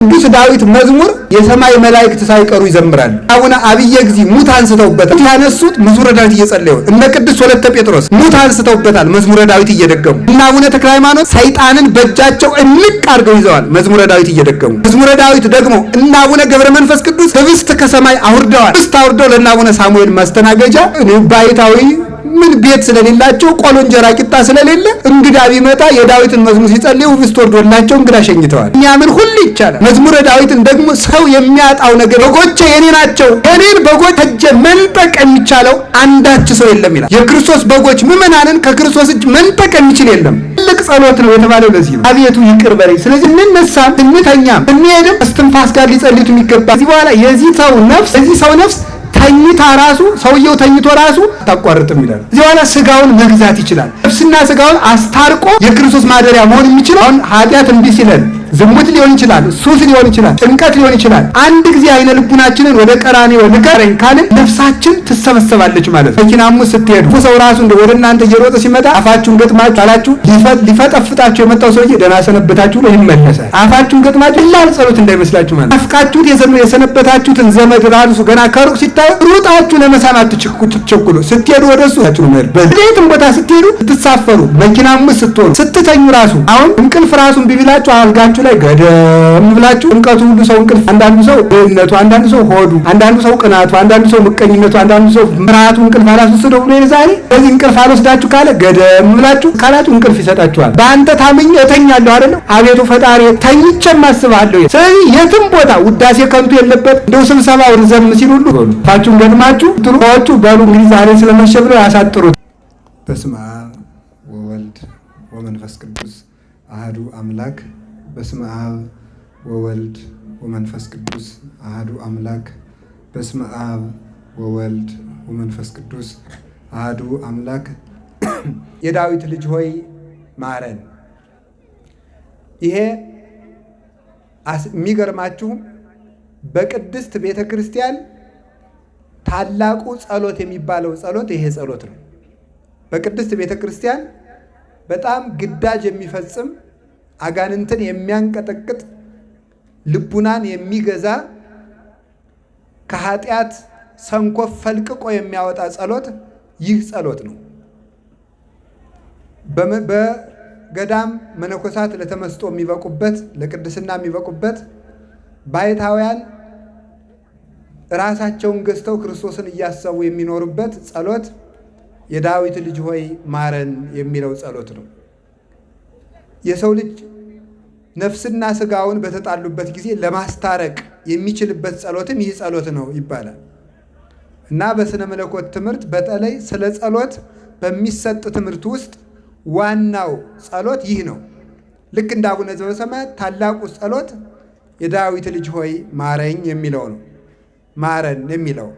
ቅዱስ ዳዊት መዝሙር የሰማይ መላእክት ሳይቀሩ ይዘምራሉ። አቡነ አብየ እግዚእ ሙት አንስተውበታል። ያነሱት መዝሙረ ዳዊት እየጸለዩ እነ ቅዱስ ወለተ ጴጥሮስ ሙት አንስተውበታል መዝሙረ ዳዊት እየደገሙ። እና አቡነ ተክለ ሃይማኖት ሰይጣንን በእጃቸው እንቅ አድርገው ይዘዋል መዝሙረ ዳዊት እየደገሙ። መዝሙረ ዳዊት ደግሞ እና አቡነ ገብረ መንፈስ ቅዱስ ህብስት ከሰማይ አውርደዋል። ህብስት አውርደው ለእነ አቡነ ሳሙኤል ማስተናገጃ ባይታዊ ምን ቤት ስለሌላቸው ቆሎ እንጀራ ቂጣ ስለሌለ እንግዳ ቢመጣ የዳዊትን መዝሙር ሲጸልዩ ህብስት ወርዶላቸው እንግዳ ሸኝተዋል። የሚያምን ሁሉ ይቻላል። መዝሙረ ዳዊትን ደግሞ ሰው የሚያጣው ነገር በጎቼ የኔ ናቸው የኔን በጎች እጅ መንጠቅ የሚቻለው አንዳች ሰው የለም ይላል። የክርስቶስ በጎች ምዕመናንን ከክርስቶስ እጅ መንጠቅ የሚችል የለም። ትልቅ ጸሎት ነው የተባለው ለዚህ ነው። አቤቱ ይቅር በለኝ። ስለዚህ እንነሳም እንተኛም እንሄድም እስትንፋስ ጋር ሊጸልዩት የሚገባ እዚህ በኋላ የዚህ ሰው ነፍስ ተኝታ ራሱ ሰውየው ተኝቶ ራሱ ታቋርጥም ይላል። እዚህ በኋላ ስጋውን መግዛት ይችላል። ነፍስና ስጋውን አስታርቆ የክርስቶስ ማደሪያ መሆን የሚችለው አሁን ኃጢአት እንዲህ ሲለን ዝሙት ሊሆን ይችላል፣ ሱስ ሊሆን ይችላል፣ ጭንቀት ሊሆን ይችላል። አንድ ጊዜ አይነ ልቡናችንን ወደ ቀራንዮ ንገረኝ ካልን ነፍሳችን ትሰበሰባለች ማለት ነው። መኪናሙ ስትሄዱ ሰው ራሱ ወደ እናንተ እየሮጠ ሲመጣ አፋችሁን ገጥማችሁ አላችሁ ሊፈጠፍጣችሁ የመጣው ሰውዬ ደህና ሰነበታችሁ ብሎ ይመለሳል። አፋችሁን ገጥማችሁ ላል ጸሎት እንዳይመስላችሁ ማለት አፍቃችሁት የሰነበታችሁትን ዘመድ ራሱ ገና ከሩቅ ሲታዩ ሩጣችሁ ለመሳም አትቸኩሉ። ስትሄዱ ወደሱ ታችሁ ነው። በየትም ቦታ ስትሄዱ ስትሳፈሩ መኪናሙ ስትሆኑ ስትተኙ ራሱ አሁን እንቅልፍ ራሱን ቢቢላችሁ አልጋችሁ ላይ ገደም ብላችሁ እንቀቱ ሁሉ ሰው እንቅልፍ፣ አንዳንዱ ሰው ድህነቱ፣ አንዳንዱ ሰው ሆዱ፣ አንዳንዱ ሰው ቅናቱ፣ አንዳንዱ ሰው ምቀኝነቱ፣ አንዳንዱ ሰው ምራቱ እንቅልፍ አላስወሰደው ብሎ ዛሬ በዚህ እንቅልፍ አልወስዳችሁ ካለ ገደም ብላችሁ ካላችሁ እንቅልፍ ይሰጣችኋል። በአንተ ታምኜ እተኛለሁ አይደል? አቤቱ ፈጣሪ ተኝቼም አስብሃለሁ። ስለዚህ የትም ቦታ ውዳሴ ከንቱ የለበት። እንደው ስብሰባው ርዘም ሲል ሁሉ ፋችሁን ገጥማችሁ ጥሩዎቹ በሉ እንግዲህ ዛሬ ስለመሸ ብለው ያሳጥሩት። በስመ አብ ወወልድ ወመንፈስ ቅዱስ አሐዱ አምላክ በስመ አብ ወወልድ ወመንፈስ ቅዱስ አሐዱ አምላክ በስመ አብ ወወልድ ወመንፈስ ቅዱስ አሐዱ አምላክ። የዳዊት ልጅ ሆይ ማረን። ይሄ የሚገርማችሁ በቅድስት ቤተ ክርስቲያን ታላቁ ጸሎት የሚባለው ጸሎት ይሄ ጸሎት ነው። በቅድስት ቤተ ክርስቲያን በጣም ግዳጅ የሚፈጽም አጋንንትን የሚያንቀጠቅጥ ልቡናን የሚገዛ ከኃጢአት ሰንኮፍ ፈልቅቆ የሚያወጣ ጸሎት ይህ ጸሎት ነው። በገዳም መነኮሳት ለተመስጦ የሚበቁበት ለቅድስና የሚበቁበት ባይታውያን ራሳቸውን ገዝተው ክርስቶስን እያሰቡ የሚኖሩበት ጸሎት የዳዊት ልጅ ሆይ ማረን የሚለው ጸሎት ነው። የሰው ልጅ ነፍስና ስጋውን በተጣሉበት ጊዜ ለማስታረቅ የሚችልበት ጸሎትም ይህ ጸሎት ነው ይባላል እና በስነ መለኮት ትምህርት በተለይ ስለ ጸሎት በሚሰጥ ትምህርት ውስጥ ዋናው ጸሎት ይህ ነው። ልክ እንደ አቡነ ዘበሰማያት ታላቁ ጸሎት የዳዊት ልጅ ሆይ ማረኝ የሚለው ነው። ማረን የሚለው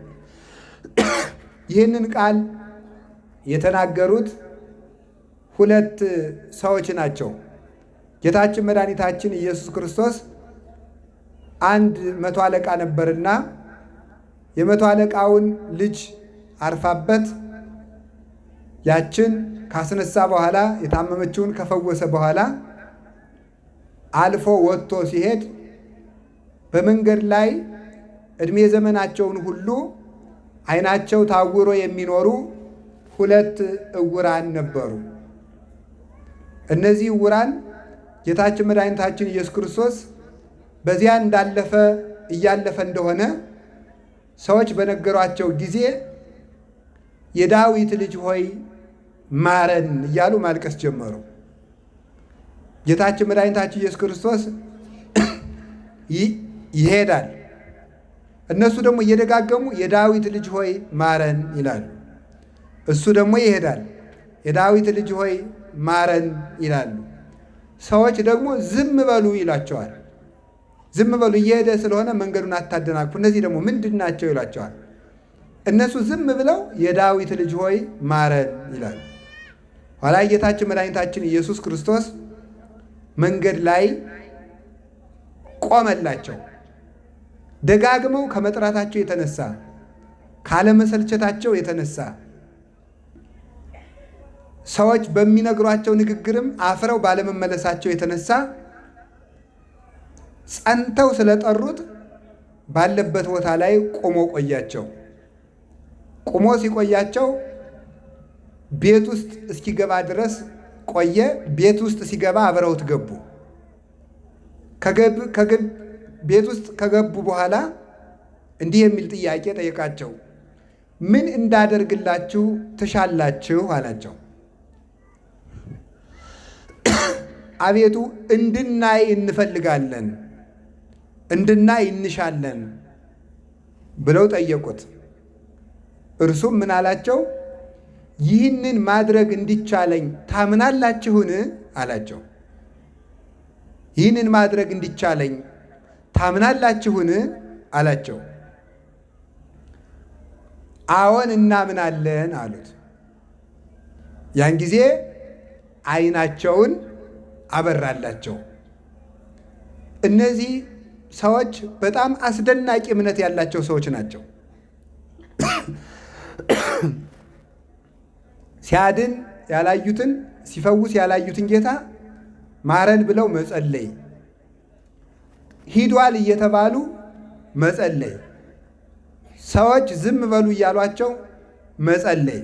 ይህንን ቃል የተናገሩት ሁለት ሰዎች ናቸው። ጌታችን መድኃኒታችን ኢየሱስ ክርስቶስ አንድ መቶ አለቃ ነበርና የመቶ አለቃውን ልጅ አርፋበት ያችን ካስነሳ በኋላ የታመመችውን ከፈወሰ በኋላ አልፎ ወጥቶ ሲሄድ በመንገድ ላይ ዕድሜ ዘመናቸውን ሁሉ ዓይናቸው ታውሮ የሚኖሩ ሁለት ዕውራን ነበሩ። እነዚህ ዕውራን ጌታችን መድኃኒታችን ኢየሱስ ክርስቶስ በዚያ እያለፈ እንደሆነ ሰዎች በነገሯቸው ጊዜ የዳዊት ልጅ ሆይ ማረን እያሉ ማልቀስ ጀመሩ። ጌታችን መድኃኒታችን ኢየሱስ ክርስቶስ ይሄዳል። እነሱ ደግሞ እየደጋገሙ የዳዊት ልጅ ሆይ ማረን ይላሉ። እሱ ደግሞ ይሄዳል። የዳዊት ልጅ ሆይ ማረን ይላሉ። ሰዎች ደግሞ ዝም በሉ ይላቸዋል። ዝም በሉ እየሄደ ስለሆነ መንገዱን አታደናቅፉ፣ እነዚህ ደግሞ ምንድን ናቸው ይላቸዋል። እነሱ ዝም ብለው የዳዊት ልጅ ሆይ ማረን ይላሉ። ኋላ ጌታችን መድኃኒታችን ኢየሱስ ክርስቶስ መንገድ ላይ ቆመላቸው። ደጋግመው ከመጥራታቸው የተነሳ ካለመሰልቸታቸው የተነሳ ሰዎች በሚነግሯቸው ንግግርም አፍረው ባለመመለሳቸው የተነሳ ጸንተው ስለጠሩት ባለበት ቦታ ላይ ቆሞ ቆያቸው። ቆሞ ሲቆያቸው ቤት ውስጥ እስኪገባ ድረስ ቆየ። ቤት ውስጥ ሲገባ አብረውት ገቡ። ቤት ውስጥ ከገቡ በኋላ እንዲህ የሚል ጥያቄ ጠየቃቸው። ምን እንዳደርግላችሁ ትሻላችሁ አላቸው። አቤቱ እንድናይ እንፈልጋለን፣ እንድናይ እንሻለን ብለው ጠየቁት። እርሱም ምን አላቸው? ይህንን ማድረግ እንዲቻለኝ ታምናላችሁን አላቸው። ይህንን ማድረግ እንዲቻለኝ ታምናላችሁን አላቸው። አዎን እናምናለን አሉት። ያን ጊዜ ዓይናቸውን አበራላቸው። እነዚህ ሰዎች በጣም አስደናቂ እምነት ያላቸው ሰዎች ናቸው። ሲያድን ያላዩትን፣ ሲፈውስ ያላዩትን ጌታ ማረን ብለው መጸለይ፣ ሂዷል እየተባሉ መጸለይ፣ ሰዎች ዝም በሉ እያሏቸው መጸለይ።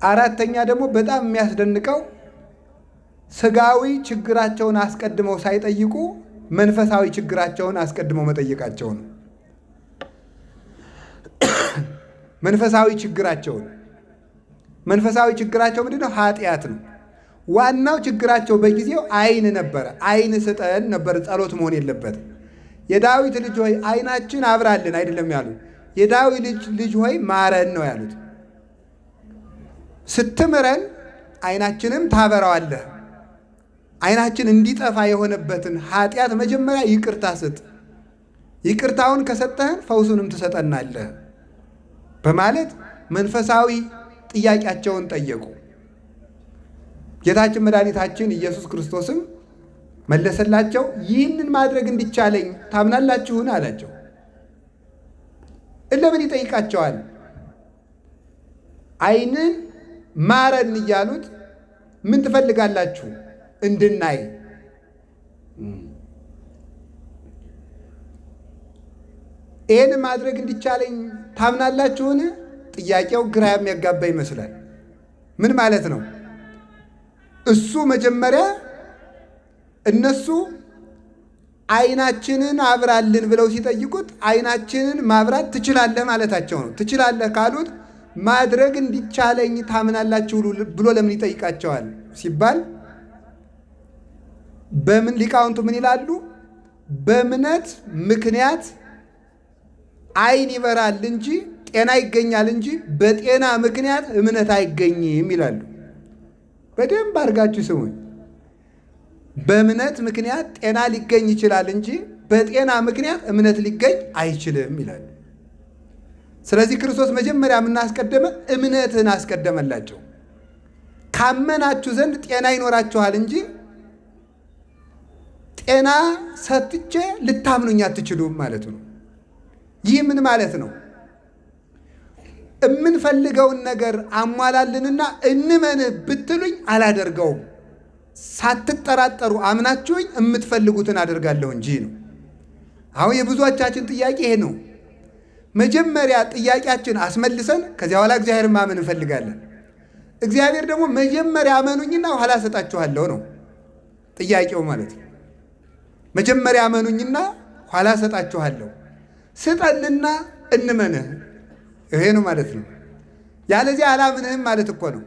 አራተኛ ደግሞ በጣም የሚያስደንቀው ስጋዊ ችግራቸውን አስቀድመው ሳይጠይቁ መንፈሳዊ ችግራቸውን አስቀድመው መጠየቃቸው ነው። መንፈሳዊ ችግራቸው ምንድን ነው? ኃጢአት ነው። ዋናው ችግራቸው በጊዜው ዓይን ነበረ። ዓይን ስጠን ነበር፣ ጸሎት መሆን የለበትም። የዳዊት ልጅ ሆይ ዓይናችን አብራልን አይደለም ያሉት፣ የዳዊት ልጅ ሆይ ማረን ነው ያሉት። ስትምረን ዓይናችንም ታበራዋለህ። ዓይናችን እንዲጠፋ የሆነበትን ኃጢአት መጀመሪያ ይቅርታ ስጥ፣ ይቅርታውን ከሰጠህን ፈውሱንም ትሰጠናለህ በማለት መንፈሳዊ ጥያቄያቸውን ጠየቁ። ጌታችን መድኃኒታችን ኢየሱስ ክርስቶስም መለሰላቸው። ይህንን ማድረግ እንዲቻለኝ ታምናላችሁን አላቸው። ለምን ይጠይቃቸዋል? ዓይንን ማረን እያሉት ምን ትፈልጋላችሁ? እንድናይ። ይህን ማድረግ እንዲቻለኝ ታምናላችሁን? ጥያቄው ግራ የሚያጋባ ይመስላል። ምን ማለት ነው? እሱ መጀመሪያ እነሱ ዓይናችንን አብራልን ብለው ሲጠይቁት ዓይናችንን ማብራት ትችላለህ ማለታቸው ነው። ትችላለህ ካሉት ማድረግ እንዲቻለኝ ታምናላችሁ ብሎ ለምን ይጠይቃቸዋል ሲባል በምን ሊቃውንቱ ምን ይላሉ? በእምነት ምክንያት ዓይን ይበራል እንጂ ጤና ይገኛል እንጂ በጤና ምክንያት እምነት አይገኝም ይላሉ። በደንብ አድርጋችሁ ስሙኝ። በእምነት ምክንያት ጤና ሊገኝ ይችላል እንጂ በጤና ምክንያት እምነት ሊገኝ አይችልም ይላሉ። ስለዚህ ክርስቶስ መጀመሪያ የምናስቀደመ እምነትን አስቀደመላቸው። ካመናችሁ ዘንድ ጤና ይኖራችኋል እንጂ ጤና ሰጥቼ ልታምኑኝ አትችሉም ማለቱ ነው። ይህ ምን ማለት ነው? የምንፈልገውን ነገር አሟላልንና እንመንህ ብትሉኝ አላደርገውም፣ ሳትጠራጠሩ አምናችሁኝ የምትፈልጉትን አደርጋለሁ እንጂ ነው። አሁን የብዙዎቻችን ጥያቄ ይሄ ነው። መጀመሪያ ጥያቄያችን አስመልሰን ከዚያ በኋላ እግዚአብሔር ማመን እንፈልጋለን። እግዚአብሔር ደግሞ መጀመሪያ አመኑኝና ኋላ ሰጣችኋለሁ ነው ጥያቄው ማለት ነው። መጀመሪያ አመኑኝና ኋላ ሰጣችኋለሁ፣ ስጠንና እንመንህ፣ ይሄ ነው ማለት ነው። ያለዚያ አላምንህም ማለት እኮ ነው።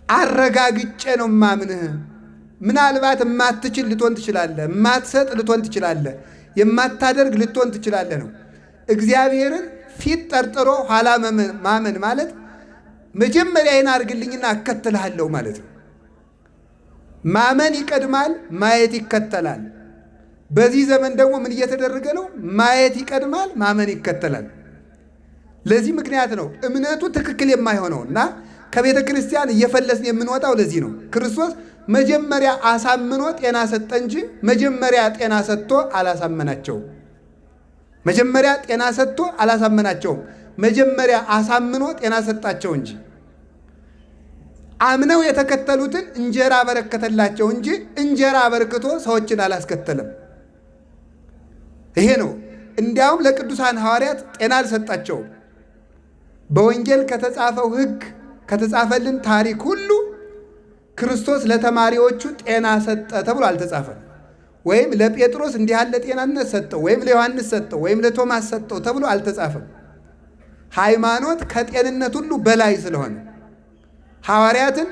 አረጋግጬ ነው ማምንህ። ምናልባት የማትችል ልትሆን ትችላለህ፣ የማትሰጥ ልትሆን ትችላለህ፣ የማታደርግ ልትሆን ትችላለህ ነው። እግዚአብሔርን ፊት ጠርጥሮ ኋላ ማመን ማለት መጀመሪያ ይህን አድርግልኝና እከተልሃለሁ ማለት ነው። ማመን ይቀድማል፣ ማየት ይከተላል። በዚህ ዘመን ደግሞ ምን እየተደረገ ነው? ማየት ይቀድማል፣ ማመን ይከተላል። ለዚህ ምክንያት ነው እምነቱ ትክክል የማይሆነው እና ከቤተ ክርስቲያን እየፈለስን የምንወጣው ለዚህ ነው። ክርስቶስ መጀመሪያ አሳምኖ ጤና ሰጠ እንጂ መጀመሪያ ጤና ሰጥቶ አላሳመናቸውም። መጀመሪያ ጤና ሰጥቶ አላሳመናቸውም። መጀመሪያ አሳምኖ ጤና ሰጣቸው እንጂ አምነው የተከተሉትን እንጀራ በረከተላቸው እንጂ እንጀራ በርክቶ ሰዎችን አላስከተለም። ይሄ ነው። እንዲያውም ለቅዱሳን ሐዋርያት ጤና አልሰጣቸውም። በወንጌል ከተጻፈው ሕግ ከተጻፈልን ታሪክ ሁሉ ክርስቶስ ለተማሪዎቹ ጤና ሰጠ ተብሎ አልተጻፈም። ወይም ለጴጥሮስ እንዲህ ያለ ጤናነት ሰጠው፣ ወይም ለዮሐንስ ሰጠው፣ ወይም ለቶማስ ሰጠው ተብሎ አልተጻፈም። ሃይማኖት ከጤንነት ሁሉ በላይ ስለሆነ ሐዋርያትን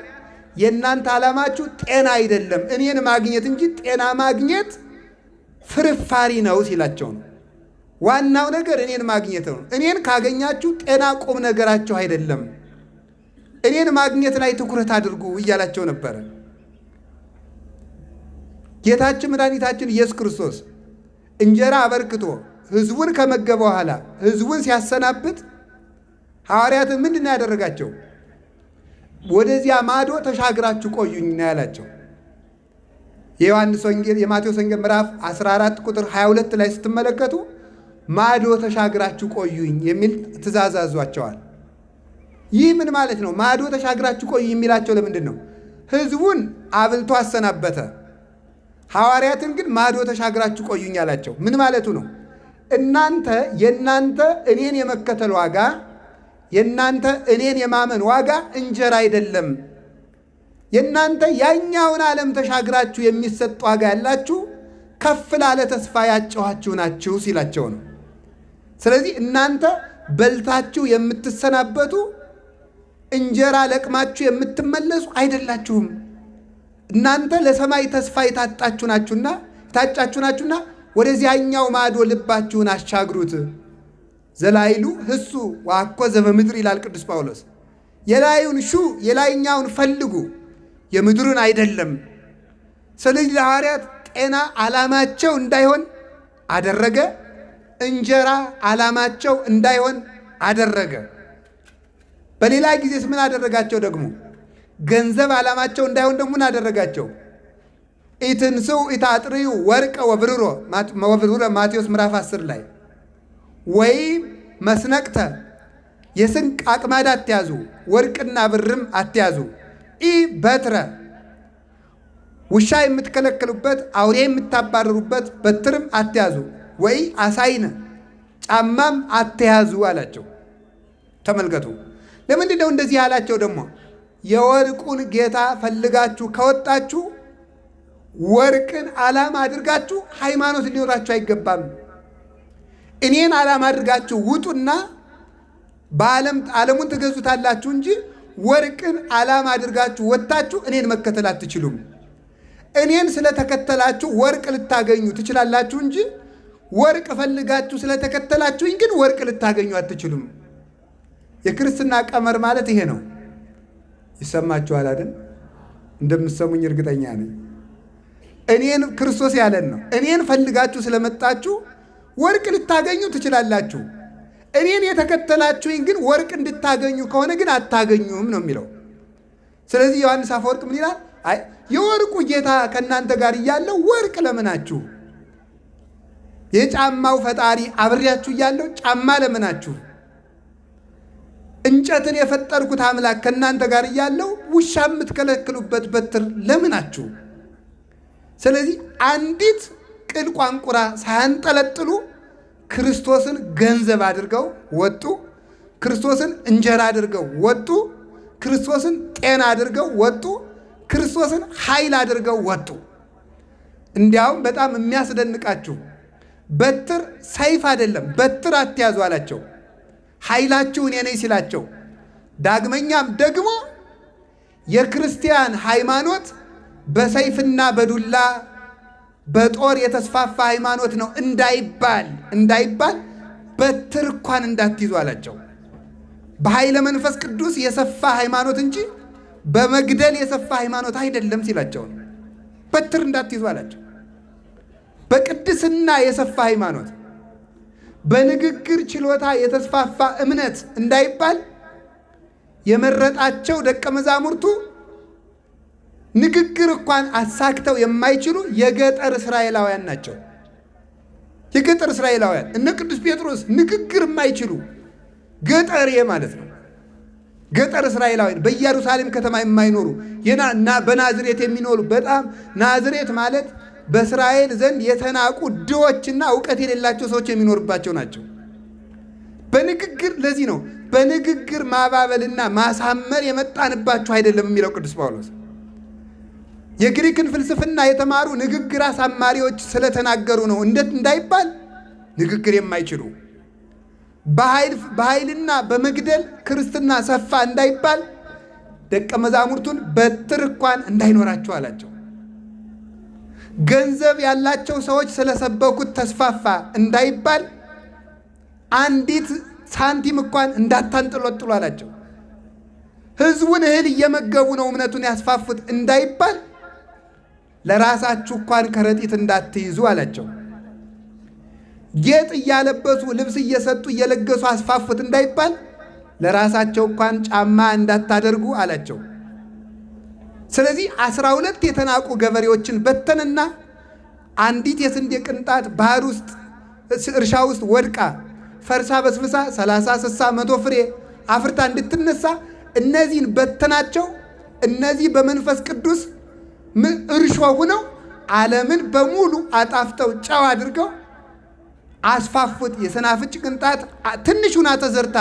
የእናንተ ዓላማችሁ ጤና አይደለም እኔን ማግኘት እንጂ ጤና ማግኘት ፍርፋሪ ነው ሲላቸው ነው። ዋናው ነገር እኔን ማግኘት ነው። እኔን ካገኛችሁ ጤና ቁም ነገራችሁ አይደለም፣ እኔን ማግኘት ላይ ትኩረት አድርጉ እያላቸው ነበረ። ጌታችን መድኃኒታችን ኢየሱስ ክርስቶስ እንጀራ አበርክቶ ሕዝቡን ከመገበ በኋላ ሕዝቡን ሲያሰናብት ሐዋርያትን ምንድን ነው ያደረጋቸው? ወደዚያ ማዶ ተሻግራችሁ ቆዩኝ ነው ያላቸው። የዮሐንስ ወንጌል የማቴዎስ ወንጌል ምዕራፍ 14 ቁጥር 22 ላይ ስትመለከቱ ማዶ ተሻግራችሁ ቆዩኝ የሚል ትእዛዝ አዟቸዋል። ይህ ምን ማለት ነው? ማዶ ተሻግራችሁ ቆዩ የሚላቸው ለምንድን ነው? ሕዝቡን አብልቶ አሰናበተ። ሐዋርያትን ግን ማዶ ተሻግራችሁ ቆዩኝ አላቸው። ምን ማለቱ ነው? የእናንተ እኔን የመከተል ዋጋ፣ የእናንተ እኔን የማመን ዋጋ እንጀራ አይደለም። የእናንተ ያኛውን ዓለም ተሻግራችሁ የሚሰጥ ዋጋ ያላችሁ ከፍ ላለ ተስፋ ያጨኋችሁ ናችሁ ሲላቸው ነው። ስለዚህ እናንተ በልታችሁ የምትሰናበቱ እንጀራ ለቅማችሁ የምትመለሱ አይደላችሁም። እናንተ ለሰማይ ተስፋ የታጫችሁ ናችሁና ወደዚያኛው ማዶ ልባችሁን አሻግሩት። ዘላይሉ ህሱ ዋኮ ዘበምድር ይላል ቅዱስ ጳውሎስ። የላዩን ሹ የላይኛውን ፈልጉ የምድሩን አይደለም። ስለዚህ ለሐዋርያት ጤና ዓላማቸው እንዳይሆን አደረገ። እንጀራ ዓላማቸው እንዳይሆን አደረገ። በሌላ ጊዜስ ምን አደረጋቸው? ደግሞ ገንዘብ ዓላማቸው እንዳይሆን ደግሞ ምን አደረጋቸው? ኢትንስው ኢታጥርዩ ወርቀ ወብሩረ ማቴዎስ ምዕራፍ 10 ላይ ወይም መስነቅተ የስንቅ አቅማዳ አትያዙ፣ ወርቅና ብርም አትያዙ፣ ኢ በትረ ውሻ የምትከለክሉበት አውሬ የምታባረሩበት በትርም አትያዙ፣ ወይ አሳይነ ጫማም አትያዙ አላቸው። ተመልከቱ። ለምንድን ነው እንደዚህ ያላቸው? ደግሞ የወርቁን ጌታ ፈልጋችሁ ከወጣችሁ ወርቅን ዓላማ አድርጋችሁ ሃይማኖት ሊኖራችሁ አይገባም። እኔን ዓላማ አድርጋችሁ ውጡና ዓለሙን ትገዙታላችሁ እንጂ ወርቅን ዓላማ አድርጋችሁ ወጥታችሁ እኔን መከተል አትችሉም። እኔን ስለተከተላችሁ ወርቅ ልታገኙ ትችላላችሁ እንጂ ወርቅ ፈልጋችሁ ስለተከተላችሁኝ ግን ወርቅ ልታገኙ አትችሉም። የክርስትና ቀመር ማለት ይሄ ነው። ይሰማችኋል አይደል? እንደምትሰሙኝ እርግጠኛ ነኝ። እኔን ክርስቶስ ያለን ነው። እኔን ፈልጋችሁ ስለመጣችሁ ወርቅ ልታገኙ ትችላላችሁ። እኔን የተከተላችሁኝ ግን ወርቅ እንድታገኙ ከሆነ ግን አታገኙም ነው የሚለው። ስለዚህ ዮሐንስ አፈወርቅ ምን ይላል? አይ የወርቁ ጌታ ከእናንተ ጋር እያለው ወርቅ ለምናችሁ? የጫማው ፈጣሪ አብሬያችሁ እያለው ጫማ ለምናችሁ? እንጨትን የፈጠርኩት አምላክ ከእናንተ ጋር እያለው ውሻ የምትከለክሉበት በትር ለምናችሁ? ስለዚህ አንዲት ቅል ቋንቁራ ሳያንጠለጥሉ ክርስቶስን ገንዘብ አድርገው ወጡ። ክርስቶስን እንጀራ አድርገው ወጡ። ክርስቶስን ጤና አድርገው ወጡ። ክርስቶስን ኃይል አድርገው ወጡ። እንዲያውም በጣም የሚያስደንቃችሁ በትር ሰይፍ አይደለም፣ በትር አትያዙ አላቸው። ኃይላችሁ እኔ ነኝ ሲላቸው፣ ዳግመኛም ደግሞ የክርስቲያን ሃይማኖት በሰይፍና በዱላ በጦር የተስፋፋ ሃይማኖት ነው እንዳይባል በትር እንኳን እንዳትይዙ አላቸው። በኃይለ መንፈስ ቅዱስ የሰፋ ሃይማኖት እንጂ በመግደል የሰፋ ሃይማኖት አይደለም ሲላቸው ነው። በትር እንዳትይዙ አላቸው። በቅድስና የሰፋ ሃይማኖት፣ በንግግር ችሎታ የተስፋፋ እምነት እንዳይባል የመረጣቸው ደቀ መዛሙርቱ ንግግር እንኳን አሳክተው የማይችሉ የገጠር እስራኤላውያን ናቸው። የገጠር እስራኤላውያን እነ ቅዱስ ጴጥሮስ ንግግር የማይችሉ ገጠሬ ማለት ነው። ገጠር እስራኤላውያን በኢየሩሳሌም ከተማ የማይኖሩ በናዝሬት የሚኖሩ በጣም ናዝሬት ማለት በእስራኤል ዘንድ የተናቁ ድሆችና እውቀት የሌላቸው ሰዎች የሚኖርባቸው ናቸው። በንግግር ለዚህ ነው በንግግር ማባበልና ማሳመር የመጣንባችሁ አይደለም የሚለው ቅዱስ ጳውሎስ። የግሪክን ፍልስፍና የተማሩ ንግግር አሳማሪዎች ስለተናገሩ ነው እንዳይባል ንግግር የማይችሉ በኃይልና በመግደል ክርስትና ሰፋ እንዳይባል ደቀ መዛሙርቱን በትር እንኳን እንዳይኖራቸው አላቸው። ገንዘብ ያላቸው ሰዎች ስለሰበኩት ተስፋፋ እንዳይባል አንዲት ሳንቲም እንኳን እንዳታንጠለጥሉ አላቸው። ሕዝቡን እህል እየመገቡ ነው እምነቱን ያስፋፉት እንዳይባል ለራሳችሁ እንኳን ከረጢት እንዳትይዙ አላቸው። ጌጥ እያለበሱ ልብስ እየሰጡ እየለገሱ አስፋፉት እንዳይባል ለራሳቸው እንኳን ጫማ እንዳታደርጉ አላቸው። ስለዚህ 12 የተናቁ ገበሬዎችን በተንና አንዲት የስንዴ ቅንጣት ባህር ውስጥ እርሻ ውስጥ ወድቃ ፈርሳ በስብሳ 30 60 100 ፍሬ አፍርታ እንድትነሳ እነዚህን በተናቸው። እነዚህ በመንፈስ ቅዱስ እርሾ ሆነው ዓለምን በሙሉ አጣፍተው ጨው አድርገው አስፋፉት። የሰናፍጭ ቅንጣት ትንሽ ሁና ተዘርታ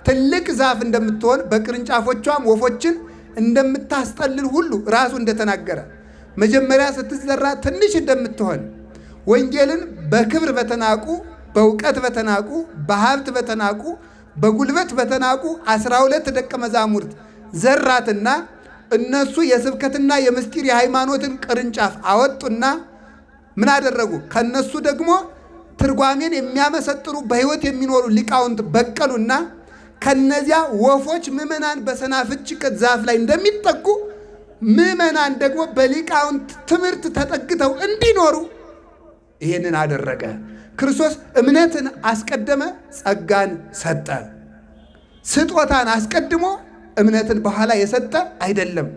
ትልቅ ዛፍ እንደምትሆን በቅርንጫፎቿም ወፎችን እንደምታስጠልል ሁሉ ራሱ እንደተናገረ መጀመሪያ ስትዘራ ትንሽ እንደምትሆን ወንጌልን በክብር በተናቁ በእውቀት በተናቁ በሀብት በተናቁ በጉልበት በተናቁ 12 ደቀ መዛሙርት ዘራትና እነሱ የስብከትና የምስጢር የሃይማኖትን ቅርንጫፍ አወጡና ምን አደረጉ? ከነሱ ደግሞ ትርጓሜን የሚያመሰጥሩ በሕይወት የሚኖሩ ሊቃውንት በቀሉና ከነዚያ ወፎች ምዕመናን በሰናፍጭ ዛፍ ላይ እንደሚጠጉ ምዕመናን ደግሞ በሊቃውንት ትምህርት ተጠግተው እንዲኖሩ ይህንን አደረገ። ክርስቶስ እምነትን አስቀደመ፣ ጸጋን ሰጠ። ስጦታን አስቀድሞ እምነትን በኋላ የሰጠ አይደለም።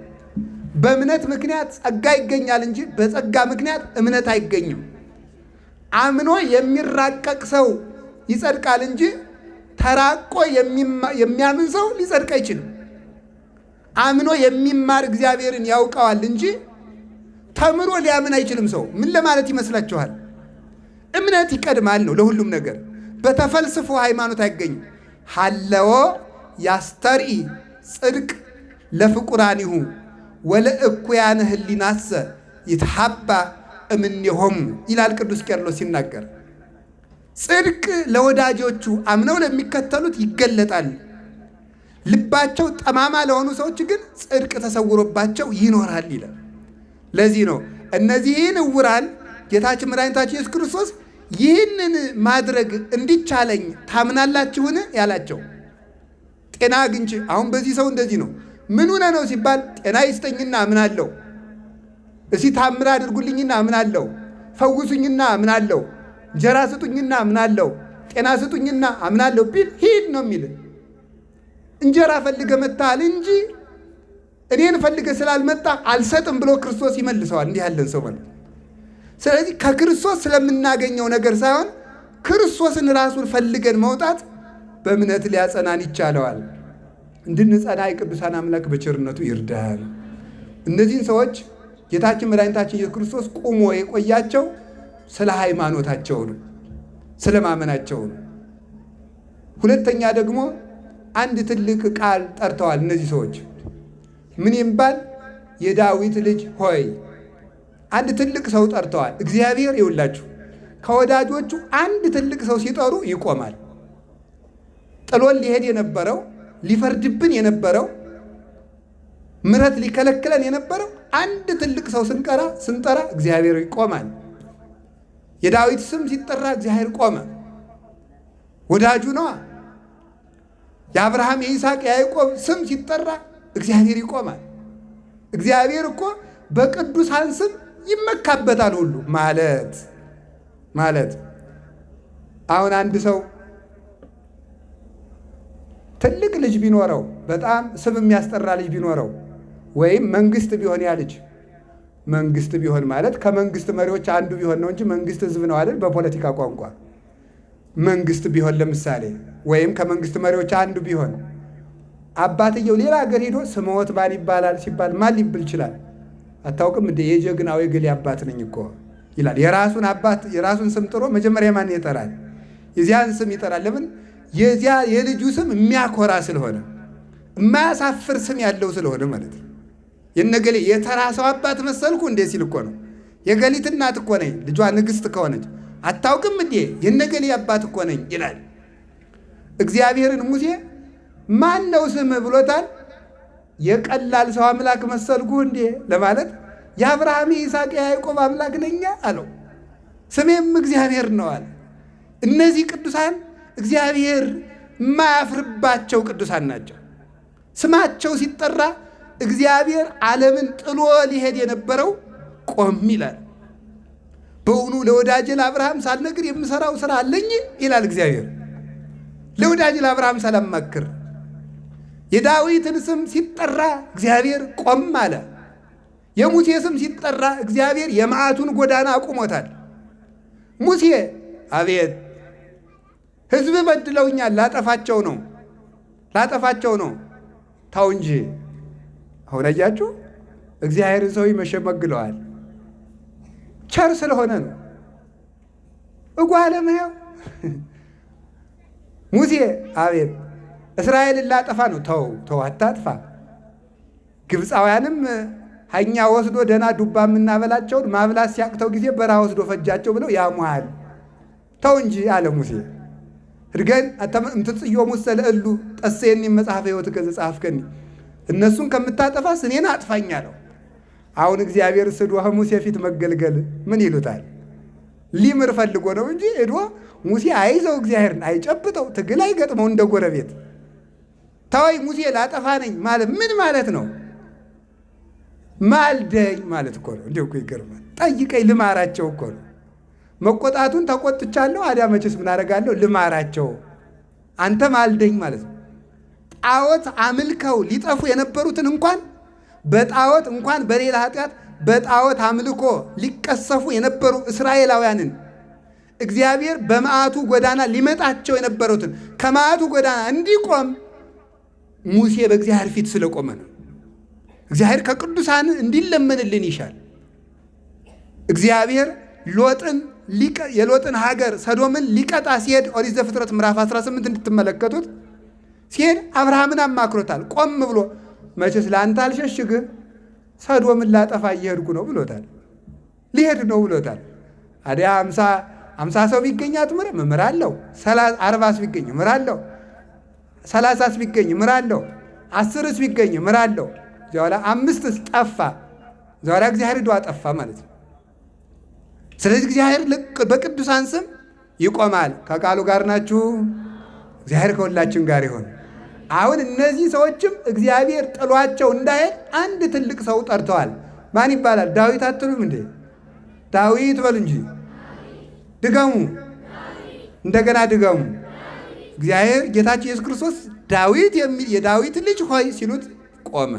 በእምነት ምክንያት ጸጋ ይገኛል እንጂ በጸጋ ምክንያት እምነት አይገኝም። አምኖ የሚራቀቅ ሰው ይጸድቃል እንጂ ተራቆ የሚያምን ሰው ሊጸድቅ አይችልም። አምኖ የሚማር እግዚአብሔርን ያውቀዋል እንጂ ተምሮ ሊያምን አይችልም። ሰው ምን ለማለት ይመስላችኋል? እምነት ይቀድማል ነው ለሁሉም ነገር። በተፈልስፎ ሃይማኖት አይገኝም። ሀለዎ ያስተርኢ ጽድቅ ለፍቁራኒሁ ወለእኩያነ ህሊናሰ ይትሐባ እምኔሆሙ ይላል ቅዱስ ቄርሎስ ሲናገር። ጽድቅ ለወዳጆቹ አምነው ለሚከተሉት ይገለጣል። ልባቸው ጠማማ ለሆኑ ሰዎች ግን ጽድቅ ተሰውሮባቸው ይኖራል ይላል። ለዚህ ነው እነዚህን ዕውራን ጌታችን መድኃኒታችን ኢየሱስ ክርስቶስ ይህንን ማድረግ እንዲቻለኝ ታምናላችሁን ያላቸው። ጤና አግኝቼ አሁን በዚህ ሰው እንደዚህ ነው ምን ሆነ ነው ሲባል ጤና ይስጠኝና አምናለሁ፣ እስቲ ታምር አድርጉልኝና አምናለሁ፣ ፈውሱኝና አምናለሁ፣ እንጀራ ስጡኝና አምናለሁ፣ ጤና ስጡኝና አምናለሁ ቢል ሂድ ነው የሚል። እንጀራ ፈልገ መጣል እንጂ እኔን ፈልገ ስላልመጣ አልሰጥም ብሎ ክርስቶስ ይመልሰዋል። እንዲህ ያለን ሰው ማለት። ስለዚህ ከክርስቶስ ስለምናገኘው ነገር ሳይሆን ክርስቶስን ራሱን ፈልገን መውጣት በእምነት ሊያጸናን ይቻለዋል። እንድንጸና የቅዱሳን አምላክ በቸርነቱ ይርዳል። እነዚህን ሰዎች ጌታችን መድኃኒታችን ኢየሱስ ክርስቶስ ቁሞ የቆያቸው ስለ ሃይማኖታቸው ነው፣ ስለ ማመናቸው ነው። ሁለተኛ ደግሞ አንድ ትልቅ ቃል ጠርተዋል። እነዚህ ሰዎች ምን ይባል? የዳዊት ልጅ ሆይ። አንድ ትልቅ ሰው ጠርተዋል። እግዚአብሔር ይውላችሁ ከወዳጆቹ አንድ ትልቅ ሰው ሲጠሩ ይቆማል። ጥሎን ሊሄድ የነበረው ሊፈርድብን የነበረው ምሕረት ሊከለክለን የነበረው አንድ ትልቅ ሰው ስንጠራ እግዚአብሔር ይቆማል። የዳዊት ስም ሲጠራ እግዚአብሔር ቆመ። ወዳጁ ነዋ። የአብርሃም የይስሐቅ የያዕቆብ ስም ሲጠራ እግዚአብሔር ይቆማል። እግዚአብሔር እኮ በቅዱሳን ስም ይመካበታል ሁሉ ማለት አሁን አንድ ሰው ትልቅ ልጅ ቢኖረው በጣም ስም የሚያስጠራ ልጅ ቢኖረው ወይም መንግስት ቢሆን ያ ልጅ መንግስት ቢሆን ማለት ከመንግስት መሪዎች አንዱ ቢሆን ነው እንጂ መንግስት ህዝብ ነው አይደል? በፖለቲካ ቋንቋ መንግስት ቢሆን ለምሳሌ ወይም ከመንግስት መሪዎች አንዱ ቢሆን አባትየው ሌላ ሀገር ሄዶ ስምዖት ማን ይባላል ሲባል ማን ሊብል ይችላል? አታውቅም እንደ የጀግናው የገሌ አባት ነኝ እኮ ይላል። የራሱን አባት የራሱን ስም ጥሮ መጀመሪያ ማን ይጠራል? የዚያን ስም ይጠራል። ለምን? የዚያ የልጁ ስም የሚያኮራ ስለሆነ የማያሳፍር ስም ያለው ስለሆነ ማለት ነው። የነገሌ የተራ ሰው አባት መሰልኩ እንዴ ሲል እኮ ነው። የገሊት እናት እኮ ነኝ ልጇ ንግሥት ከሆነች አታውቅም እንዴ የነገሌ አባት እኮ ነኝ ይላል። እግዚአብሔርን ሙሴ ማን ነው ስምህ ብሎታል። የቀላል ሰው አምላክ መሰልኩ እንዴ ለማለት የአብርሃም የይስሐቅ የያዕቆብ አምላክ ነኛ አለው። ስሜም እግዚአብሔር ነው አለ። እነዚህ ቅዱሳን እግዚአብሔር የማያፍርባቸው ቅዱሳን ናቸው። ስማቸው ሲጠራ እግዚአብሔር ዓለምን ጥሎ ሊሄድ የነበረው ቆም ይላል። በእውኑ ለወዳጄ ለአብርሃም ሳልነግር የምሰራው ስራ አለኝ ይላል እግዚአብሔር። ለወዳጄ ለአብርሃም ሳላማክር የዳዊትን ስም ሲጠራ እግዚአብሔር ቆም አለ። የሙሴ ስም ሲጠራ እግዚአብሔር የመዓቱን ጎዳና አቁሞታል። ሙሴ አቤት ሕዝብ በድለውኛል፣ ላጠፋቸው ነው። ታው እንጂ አሁን አያችሁ እግዚአብሔርን ሰው ይመሸመግለዋል። ቸር ስለሆነ ነው። እጓለመያው ሙሴ አቤት እስራኤልን ላጠፋ ነው። ተው አታጥፋ። ግብፃውያንም ሀኛ ወስዶ ደና ዱባ የምናበላቸውን ማብላት ሲያቅተው ጊዜ በረሃ ወስዶ ፈጃቸው ብለው ያሙሃል። ተው እንጂ አለ ሙሴ። እድገን እምትጽዮ ሙሰ ለእሉ ጠሴኒ መጽሐፈ ሕይወት ከዘጻፍከኒ እነሱን ከምታጠፋስ እኔን አጥፋኝ አለው። አሁን እግዚአብሔር ስዶ ሙሴ ፊት መገልገል ምን ይሉታል? ሊምር ፈልጎ ነው እንጂ ሄዶ ሙሴ አይዘው እግዚአብሔርን አይጨብጠው ትግል አይገጥመው እንደ ጎረቤት። ተወይ ሙሴ ላጠፋ ነኝ ማለት ምን ማለት ነው? ማልደኝ ማለት እኮ ነው። እንዲሁ እኮ ይገርማል። ጠይቀኝ ልማራቸው እኮ ነው። መቆጣቱን ተቆጥቻለሁ፣ አዲያ መቼስ ምን አደርጋለሁ? ልማራቸው። አንተ ማልደኝ ማለት ነው። ጣዖት አምልከው ሊጠፉ የነበሩትን እንኳን በጣዖት እንኳን በሌላ ኃጢአት በጣዖት አምልኮ ሊቀሰፉ የነበሩ እስራኤላውያንን እግዚአብሔር በመዓቱ ጎዳና ሊመጣቸው የነበሩትን ከመዓቱ ጎዳና እንዲቆም ሙሴ በእግዚአብሔር ፊት ስለቆመ ነው። እግዚአብሔር ከቅዱሳን እንዲለመንልን ይሻል። እግዚአብሔር የሎጥን ሀገር ሰዶምን ሊቀጣ ሲሄድ ኦሪት ዘፍጥረት ምዕራፍ 18 እንድትመለከቱት ሲሄድ አብርሃምን አማክሮታል። ቆም ብሎ መቼስ ለአንተ አልሸሽግህ ሰዶምን ላጠፋ እየሄድኩ ነው ብሎታል። ሊሄድ ነው ብሎታል። አዲያ 50 ሰው ቢገኝ አትምርም? እምራለሁ። 40ስ ቢገኝ እምራለሁ። 30ስ ቢገኝ እምራለሁ። 10ስ ቢገኝ እምራለሁ። ዛላ 5ስ ጠፋ። ዛላ እግዚአብሔር ሄዶ አጠፋ ማለት ነው። ስለዚህ እግዚአብሔር በቅዱሳን ስም ይቆማል። ከቃሉ ጋር ናችሁ? እግዚአብሔር ከሁላችን ጋር ይሆን። አሁን እነዚህ ሰዎችም እግዚአብሔር ጥሏቸው እንዳይሄድ አንድ ትልቅ ሰው ጠርተዋል። ማን ይባላል? ዳዊት አትሉም እንዴ? ዳዊት በሉ እንጂ ድገሙ። እንደገና ድገሙ። እግዚአብሔር ጌታችን ኢየሱስ ክርስቶስ ዳዊት የሚል የዳዊት ልጅ ሆይ ሲሉት ቆመ።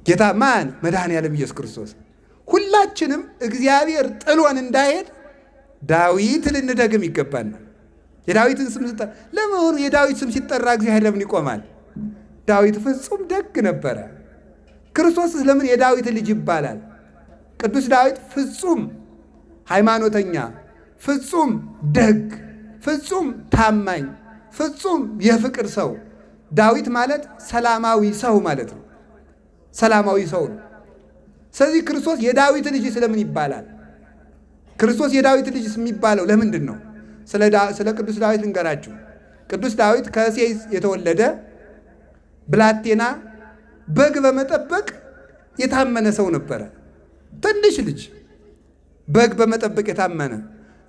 ጌታ ማን? መድኃኔዓለም ኢየሱስ ክርስቶስ። ሁላችንም እግዚአብሔር ጥሎን እንዳይሄድ ዳዊት ልንደግም ይገባናል። የዳዊትን ስም ሲጠራ ለመሆኑ የዳዊት ስም ሲጠራ እግዚአብሔር ለምን ይቆማል? ዳዊት ፍጹም ደግ ነበረ። ክርስቶስስ ለምን የዳዊት ልጅ ይባላል? ቅዱስ ዳዊት ፍጹም ሃይማኖተኛ፣ ፍጹም ደግ፣ ፍጹም ታማኝ፣ ፍጹም የፍቅር ሰው። ዳዊት ማለት ሰላማዊ ሰው ማለት ነው። ሰላማዊ ሰው ነው። ስለዚህ ክርስቶስ የዳዊት ልጅ ስለምን ይባላል? ክርስቶስ የዳዊት ልጅ የሚባለው ለምንድን ነው? ስለ ቅዱስ ዳዊት ልንገራችሁ። ቅዱስ ዳዊት ከእሴይ የተወለደ ብላቴና በግ በመጠበቅ የታመነ ሰው ነበረ። ትንሽ ልጅ በግ በመጠበቅ የታመነ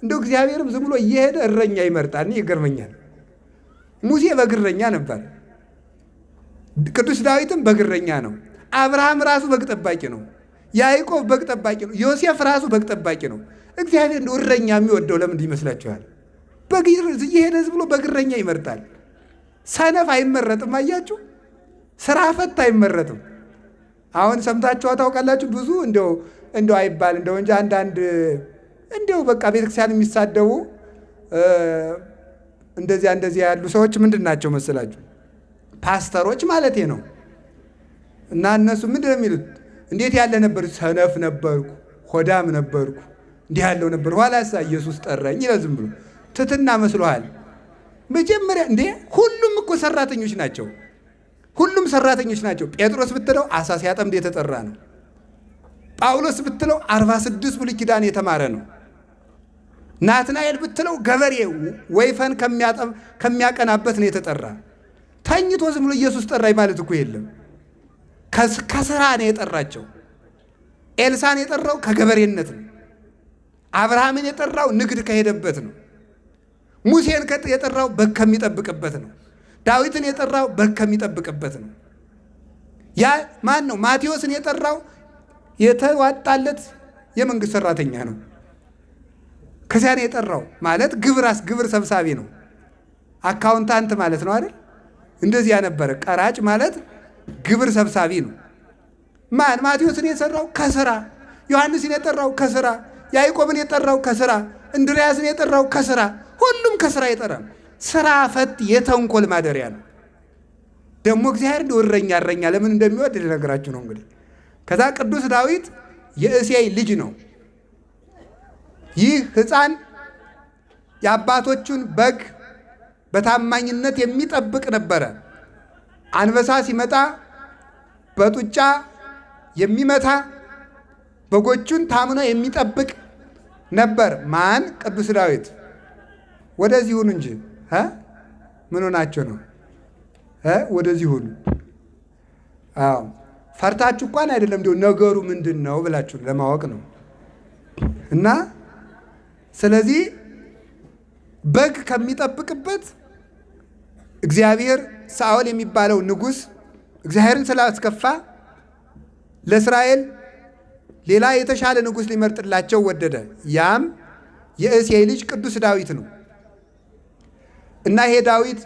እንደው እግዚአብሔርም ዝም ብሎ እየሄደ እረኛ ይመርጣል። ይገርመኛል። ሙሴ በግረኛ ነበር። ቅዱስ ዳዊትም በግረኛ ነው። አብርሃም ራሱ በግ ጠባቂ ነው። ያዕቆብ በግ ጠባቂ ነው። ዮሴፍ ራሱ በግ ጠባቂ ነው። እግዚአብሔር እንደው እረኛ የሚወደው ለምንድን ይመስላችኋል? በግ እየሄደ ዝም ብሎ በግረኛ ይመርጣል። ሰነፍ አይመረጥም። አያችሁ፣ ስራ ፈት አይመረጥም። አሁን ሰምታችሁ ታውቃላችሁ። ብዙ እንደው አይባል እንደው እንጂ አንዳንድ እንደው በቃ ቤተክርስቲያን የሚሳደቡ እንደዚያ ያሉ ሰዎች ምንድን ናቸው መሰላችሁ? ፓስተሮች ማለቴ ነው። እና እነሱ ምንድን ነው የሚሉት? እንዴት ያለ ነበር? ሰነፍ ነበርኩ፣ ሆዳም ነበርኩ፣ እንዲህ ያለው ነበር። ኋላሳ ኢየሱስ ጠራኝ ይላል። ዝም ብሎ ትትና መስሎሃል? መጀመሪያ እንዴ ሁሉም እኮ ሰራተኞች ናቸው። ሁሉም ሰራተኞች ናቸው። ጴጥሮስ ብትለው አሳ ሲያጠምድ የተጠራ ነው። ጳውሎስ ብትለው 46 ብሉይ ኪዳን የተማረ ነው። ናትናኤል ብትለው ገበሬ ወይፈን ከሚያቀናበት ነው የተጠራ። ተኝቶ ዝም ብሎ ኢየሱስ ጠራኝ ማለት እኮ የለም። ከስራ ነው የጠራቸው። ኤልሳን የጠራው ከገበሬነት ነው። አብርሃምን የጠራው ንግድ ከሄደበት ነው። ሙሴን የጠራው በግ ከሚጠብቅበት ነው። ዳዊትን የጠራው በግ ከሚጠብቅበት ነው። ያ ማን ነው? ማቴዎስን የጠራው የተዋጣለት የመንግስት ሰራተኛ ነው። ከዚያ ነው የጠራው ማለት ግብር ሰብሳቢ ነው። አካውንታንት ማለት ነው አይደል? እንደዚያ ነበረ። ቀራጭ ማለት ግብር ሰብሳቢ ነው። ማን? ማቴዎስን የጠራው ከስራ፣ ዮሐንስን የጠራው ከስራ፣ ያዕቆብን የጠራው ከስራ፣ እንድርያስን የጠራው ከስራ። ሁሉም ከስራ የጠራ ስራ ፈት የተንኮል ማደሪያ ነው። ደግሞ እግዚአብሔር እንደ እረኛ ለምን እንደሚወድ ልነግራችሁ ነው። እንግዲህ ከዛ ቅዱስ ዳዊት የእሴይ ልጅ ነው። ይህ ሕፃን የአባቶቹን በግ በታማኝነት የሚጠብቅ ነበረ። አንበሳ ሲመጣ በጡጫ የሚመታ በጎቹን ታምኖ የሚጠብቅ ነበር። ማን? ቅዱስ ዳዊት። ወደዚህ ሁኑ እንጂ ምን ሆናችሁ ነው? ወደዚህ ሁኑ። አዎ ፈርታችሁ እንኳን አይደለም፣ እንዲሁ ነገሩ ምንድን ነው ብላችሁ ለማወቅ ነው። እና ስለዚህ በግ ከሚጠብቅበት እግዚአብሔር ሳኦል የሚባለው ንጉሥ እግዚአብሔርን ስላስከፋ ለእስራኤል ሌላ የተሻለ ንጉሥ ሊመርጥላቸው ወደደ። ያም የእሴይ ልጅ ቅዱስ ዳዊት ነው። እና ይሄ ዳዊት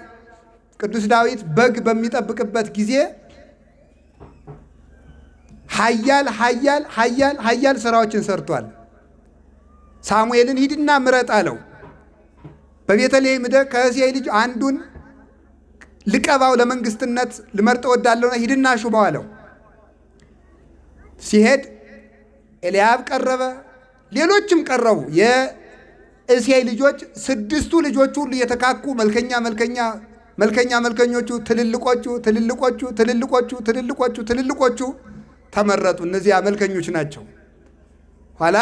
ቅዱስ ዳዊት በግ በሚጠብቅበት ጊዜ ኃያል ስራዎችን ሰርቷል። ሳሙኤልን ሂድና ምረጥ አለው። በቤተልሔም ሄደ ከእሴይ ልጅ አንዱን ልቀባው ለመንግስትነት ልመርጥ ወዳለውና ሂድና ሹመው አለው። ሲሄድ ኤልያብ ቀረበ፣ ሌሎችም ቀረቡ። የእሴይ ልጆች 6ቱ ልጆቹ ሁሉ የተካኩ መልከኞቹ ትልልቆቹ ተመረጡ። እነዚያ መልከኞች ናቸው። ኋላ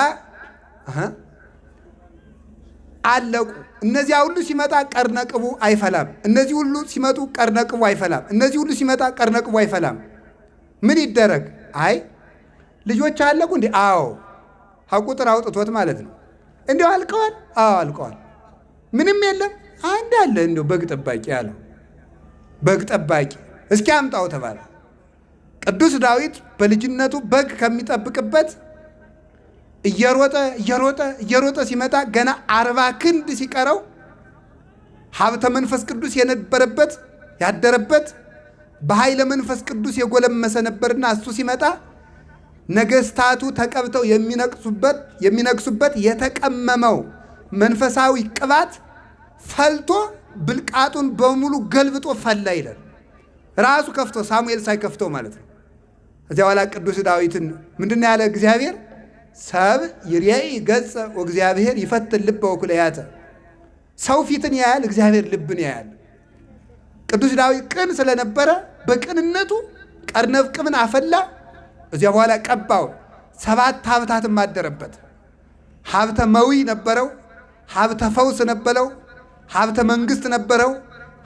አለቁ። እነዚያ ሁሉ ሲመጣ ቀርነቅቡ አይፈላም። እነዚህ ሁሉ ሲመጡ ቀርነቅቡ አይፈላም። እነዚህ ሁሉ ሲመጣ ቀርነቅቡ አይፈላም። ምን ይደረግ? አይ ልጆች አለቁ እንዴ? አዎ። ቁጥር አውጥቶት ማለት ነው። እንዲያው አልቀዋል? አዎ አልቀዋል። ምንም የለም? አንድ አለ እንዲያው በግ ጠባቂ አለው። በግ ጠባቂ እስኪ አምጣው ተባለ። ቅዱስ ዳዊት በልጅነቱ በግ ከሚጠብቅበት እየሮጠ ሲመጣ ገና 40 ክንድ ሲቀረው ሀብተ መንፈስ ቅዱስ የነበረበት ያደረበት በኃይለ መንፈስ ቅዱስ የጎለመሰ ነበርና እሱ ሲመጣ ነገስታቱ ተቀብተው የሚነግሱበት የተቀመመው መንፈሳዊ ቅባት ፈልቶ ብልቃጡን በሙሉ ገልብጦ ፈላ ይላል። ራሱ ከፍቶ ሳሙኤል ሳይከፍተው ማለት ነው። እዚያ በኋላ ቅዱስ ዳዊትን ምንድን ነው ያለ እግዚአብሔር? ሰብ ይሬኢ ገጸ ወእግዚአብሔር ይፈትን ልበ ወኩለያተ። ሰው ፊትን ያያል፣ እግዚአብሔር ልብን ያያል። ቅዱስ ዳዊት ቅን ስለነበረ በቅንነቱ ቀርነብቅብን አፈላ። እዚያ በኋላ ቀባው። 7 ሀብታትም አደረበት። ሀብተ መዊ ነበረው፣ ሀብተ ፈውስ ነበረው፣ ሀብተ መንግስት ነበረው፣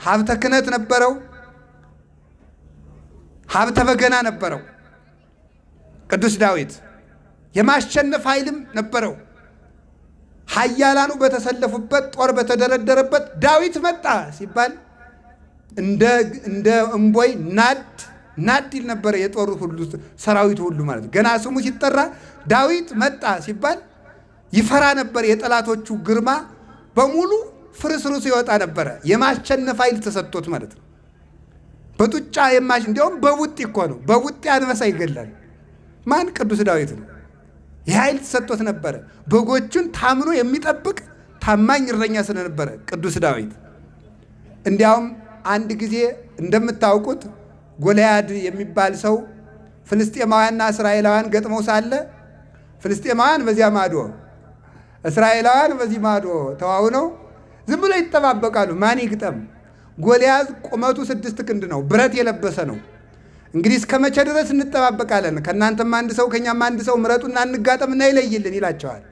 ሀብተ ክህነት ነበረው፣ ሀብተ በገና ነበረው። ቅዱስ ዳዊት የማሸነፍ ኃይልም ነበረው። ኃያላኑ በተሰለፉበት ጦር በተደረደረበት ዳዊት መጣ ሲባል እንደ እምቦይ ናድ ይል ነበረ። የጦሩ ሁሉ ሰራዊቱ ሁሉ ማለት ገና ስሙ ሲጠራ ዳዊት መጣ ሲባል ይፈራ ነበር። የጠላቶቹ ግርማ በሙሉ ፍርስርሱ ይወጣ ነበረ። የማሸነፍ ኃይል ተሰጥቶት ማለት ነው። በጡጫ እንዲያውም በቡጢ እኮ ነው። በቡጢ አንበሳ ይገላል። ማን? ቅዱስ ዳዊት ነው። ይህ ኃይል ተሰጥቶት ነበረ። በጎቹን ታምኖ የሚጠብቅ ታማኝ እረኛ ስለነበረ ቅዱስ ዳዊት እንዲያውም አንድ ጊዜ እንደምታውቁት ጎልያድ የሚባል ሰው ፍልስጤማውያንና እስራኤላውያን ገጥመው ሳለ ፍልስጤማውያን በዚያ ማዶ እስራኤላውያን በዚህ ማዶ ተዋውነው ዝም ብለው ይጠባበቃሉ። ማን ይግጠም? ጎልያድ ቁመቱ 6 ክንድ ነው፣ ብረት የለበሰ ነው። እንግዲህ እስከ መቼ ድረስ እንጠባበቃለን? ከእናንተም አንድ ሰው ከኛም አንድ ሰው ምረጡና እንጋጠምና ይለይልን ይላቸዋል።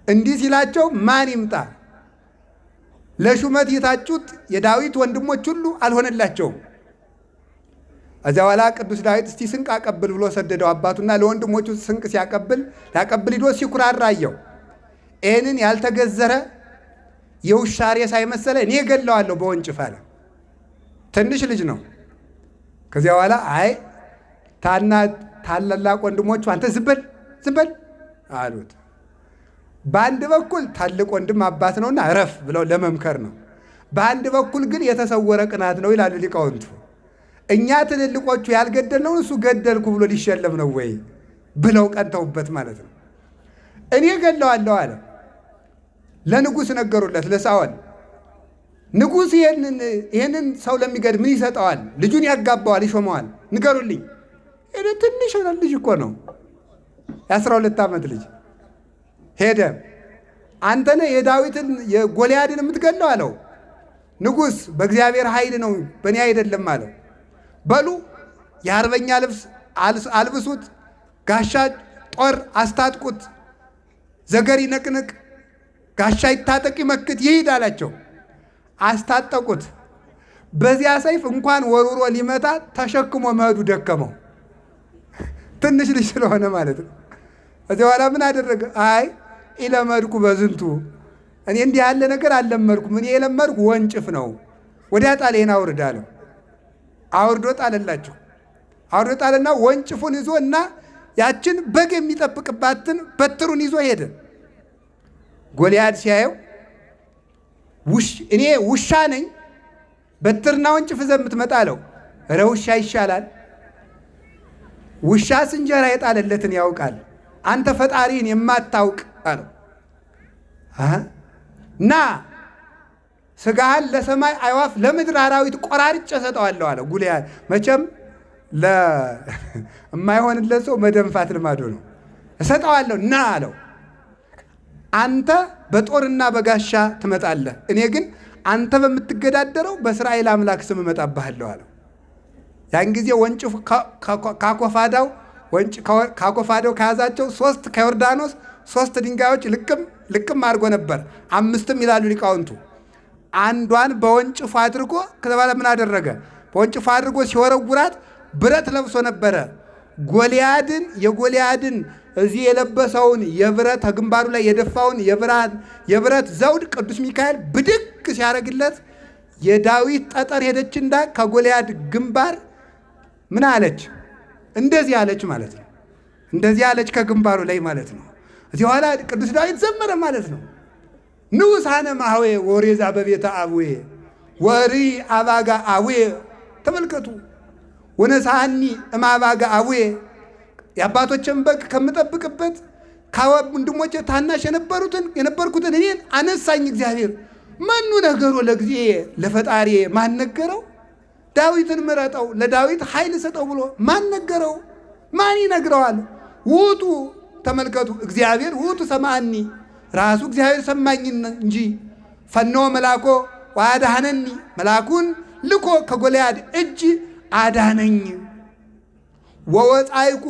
እንዲህ ሲላቸው ማን ይምጣ? ለሹመት የታጩት የዳዊት ወንድሞች ሁሉ አልሆነላቸውም። እዚያ በኋላ ቅዱስ ዳዊት እስቲ ስንቅ አቀብል ብሎ ሰደደው። አባቱና ለወንድሞቹ ስንቅ ሲያቀብል ሊዶ ሲኩራራ አየው። ይህንን ያልተገዘረ የውሻ ሬሳ የመሰለ እኔ ገለዋለሁ በወንጭፍ አለ። ትንሽ ልጅ ነው። ከዚያ በኋላ አይ ታላላቅ ወንድሞቹ አንተ ዝም በል አሉት። በአንድ በኩል ታላቅ ወንድም አባት ነውና እረፍ ብለው ለመምከር ነው። በአንድ በኩል ግን የተሰወረ ቅናት ነው ይላሉ ሊቃውንቱ። እኛ ትልልቆቹ ያልገደልነውን እሱ ገደልኩ ብሎ ሊሸለም ነው ወይ ብለው ቀንተውበት ማለት ነው። እኔ ገለዋለሁ አለ። ለንጉሥ ነገሩለት፣ ለሳኦል። ንጉሥ ይህንን ሰው ለሚገድል ምን ይሰጠዋል? ልጁን ያጋባዋል፣ ይሾመዋል። ንገሩልኝ። ትንሽ ልጅ እኮ ነው፣ የ12 ዓመት ልጅ። ሄደ። አንተነ የዳዊትን የጎልያድን የምትገለው አለው። ንጉሥ በእግዚአብሔር ኃይል ነው በእኔ አይደለም አለው። በሉ የአርበኛ ልብስ አልብሱት፣ ጋሻ ጦር አስታጥቁት፣ ዘገር ይነቅንቅ፣ ጋሻ ይታጠቅ፣ ይመክት፣ ይሂድ አላቸው። አስታጠቁት። በዚያ ሰይፍ እንኳን ወርውሮ ሊመታ ተሸክሞ መሄዱ ደከመው። ትንሽ ልጅ ስለሆነ ማለት ነው። ከዚያ በኋላ ምን አደረገ? አይ ኢለመድኩ በዝንቱ፣ እኔ እንዲህ ያለ ነገር አልለመድኩም። እኔ የለመድኩ ወንጭፍ ነው። ወዲያ ጣሌን አውርድ አለው። አውርዶ ጣለላቸው። አውርዶ ጣለና ወንጭፉን ይዞ እና ያችን በግ የሚጠብቅባትን በትሩን ይዞ ሄደ። ጎልያድ ሲያየው እኔ ውሻ ነኝ በትርና ወንጭፍ ይዘህ የምትመጣ አለው። ኧረ ውሻ ይሻላል። ውሻስ እንጀራ የጣለለትን ያውቃል፣ አንተ ፈጣሪን የማታውቅ አለው። ና ስጋህን ለሰማይ አዕዋፍ ለምድር አራዊት ቆራርጬ እሰጠዋለሁ አለ። ጎልያድ መቼም የማይሆንለት ሰው መደንፋት ልማዱ ነው። እሰጠዋለሁ ና አለው። አንተ በጦርና በጋሻ ትመጣለህ፣ እኔ ግን አንተ በምትገዳደረው በእስራኤል አምላክ ስም እመጣብሃለሁ አለው። ያን ጊዜ ወንጭፉ ካኮፋዳው ከያዛቸው 3 ከዮርዳኖስ 3 ድንጋዮች ልቅም አድርጎ ነበር። 5 ይላሉ ሊቃውንቱ። አንዷን በወንጭፉ አድርጎ ከተባለ ምን አደረገ? በወንጭፉ አድርጎ ሲወረውራት ብረት ለብሶ ነበረ። የጎልያድን እዚህ የለበሰውን የብረት ግንባሩ ላይ የደፋውን የብረት ዘውድ ቅዱስ ሚካኤል ብድግ ሲያደርግለት የዳዊት ጠጠር ሄደችና ከጎልያድ ግንባር ምን አለች? እንደዚህ አለች ማለት ነው። እንደዚህ አለች ከግንባሩ ላይ ማለት ነው። እዚህ በኋላ ቅዱስ ዳዊት ዘመረ ማለት ነው። ንዑሳነ ማህዌ ወሬዛ በቤተ አብዌ ወሪ አባጋ አብዌ። ተመልከቱ። ወነሳኒ እማባጋ አብዌ፣ የአባቶችን በግ ከምጠብቅበት ከወንድሞቼ ታናሽ የነበርኩትን እኔን አነሳኝ እግዚአብሔር። መኑ ነገሮ ለጊዜ ለፈጣሪ ማን ነገረው? ዳዊትን ምረጠው ለዳዊት ኃይል ሰጠው ብሎ ማን ነገረው? ማን ይነግረዋል? ውጡ። ተመልከቱ። እግዚአብሔር ውጡ ሰማኒ፣ ራሱ እግዚአብሔር ሰማኝ እንጂ። ፈኖ መላኮ ዋዳህነኒ፣ መላኩን ልኮ ከጎልያድ እጅ አዳነኝ። ወወፃይኩ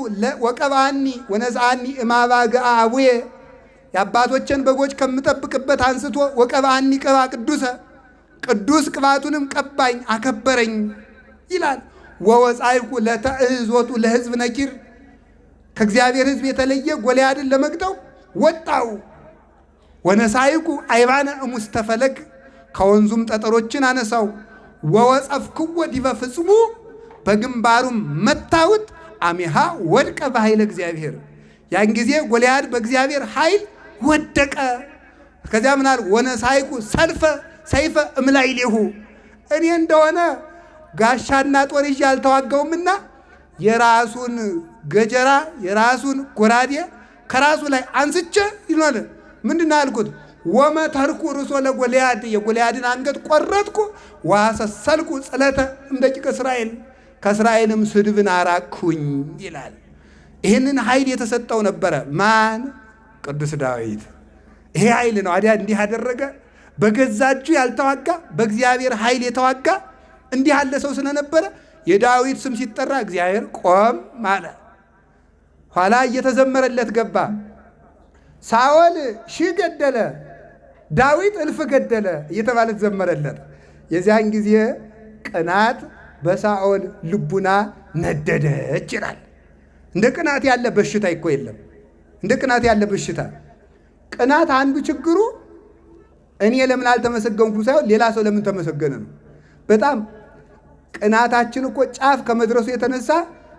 ወቀባኒ ወነፃኒ እማባጋ አቡዬ፣ የአባቶችን በጎች ከምጠብቅበት አንስቶ ወቀባኒ ቅባ ቅዱሰ፣ ቅዱስ ቅባቱንም ቀባኝ አከበረኝ ይላል። ወወፃይኩ ለተእህዞቱ ለሕዝብ ነኪር፣ ከእግዚአብሔር ሕዝብ የተለየ ጎልያድን ለመግጠው ወጣው። ወነሳይኩ አይባነ እሙስተ ፈለግ፣ ከወንዙም ጠጠሮችን አነሳው። ወወጸፍክዎ ዲበ ፍጽሙ፣ በግንባሩም መታውት። አሜሃ ወድቀ በኃይለ እግዚአብሔር፣ ያን ጊዜ ጎልያድ በእግዚአብሔር ኃይል ወደቀ። ከዚያ ምናል ወነሳይኩ ሰይፈ እምላይሌሁ፣ እኔ እንደሆነ ጋሻና ጦር ይዤ አልተዋጋውምና የራሱን ገጀራ የራሱን ጎራዴ ከራሱ ላይ አንስቼ ይኖል ምንድን ነው ያልኩት? ወመተርኩ ርእሶ ለጎልያድ የጎልያድን አንገት ቆረጥኩ ወአሰሰልኩ ጽለተ እምደቂቀ እስራኤል ከእስራኤልም ስድብን አራቅሁኝ ይላል። ይህንን ኃይል የተሰጠው ነበረ ማን? ቅዱስ ዳዊት። ይሄ ኃይል ነው አዲያ እንዲህ አደረገ። በገዛ እጁ ያልተዋጋ በእግዚአብሔር ኃይል የተዋጋ እንዲህ ያለ ሰው ስለነበረ የዳዊት ስም ሲጠራ እግዚአብሔር ቆም ማለት። ኋላ እየተዘመረለት ገባ። ሳኦል 1000 ገደለ፣ ዳዊት 1000 ገደለ እየተባለ ተዘመረለት። የዚያን ጊዜ ቅናት በሳኦል ልቡና ነደደች ይላል። እንደ ቅናት ያለ በሽታ እኮ የለም። እንደ ቅናት ያለ በሽታ ቅናት አንዱ ችግሩ እኔ ለምን አልተመሰገንኩም ሳይሆን ሌላ ሰው ለምን ተመሰገነ ነው። በጣም ቅናታችን እኮ ጫፍ ከመድረሱ የተነሳ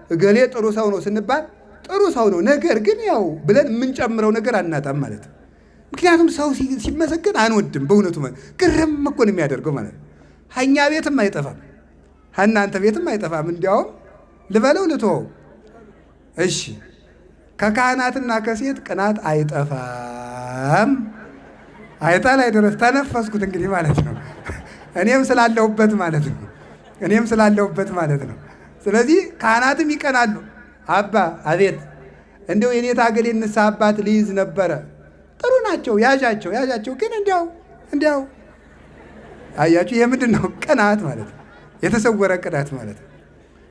እገሌ ጥሩ ሰው ነው ስንባል ጥሩ ሰው ነው፣ ነገር ግን ያው ብለን የምንጨምረው ነገር አናጣም ማለት ነው። ምክንያቱም ሰው ሲመሰገን አንወድም። በእውነቱ ማለት ግርም እኮ ነው የሚያደርገው ማለት ነው። እኛ ቤትም አይጠፋም፣ እናንተ ቤትም አይጠፋም። እንዲያውም ልበለው ልትወው እሺ፣ ከካህናትና ከሴት ቅናት አይጠፋም። አይታ ላይ ድረስ ተነፈስኩት እንግዲህ ማለት ነው። እኔም ስላለሁበት ማለት ነው። እኔም ስላለሁበት ማለት ነው። ስለዚህ ካህናትም ይቀናሉ። አባ አቤት እንደው የኔታ ገሌ ንስሐ አባት ልይዝ ነበረ፣ ጥሩ ናቸው፣ ያዣቸው ግን እንዲያው አያችሁ፣ የምንድን ነው ቅናት ማለት ነው። የተሰወረ ቅናት ማለት ነው።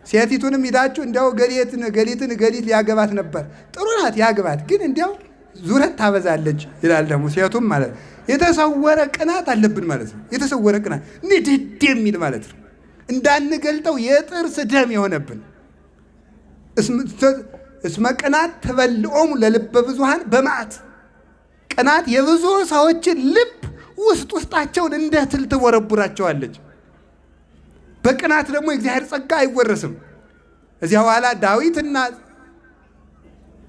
ሴቲቱንም ሂዳችሁ እንዲያው ገሊትን ሊያገባት ነበር፣ ጥሩ ናት ያግባት፣ ግን እንዲያው ዙረት ታበዛለች ይላል ደግሞ ሴቱም ማለት ነው። የተሰወረ ቅናት አለብን ማለት ነው። የተሰወረ ቅናት ንድድ የሚል ማለት ነው። እንዳንገልጠው የጥርስ ደም የሆነብን እስመ ቅናት ተበልዖሙ ለልበ ብዙኃን በመዓት ቅናት የብዙ ሰዎችን ልብ ውስጣቸውን እንደ ትል ትወረቡራቸዋለች። በቅናት ደግሞ የእግዚአብሔር ጸጋ አይወረስም። እዚያ በኋላ ዳዊትና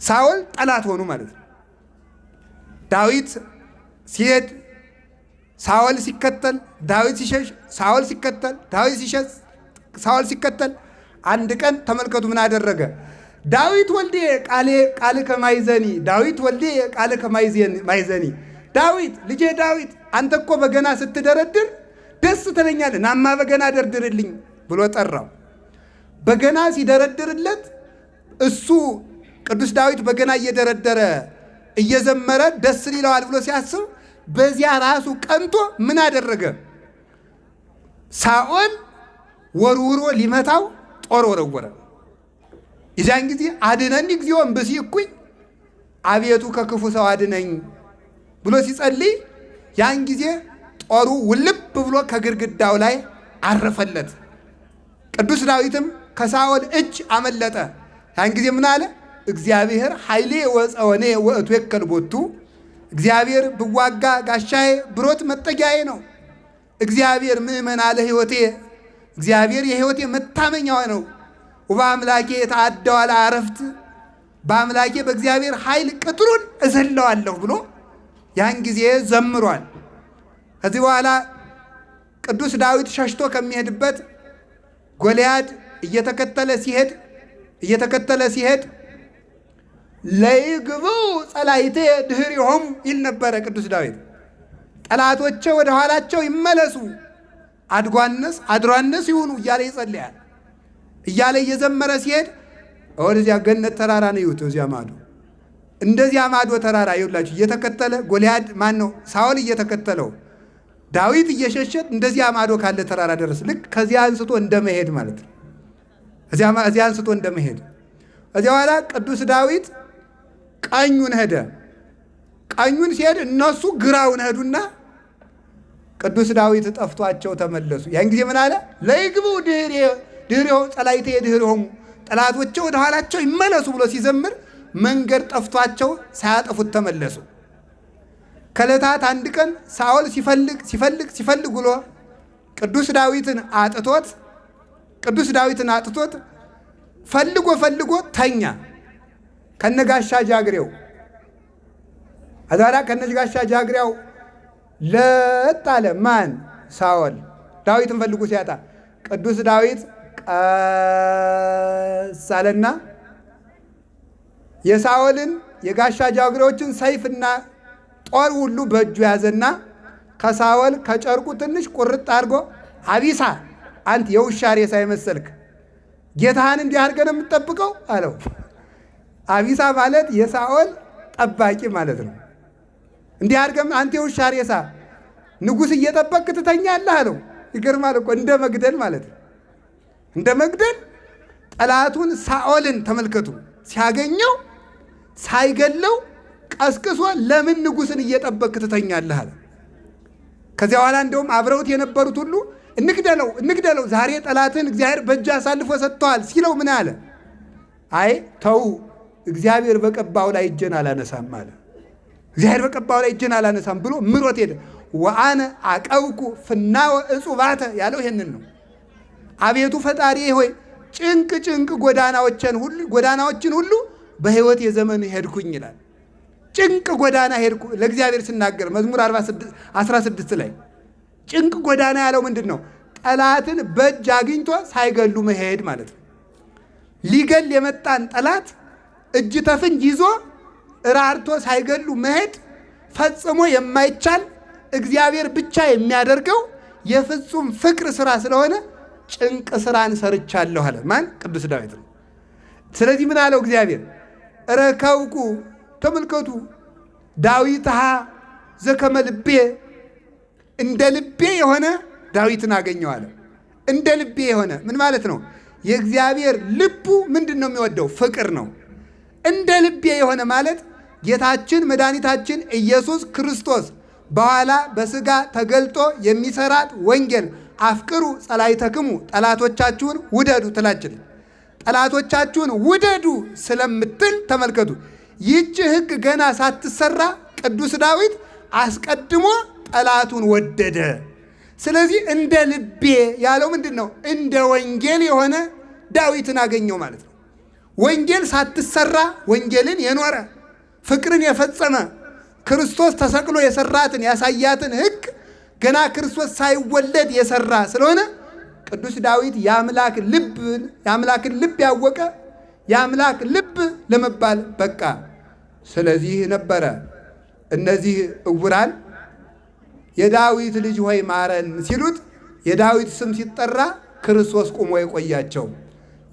ሳኦል ጠላት ሆኑ ማለት ነው። ዳዊት ሲሄድ ሳኦል ሲከተል፣ ዳዊት ሲሸሽ ሳኦል ሲከተል፣ ዳዊት ሲሸሽ ሳኦል ሲከተል፣ አንድ ቀን ተመልከቱ ምን አደረገ? ዳዊት ወልዴ ቃል ከማይዘኒ ዳዊት ወልዴ ቃል ከማይዘኒ ዳዊት ልጄ ዳዊት አንተ እኮ በገና ስትደረድር ደስ ትለኛለህ፣ ናማ በገና ደርድርልኝ ብሎ ጠራው። በገና ሲደረድርለት እሱ ቅዱስ ዳዊት በገና እየደረደረ እየዘመረ ደስ ሊለዋል ብሎ ሲያስብ በዚያ ራሱ ቀንቶ ምን አደረገ? ሳኦል ወርውሮ ሊመታው ጦር ወረወረ። የዚያን ጊዜ አድነኒ እግዚኦ እምብእሲኩኝ አቤቱ ከክፉ ሰው አድነኝ ብሎ ሲጸልይ ያን ጊዜ ጦሩ ውልብ ብሎ ከግድግዳው ላይ አረፈለት። ቅዱስ ዳዊትም ከሳኦል እጅ አመለጠ። ያን ጊዜ ምን አለ? እግዚአብሔር ኃይሌ ወፀወኔ ወእትወከል ቦቱ፣ እግዚአብሔር ብዋጋ ጋሻዬ ብሮት መጠጊያዬ ነው። እግዚአብሔር ምእመን አለ ሕይወቴ፣ እግዚአብሔር የሕይወቴ መታመኛዋ ነው። ወበአምላኬ የተአደው አለ አረፍት፣ በአምላኬ በእግዚአብሔር ኃይል ቅጥሩን እዘለዋለሁ ብሎ ያን ጊዜ ዘምሯል። ከዚህ በኋላ ቅዱስ ዳዊት ሸሽቶ ከሚሄድበት ጎልያድ እየተከተለ ሲሄድ ለይግብኡ ጸላይቴ ድኅሬሆሙ ይል ነበረ ቅዱስ ዳዊት። ጠላቶቼ ወደ ኋላቸው ይመለሱ፣ አድሯነስ ይሁኑ እያለ ይጸልያል። እያለ እየዘመረ ሲሄድ ወደዚያ ገነት ተራራ ነው ይሁት። እዚያ ማዶ እንደዚያ ማዶ ተራራ ይውላችሁ እየተከተለ ጎልያድ ማን ነው ሳኦል እየተከተለው ዳዊት እየሸሸት እንደዚያ ማዶ ካለ ተራራ ደረስ። ልክ ከዚያ አንስቶ እንደመሄድ ማለት ነው። እዚያ አንስቶ እንደመሄድ እዚያ በኋላ ቅዱስ ዳዊት ቀኙን ሄደ። ቀኙን ሲሄድ እነሱ ግራውን ሄዱና ቅዱስ ዳዊት ጠፍቷቸው ተመለሱ። ያን ጊዜ ምን አለ? ለይግብኡ ድኅሬሆሙ ጸላይቴ ድኅሬሆሙ፣ ጠላቶቼ ወደ ኋላቸው ይመለሱ ብሎ ሲዘምር መንገድ ጠፍቷቸው ሳያጠፉት ተመለሱ። ከዕለታት አንድ ቀን ሳኦል ሲፈልግ ብሎ ቅዱስ ዳዊትን አጥቶት ፈልጎ ተኛ ከነጋሻ ጃግሬው። አዛራ ከነጋሻ ጃግሬው ለጣለ ማን? ሳኦል ዳዊትን ፈልጎ ሲያጣ ቅዱስ ዳዊት ቀስ አለና የሳኦልን የጋሻ ጃግሬዎችን ሰይፍና ጦር ሁሉ በእጁ ያዘና ከሳኦል ከጨርቁ ትንሽ ቁርጥ አድርጎ አቢሳ አንተ የውሻ ሬሳ የመሰልክ ጌታህን እንዲህ አድርገህ ነው የምትጠብቀው አለው። አቢሳ ማለት የሳኦል ጠባቂ ማለት ነው። እንዲህ አድርገህ አንተ የውሻ ሬሳ ንጉሥ እየጠበቅክ ትተኛለህ አለው። ይገርማል እኮ እንደ መግደል ማለት ነው። እንደ መግደል ጠላቱን ሳኦልን ተመልከቱ። ሲያገኘው ሳይገለው ቀስቅሶ ለምን ንጉሥን እየጠበቅክ ትተኛለህ አለ። ከዚያ በኋላ እንደውም አብረውት የነበሩት ሁሉ እንግደለው ዛሬ ጠላትን እግዚአብሔር በእጅ አሳልፎ ሰጥተዋል ሲለው ምን አለ? አይ ተው እግዚአብሔር በቀባው ላይ እጄን አላነሳም አለ። እግዚአብሔር በቀባው ላይ እጄን አላነሳም ብሎ ምሮት ሄደ። ወአነ አቀብኩ ፍናወ እጹባተ ያለው ይሄንን ነው። አቤቱ ፈጣሪ ሆይ ጭንቅ ጎዳናዎችን ሁሉ በሕይወት የዘመን ሄድኩኝ ይላል። ጭንቅ ጎዳና ሄድኩ ለእግዚአብሔር ሲናገር መዝሙር 16 ላይ ጭንቅ ጎዳና ያለው ምንድን ነው? ጠላትን በእጅ አግኝቶ ሳይገሉ መሄድ ማለት ነው። ሊገል የመጣን ጠላት እጅ ተፍንጅ ይዞ ራርቶ ሳይገሉ መሄድ ፈጽሞ የማይቻል እግዚአብሔር ብቻ የሚያደርገው የፍጹም ፍቅር ስራ ስለሆነ ጭንቅ ስራን ሰርቻለሁ አለ። ማን? ቅዱስ ዳዊት ነው። ስለዚህ ምን አለው እግዚአብሔር? ረከብኩ ተመልከቱ ዳዊትሃ ዘከመ ልቤ እንደ ልቤ የሆነ ዳዊትን አገኘው አለ። እንደ ልቤ የሆነ ምን ማለት ነው? የእግዚአብሔር ልቡ ምንድን ነው የሚወደው? ፍቅር ነው። እንደ ልቤ የሆነ ማለት ጌታችን መድኃኒታችን ኢየሱስ ክርስቶስ በኋላ በሥጋ ተገልጦ የሚሰራት ወንጌል አፍቅሩ ጸላይተክሙ ጠላቶቻችሁን ውደዱ ትላችን። ጠላቶቻችሁን ውደዱ ስለምትል ተመልከቱ። ይህች ሕግ ገና ሳትሰራ ቅዱስ ዳዊት አስቀድሞ ጠላቱን ወደደ። ስለዚህ እንደ ልቤ ያለው ምንድን ነው? እንደ ወንጌል የሆነ ዳዊትን አገኘው ማለት ነው። ወንጌል ሳትሰራ ወንጌልን የኖረ ፍቅርን የፈጸመ ክርስቶስ ተሰቅሎ የሰራትን ያሳያትን ሕግ ገና ክርስቶስ ሳይወለድ የሰራ ስለሆነ ቅዱስ ዳዊት የአምላክን ልብ ያወቀ የአምላክ ልብ ለመባል በቃ። ስለዚህ ነበረ እነዚህ እውራን የዳዊት ልጅ ሆይ ማረን ሲሉት የዳዊት ስም ሲጠራ ክርስቶስ ቁሞ የቆያቸው።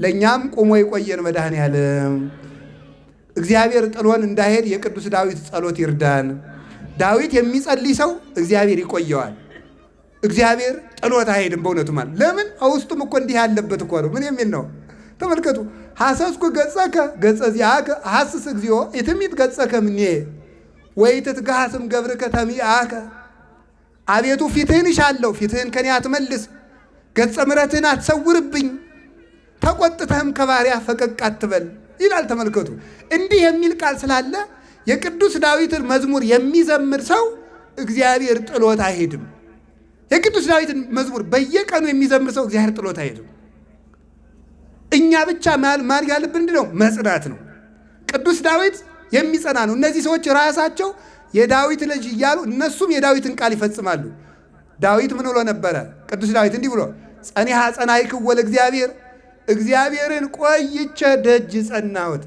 ለእኛም ቁሞ የቆየን መድኃኔዓለም እግዚአብሔር ጥሎን እንዳይሄድ የቅዱስ ዳዊት ጸሎት ይርዳን። ዳዊት የሚጸልይ ሰው እግዚአብሔር ይቆየዋል። እግዚአብሔር ጥሎት አይሄድም። በእውነቱ ማለት ለምን? ውስጡም እኮ እንዲህ ያለበት እኮ ነው። ምን የሚል ነው? ተመልከቱ። ሐሰስኩ ገጸከ ገጸ ዚአከ ሐስስ እግዚኦ ኢትሚት ገጸከ ምኔ ወኢትትገሃስም ገብርከ ተሚአከ። አቤቱ ፊትህን እሻለሁ፣ ፊትህን ከኔ አትመልስ፣ ገጸ ምሕረትህን አትሰውርብኝ፣ ተቆጥተህም ከባሪያ ፈቀቅ አትበል ይላል። ተመልከቱ። እንዲህ የሚል ቃል ስላለ የቅዱስ ዳዊትን መዝሙር የሚዘምር ሰው እግዚአብሔር ጥሎት አይሄድም። የቅዱስ ዳዊትን መዝሙር በየቀኑ የሚዘምር ሰው እግዚአብሔር ጥሎት አይሄድም። እኛ ብቻ ማድረግ ያለብን ምንድን ነው? መጽናት ነው። ቅዱስ ዳዊት የሚጸና ነው። እነዚህ ሰዎች ራሳቸው የዳዊት ልጅ እያሉ እነሱም የዳዊትን ቃል ይፈጽማሉ። ዳዊት ምን ብሎ ነበረ? ቅዱስ ዳዊት እንዲህ ብሎ ጸኒሐ ጸናዕክዎ ለእግዚአብሔር፣ እግዚአብሔርን ቆይቼ ደጅ ጸናሁት።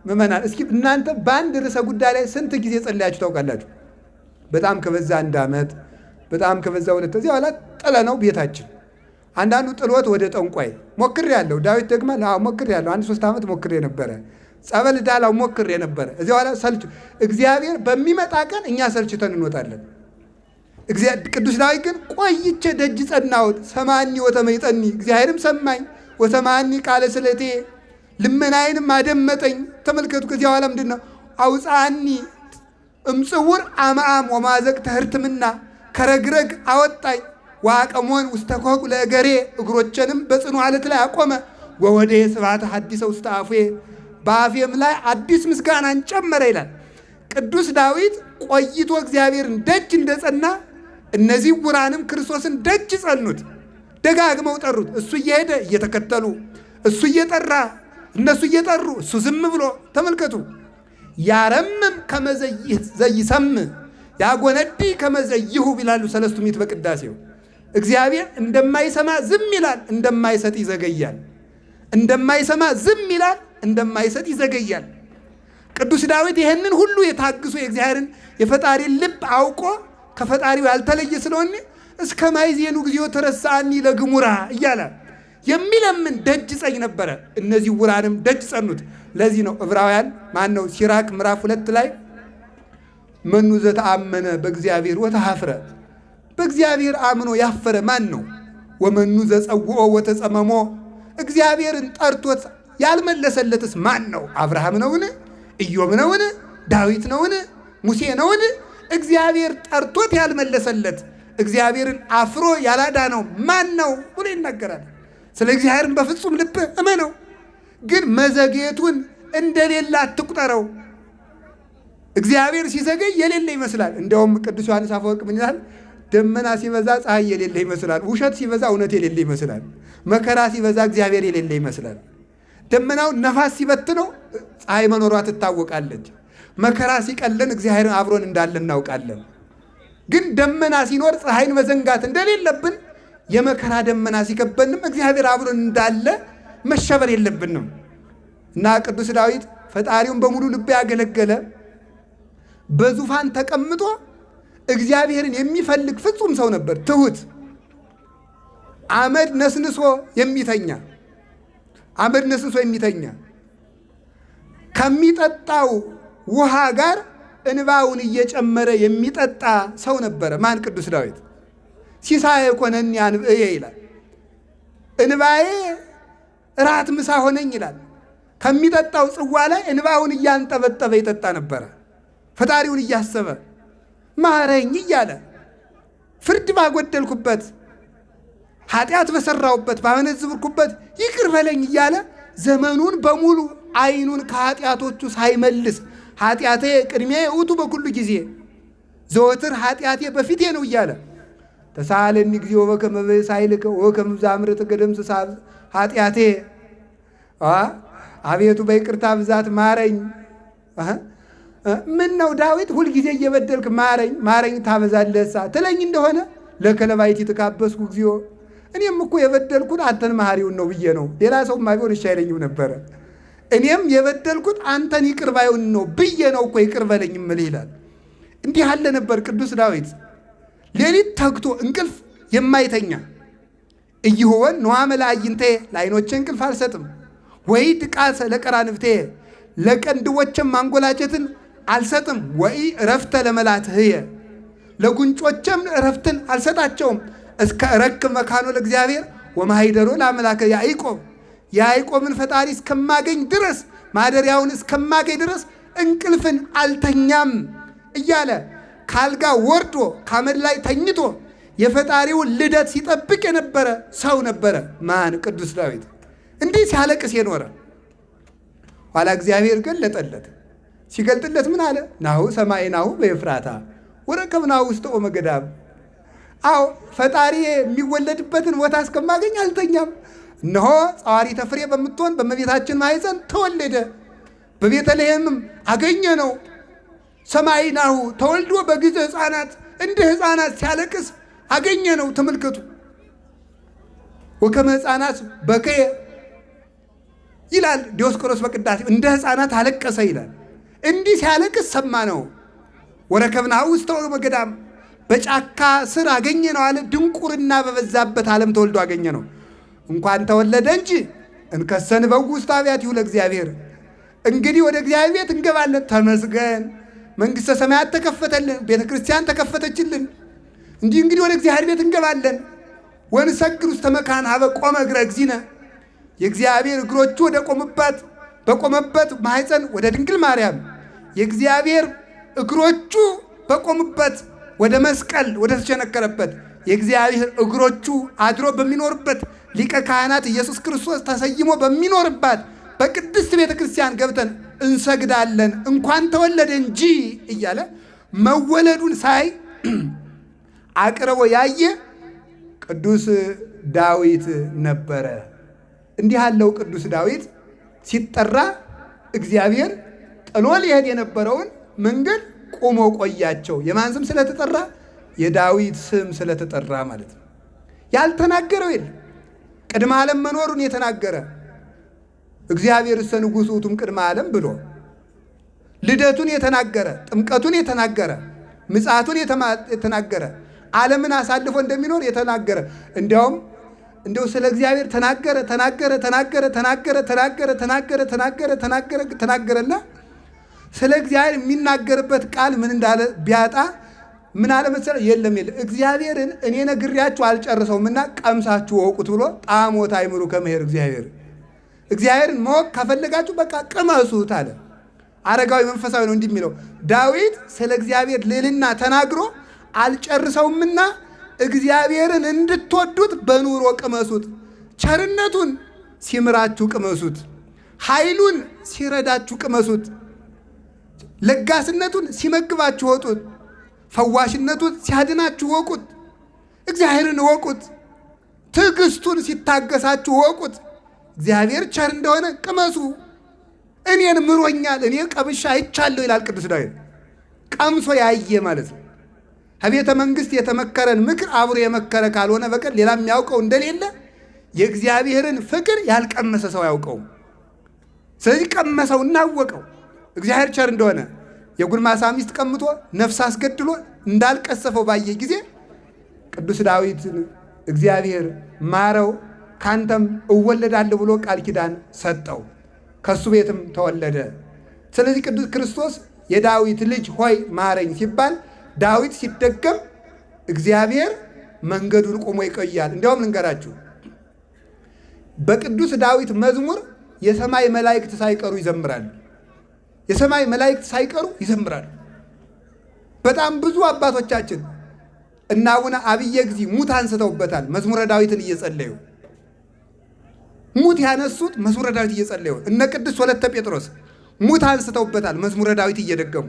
ምእመናን እስኪ እናንተ በአንድ ርዕሰ ጉዳይ ላይ ስንት ጊዜ ጸልያችሁ ታውቃላችሁ? በጣም ከበዛ 1 ዓመት፣ በጣም ከበዛ 2። እዚህ በኋላ ጥለነው ቤታችን። አንዳንዱ ጥሎት ወደ ጠንቋይ ሞክሬያለሁ። ዳዊት ደግሞ ሞክሬያለሁ። 1-3 ዓመት ሞክሬ ነበረ። ጸበል ዳላው ሞክሬ ነበረ። እዚህ በኋላ ሰልች እግዚአብሔር በሚመጣ ቀን እኛ ሰልችተን እንወጣለን። ቅዱስ ዳዊት ግን ቆይቼ ደጅ ጸናሁት፣ ሰማኒ ወተመይጠኒ፣ እግዚአብሔርም ሰማኝ፣ ወሰማኒ ቃለ ስለቴ፣ ልመናዬንም አደመጠኝ። ተመልከቱ። ከዚያ በኋላ ምንድን ነው? አውፃኒ እምጽውር አማአም ወማዘቅተ ህርትምና፣ ከረግረግ አወጣኝ፣ ወአቀሞን ውስተ ኮኩ ለእገሬ፣ እግሮቼንም በጽኑ ዓለት ላይ አቆመ፣ ወወዴ ስብሐተ ሐዲሰ ውስተ አፉዬ፣ በአፌም ላይ አዲስ ምስጋናን ጨመረ ይላል። ቅዱስ ዳዊት ቆይቶ እግዚአብሔርን ደጅ እንደጸና እነዚህ ዕውራንም ክርስቶስን ደጅ ጸኑት፣ ደጋግመው ጠሩት። እሱ እየሄደ እየተከተሉ፣ እሱ እየጠራ እነሱ እየጠሩ፣ እሱ ዝም ብሎ። ተመልከቱ። ያረምም ከመዘይሰም ያጎነዲ ከመዘይሁ ይላሉ ሰለስቱ ምዕት በቅዳሴው። እግዚአብሔር እንደማይሰማ ዝም ይላል፣ እንደማይሰጥ ይዘገያል። እንደማይሰማ ዝም ይላል፣ እንደማይሰጥ ይዘገያል። ቅዱስ ዳዊት ይሄንን ሁሉ የታግሶ የእግዚአብሔርን የፈጣሪን ልብ አውቆ ከፈጣሪው ያልተለየ ስለሆነ እስከ ማይዜኑ ጊዜው ተረሳኒ ለግሙራ እያለ የሚለምን ደጅ ጸኝ ነበረ። እነዚህ ዕውራንም ደጅ ጸኑት። ለዚህ ነው ዕብራውያን ማነው ሲራክ ምዕራፍ 2 ላይ መኑ ዘተአመነ በእግዚአብሔር ወተሐፍረ፣ በእግዚአብሔር አምኖ ያፈረ ማን ነው? ወመኑ ዘጸውኦ ወተጸመሞ፣ እግዚአብሔርን ጠርቶት ያልመለሰለትስ ማን ነው? አብርሃም ነውን? ኢዮብ ነውን? ዳዊት ነውን? ሙሴ ነውን? እግዚአብሔር ጠርቶት ያልመለሰለት እግዚአብሔርን አፍሮ ያላዳነው ማን ነው ብሎ ይናገራል። ስለ እግዚአብሔርን በፍጹም ልብ እመነው፣ ግን መዘግየቱን እንደሌለ አትቁጠረው። እግዚአብሔር ሲዘገይ የሌለ ይመስላል። እንዲያውም ቅዱስ ዮሐንስ አፈወርቅ ምን ይላል? ደመና ሲበዛ ፀሐይ የሌለ ይመስላል፣ ውሸት ሲበዛ እውነት የሌለ ይመስላል፣ መከራ ሲበዛ እግዚአብሔር የሌለ ይመስላል። ደመናውን ነፋስ ሲበትነው ፀሐይ መኖሯ ትታወቃለች። መከራ ሲቀለን እግዚአብሔርን አብሮን እንዳለ እናውቃለን። ግን ደመና ሲኖር ፀሐይን መዘንጋት እንደሌለብን የመከራ ደመና ሲከበንም እግዚአብሔር አብሮን እንዳለ መሸበር የለብንም። እና ቅዱስ ዳዊት ፈጣሪውን በሙሉ ልብ ያገለገለ በዙፋን ተቀምጦ እግዚአብሔርን የሚፈልግ ፍጹም ሰው ነበር። ትሁት፣ አመድ ነስንሶ የሚተኛ ከሚጠጣው ውሃ ጋር እንባውን እየጨመረ የሚጠጣ ሰው ነበረ። ማን? ቅዱስ ዳዊት። ሲሳየ ኮነኒ አንብዕየ ይላል። እንባዬ ራት ምሳ ሆነኝ ይላል። ከሚጠጣው ጽዋ ላይ እንባውን እያንጠበጠበ ይጠጣ ነበረ። ፈጣሪውን እያሰበ ማረኝ እያለ ፍርድ ባጎደልኩበት፣ ኃጢአት በሰራሁበት፣ ባመነዘርኩበት ይቅር በለኝ እያለ ዘመኑን በሙሉ ዓይኑን ከኃጢአቶቹ ሳይመልስ ኃጢአቴ ቅድሜ ውእቱ በኩሉ ጊዜ ዘወትር ኃጢአቴ በፊቴ ነው እያለ ተሳለኒ ጊዜ ወበከመ በሳይልከ ወበከመ ብዛምርት ገደምስስ ኃጢአቴ፣ አቤቱ በይቅርታ ብዛት ማረኝ። ምን ነው ዳዊት ሁልጊዜ እየበደልክ ማረኝ ታበዛለህሳ ትለኝ እንደሆነ ለከለባይቲ ተካበስኩ እግዚኦ፣ እኔም እኮ የበደልኩት አንተን መሐሪውን ነው ብዬ ነው። ሌላ ሰው ቢሆን እሺ አይለኝም ነበረ። እኔም የበደልኩት አንተን ይቅር ባዩን ነው ብዬ ነው እኮ ይቅር በለኝ እምልህ ይላል። እንዲህ አለ ነበር ቅዱስ ዳዊት። ሌሊት ተግቶ እንቅልፍ የማይተኛ እይሆን ነዋመ ለአዕይንቴ፣ ለዓይኖቼ እንቅልፍ አልሰጥም፣ ወይ ድቃሰ ለቀራንብቴ፣ ለቀንድቦቼም ማንጎላጀትን አልሰጥም፣ ወይ እረፍተ ለመላትህየ፣ ለጉንጮቼም እረፍትን አልሰጣቸውም፣ እስከ እረክብ መካኖ ለእግዚአብሔር ወማኅደሮ ለአምላከ ያዕቆብ፣ የያዕቆብን ፈጣሪ እስከማገኝ ድረስ ማደሪያውን እስከማገኝ ድረስ እንቅልፍን አልተኛም እያለ ካልጋ ወርዶ ካመድ ላይ ተኝቶ የፈጣሪውን ልደት ሲጠብቅ የነበረ ሰው ነበረ። ማን? ቅዱስ ዳዊት። እንዲህ ሲያለቅስ የኖረ ኋላ እግዚአብሔር ገለጠለት። ሲገልጥለት ምን አለ? ናሁ ሰማይናሁ በኤፍራታ ወረከብናሁ ውስተ ኦመ ገዳም። አዎ ፈጣሪ የሚወለድበትን ቦታ እስከማገኝ አልተኛም። እነሆ ጸዋሪተ ፍሬ በምትሆን በእመቤታችን ማኅፀን ተወለደ፣ በቤተልሔምም አገኘ ነው። ሰማይናሁ ተወልዶ በጊዜ ሕፃናት እንደ ሕፃናት ሲያለቅስ አገኘ ነው። ተመልከቱ። ወከመ ሕፃናት በከየ ይላል ዲዮስቆሮስ በቅዳሴ፣ እንደ ሕፃናት አለቀሰ ይላል። እንዲህ ሲያለቅስ ሰማ ነው። ወረከብናሁ ውስተ ኦመ ገዳም፣ በጫካ ስር አገኘ ነው አለ። ድንቁርና በበዛበት ዓለም ተወልዶ አገኘ ነው። እንኳን ተወለደ እንጂ እንከሰን በው ውስጥ አብያት ይሁለ እግዚአብሔር። እንግዲህ ወደ እግዚአብሔር ቤት እንገባለን። ተመስገን፣ መንግሥተ ሰማያት ተከፈተልን፣ ቤተ ክርስቲያን ተከፈተችልን። እንግዲህ ወደ እግዚአብሔር ቤት እንገባለን። ወንሰግድ ውስተ መካን ሀበ ቆመ እግረ እግዚእነ፣ የእግዚአብሔር እግሮቹ ወደ ቆሙበት በቆመበት ማኅፀን ወደ ድንግል ማርያም፣ የእግዚአብሔር እግሮቹ በቆሙበት ወደ መስቀል ወደ ተቸነከረበት፣ የእግዚአብሔር እግሮቹ አድሮ በሚኖርበት ሊቀ ካህናት ኢየሱስ ክርስቶስ ተሰይሞ በሚኖርባት በቅድስት ቤተ ክርስቲያን ገብተን እንሰግዳለን። እንኳን ተወለደ እንጂ እያለ መወለዱን ሳይ አቅርቦ ያየ ቅዱስ ዳዊት ነበረ። እንዲህ ያለው ቅዱስ ዳዊት ሲጠራ እግዚአብሔር ጥሎ ሊሄድ የነበረውን መንገድ ቆሞ ቆያቸው። የማን ስም ስለተጠራ? የዳዊት ስም ስለተጠራ ማለት ነው። ያልተናገረው የለም። ቅድመ ዓለም መኖሩን የተናገረ እግዚአብሔር እሰ ንጉሥ ውእቱም ቅድመ ዓለም ብሎ ልደቱን የተናገረ፣ ጥምቀቱን የተናገረ፣ ምጽአቱን የተናገረ፣ ዓለምን አሳልፎ እንደሚኖር የተናገረ እንዲያውም እንደው ስለ እግዚአብሔር ተናገረና ስለ እግዚአብሔር የሚናገርበት ቃል ምን እንዳለ ቢያጣ ምን አለ መሰለ? የለም እግዚአብሔርን እኔ ነግሬያችሁ አልጨርሰውምና ቀምሳችሁ ወቁት ብሎ ጣዕሞት አይምሩ ከመሄድ እግዚአብሔርን ማወቅ ከፈለጋችሁ በቃ ቅመሱት አለ። አረጋዊ መንፈሳዊ ነው እንዲህ የሚለው። ዳዊት ስለ እግዚአብሔር ልዕልና ተናግሮ አልጨርሰውምና እግዚአብሔርን እንድትወዱት በኑሮ ቅመሱት። ቸርነቱን ሲምራችሁ ቅመሱት። ኃይሉን ሲረዳችሁ ቅመሱት። ለጋስነቱን ሲመግባችሁ ወጡት። ፈዋሽነቱን ሲያድናችሁ ወቁት። እግዚአብሔርን ወቁት። ትዕግስቱን ሲታገሳችሁ ወቁት። እግዚአብሔር ቸር እንደሆነ ቅመሱ። እኔን ምሮኛል፣ እኔ ቀምሻ አይቻለሁ ይላል ቅዱስ ዳዊት። ቀምሶ ያየ ማለት ነው። ከቤተ መንግሥት የተመከረን ምክር አብሮ የመከረ ካልሆነ በቀር ሌላ የሚያውቀው እንደሌለ የእግዚአብሔርን ፍቅር ያልቀመሰ ሰው አያውቀውም። ስለዚህ ቀመሰው፣ እናወቀው እግዚአብሔር ቸር እንደሆነ። የጉልማሳ ሚስት ቀምቶ ነፍስ አስገድሎ እንዳልቀሰፈው ባየ ጊዜ ቅዱስ ዳዊትን እግዚአብሔር ማረው፣ ካንተም እወለዳለሁ ብሎ ቃል ኪዳን ሰጠው። ከሱ ቤትም ተወለደ። ስለዚህ ቅዱስ ክርስቶስ የዳዊት ልጅ ሆይ ማረኝ ሲባል ዳዊት ሲደገም እግዚአብሔር መንገዱን ቆሞ ይቆያል። እንዲያውም ልንገራችሁ፣ በቅዱስ ዳዊት መዝሙር የሰማይ መላእክት ሳይቀሩ ይዘምራሉ። የሰማይ መላእክት ሳይቀሩ ይዘምራሉ። በጣም ብዙ አባቶቻችን እና አቡነ አብየ እግዚእ ሙት አንስተውበታል። መዝሙረ ዳዊትን እየጸለዩ ሙት ያነሱት መዝሙረ ዳዊት እየጸለዩ። እነ ቅዱስ ወለተ ጴጥሮስ ሙት አንስተውበታል መዝሙረ ዳዊት እየደገሙ።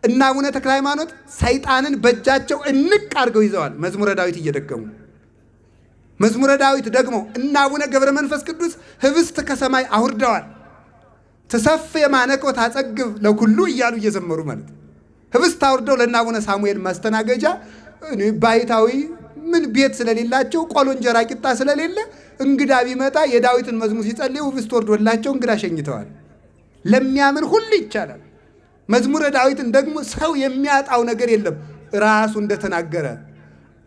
እና አቡነ ተክለ ሃይማኖት ሰይጣንን በእጃቸው እንቅ አድርገው ይዘዋል መዝሙረ ዳዊት እየደገሙ። መዝሙረ ዳዊት ደግሞ እና አቡነ ገብረ መንፈስ ቅዱስ ህብስት ከሰማይ አውርደዋል። ትሰፍ የማነቆ ታጸግብ ለኩሉ እያሉ እየዘመሩ ማለት ህብስት አውርደው ለእነ አቡነ ሳሙኤል ማስተናገጃ ባይታዊ ምን ቤት ስለሌላቸው ቆሎ እንጀራ ቂጣ ስለሌለ እንግዳ ቢመጣ የዳዊትን መዝሙር ሲጸልዩ ህብስት ወርዶላቸው እንግዳ ሸኝተዋል። ለሚያምን ሁሉ ይቻላል። መዝሙረ ዳዊትን ደግሞ ሰው የሚያጣው ነገር የለም። ራሱ እንደተናገረ